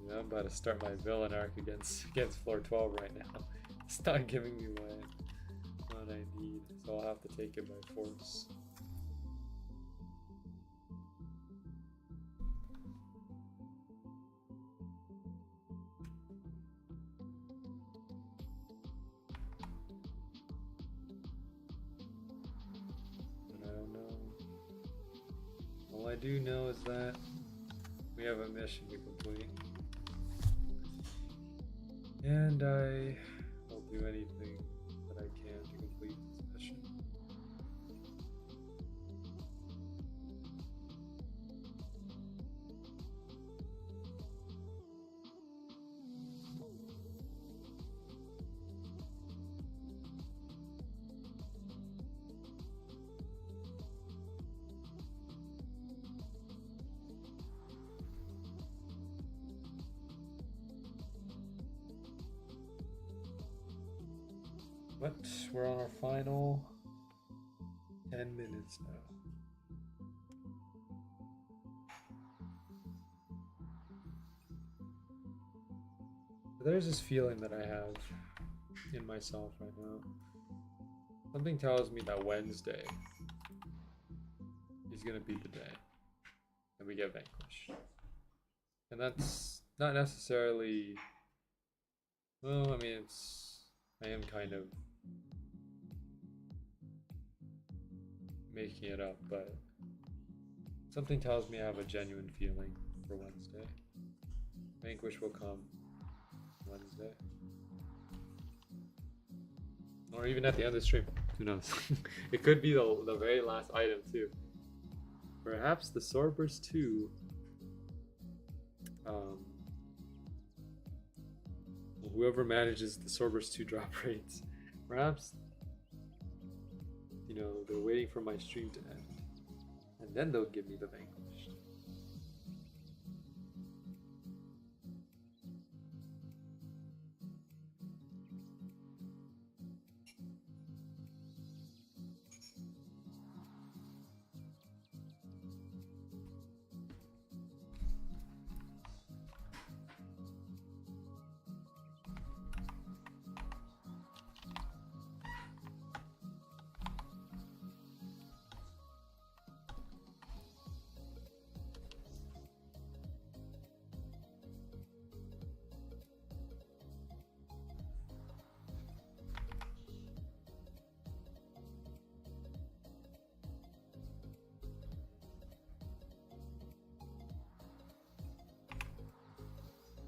Yeah, I'm about to start my villain arc against floor 12 right now. It's not giving me what I need, so I'll have to take it by force. All I do know is that we have a mission to complete, and I will do anything that I can to complete this mission. But we're on our final 10 minutes now. But there's this feeling that I have in myself right now. Something tells me that Wednesday is gonna be the day that we get vanquished. And that's not necessarily, well, I mean, I am kind of making it up, but something tells me I have a genuine feeling for Wednesday. Vanquish will come Wednesday. Or even at the end of the stream. Who knows? It could be the very last item too. Perhaps the Swordburst 2 whoever manages the Swordburst 2 drop rates, perhaps, you know, they're waiting for my stream to end, and then they'll give me the vanquished.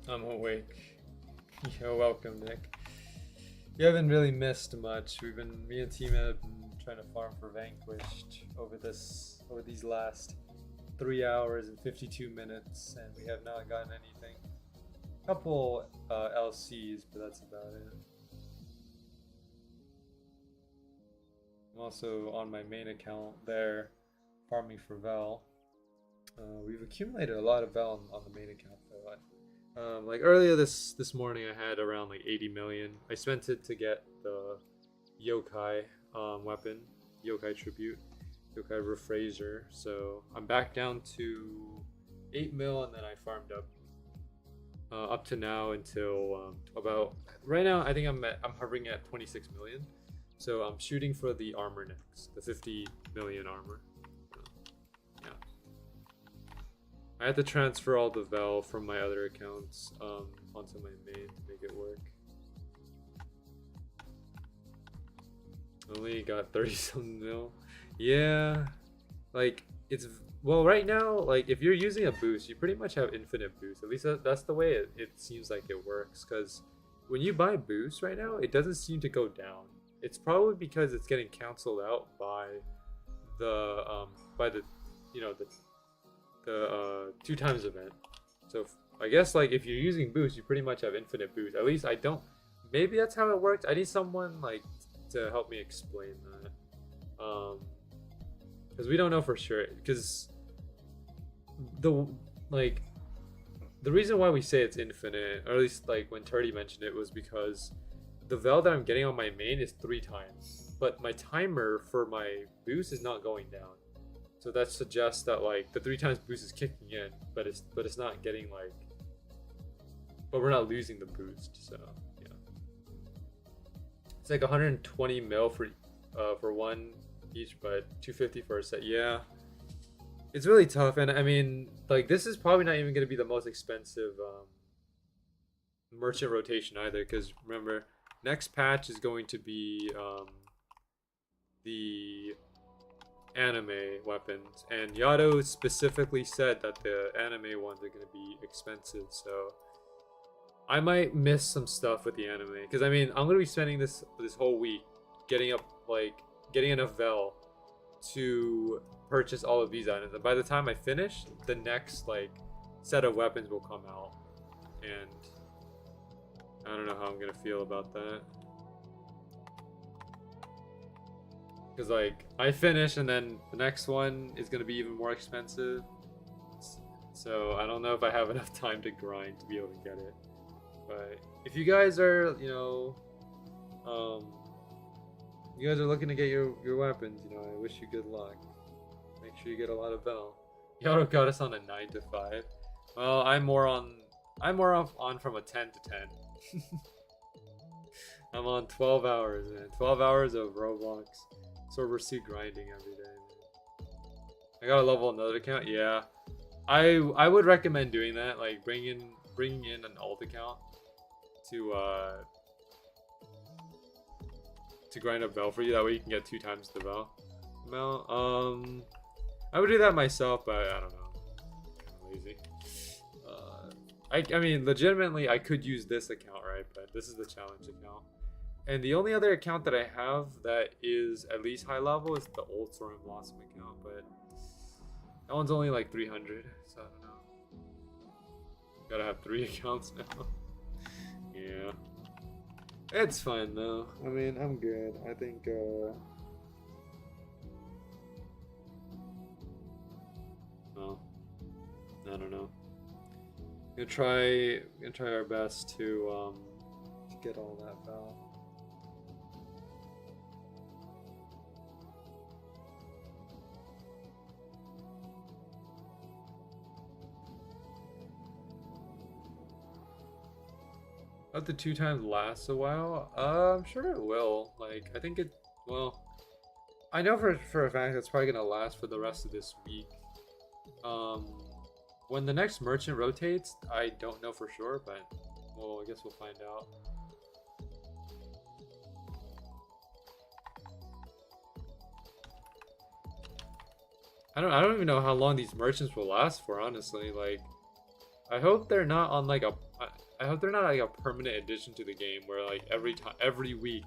I'm awake. You're welcome, Nick. You haven't really missed much. Me and team have been trying to farm for Vanquished over these last 3 hours and 52 minutes, and we have not gotten anything. A couple LCs, but that's about it. I'm also on my main account there, farming for Val. We've accumulated a lot of Val on the main account though. Like earlier this morning, I had around like 80 million. I spent it to get the yokai weapon, yokai tribute, yokai rephraser. So I'm back down to 8 mil, and then I farmed up to now until about right now. I think I'm hovering at 26 million. So I'm shooting for the armor next, the 50 million armor. Yeah. I had to transfer all the Val from my other accounts onto my main to make it work. Only got 30-something mil. Yeah, like it's well right now. Like if you're using a boost, you pretty much have infinite boost. At least that's the way it seems like it works. Because when you buy boost right now, it doesn't seem to go down. It's probably because it's getting canceled out by the you know the 2 times event. So I guess like if you're using boost, you pretty much have infinite boost. At least I don't. Maybe that's how it works. I need someone like to help me explain that. Because we don't know for sure. Because the reason why we say it's infinite, or at least like when Turdy mentioned it, was because the Val that I'm getting on my main is 3 times, but my timer for my boost is not going down. So that suggests that like the 3 times boost is kicking in, but it's not getting like, but we're not losing the boost. So yeah, it's like 120 mil for one each, but 250 for a set. Yeah, it's really tough. And I mean, like this is probably not even going to be the most expensive merchant rotation either, because remember, next patch is going to be the anime weapons, and Yato specifically said that the anime ones are going to be expensive, so I might miss some stuff with the anime, because I mean I'm going to be spending this whole week getting enough Val to purchase all of these items, and by the time I finish, the next like set of weapons will come out, and I don't know how I'm gonna feel about that. Because like I finish and then the next one is gonna be even more expensive. So I don't know if I have enough time to grind to be able to get it. But if you guys are, you know, you guys are looking to get your weapons, you know, I wish you good luck. Make sure you get a lot of Val. Yato got us on a 9 to 5. Well, I'm more on from a 10 to 10. I'm on 12 hours, man. 12 hours of Roblox Swordburst grinding every day, man. I gotta level another account. Yeah, I would recommend doing that. Like bringing in an alt account to grind up Val for you. That way you can get 2 times the Val amount. I would do that myself, but I don't know. I'm lazy. I mean, legitimately, I could use this account, right? But this is the challenge account. And the only other account that I have that is at least high level is the old Storm Blossom account, but that one's only like 300, so I don't know. Gotta have 3 accounts now. Yeah. It's fine though. I mean, I'm good. I think, well, I don't know. Gonna try our best to get all that Val. Let the 2 times last a while? I'm sure it will. Like, I think it, well, I know for a fact it's probably gonna last for the rest of this week. When the next merchant rotates, I don't know for sure, but well, I guess we'll find out. I don't even know how long these merchants will last for, honestly. Like, I hope they're not on like a permanent addition to the game where like every week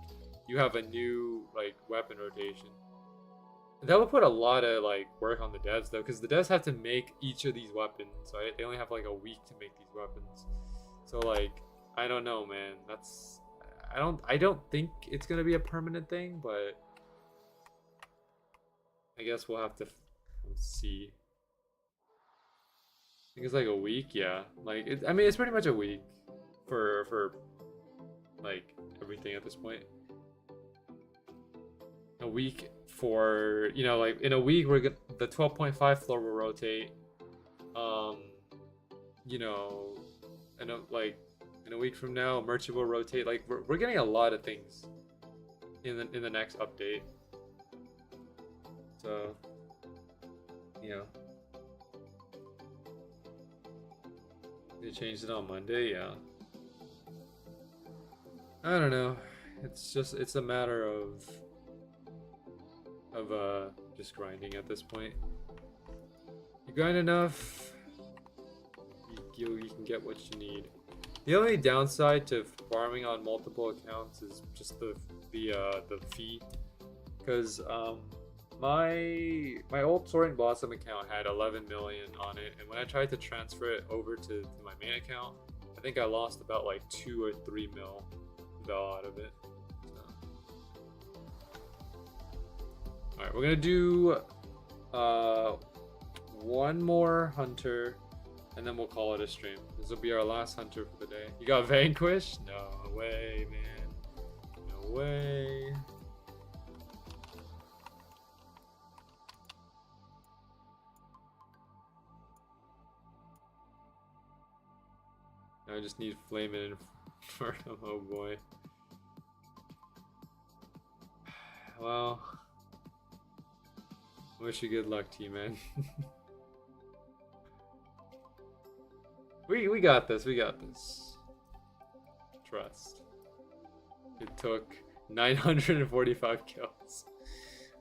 you have a new like weapon rotation. That would put a lot of like work on the devs though, because the devs have to make each of these weapons, right? They only have like a week to make these weapons. So like, I don't know, man. That's I don't think it's gonna be a permanent thing, but I guess we'll have to see. I think it's like a week, yeah. Like I mean, it's pretty much a week for like everything at this point. A week for, you know, like in a week we're gonna, the 12.5 floor will rotate. You know, and like in a week from now, merchant will rotate. Like we're getting a lot of things in the next update. So, you know, they changed it on Monday, yeah. I don't know. It's a matter of just grinding at this point. You grind enough, you can get what you need. The only downside to farming on multiple accounts is just the fee, because my old Soaring Blossom account had 11 million on it, and when I tried to transfer it over to my main account, I think I lost about like 2 or 3 mil out of it. Alright, we're gonna do one more hunter, and then we'll call it a stream. This will be our last hunter for the day. You got vanquished? No way, man. No way. I just need flame and infernum. Oh boy. Well, wish you good luck, T-Man. we got this. We got this. Trust. It took 945 kills.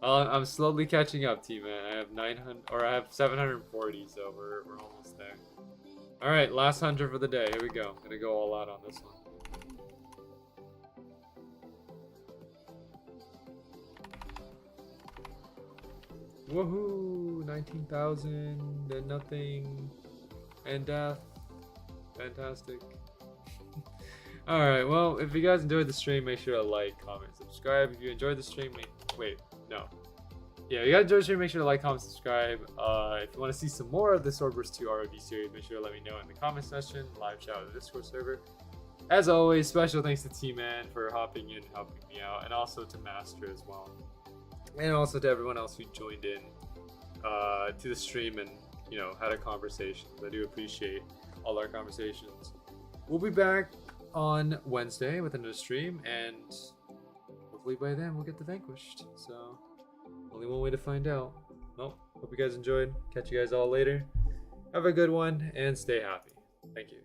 I'm slowly catching up, T-Man. I have 900, or I have 740, so we're almost there. All right, last hunter for the day. Here we go. I'm gonna go all out on this one. Woohoo! 19,000 and nothing and death. Fantastic. Alright, well, if you guys enjoyed the stream, make sure to like, comment, subscribe. If you enjoyed the stream, wait, no. Yeah, if you guys enjoyed the stream, make sure to like, comment, subscribe. If you want to see some more of the Swordburst 2 ROV series, make sure to let me know in the comment section. Live chat on the Discord server. As always, special thanks to T-Man for hopping in and helping me out, and also to Master as well. And also to everyone else who joined in to the stream and, you know, had a conversation. I do appreciate all our conversations. We'll be back on Wednesday with another stream, and hopefully by then we'll get the Vanquished. So, only one way to find out. Well, hope you guys enjoyed. Catch you guys all later. Have a good one, and stay happy. Thank you.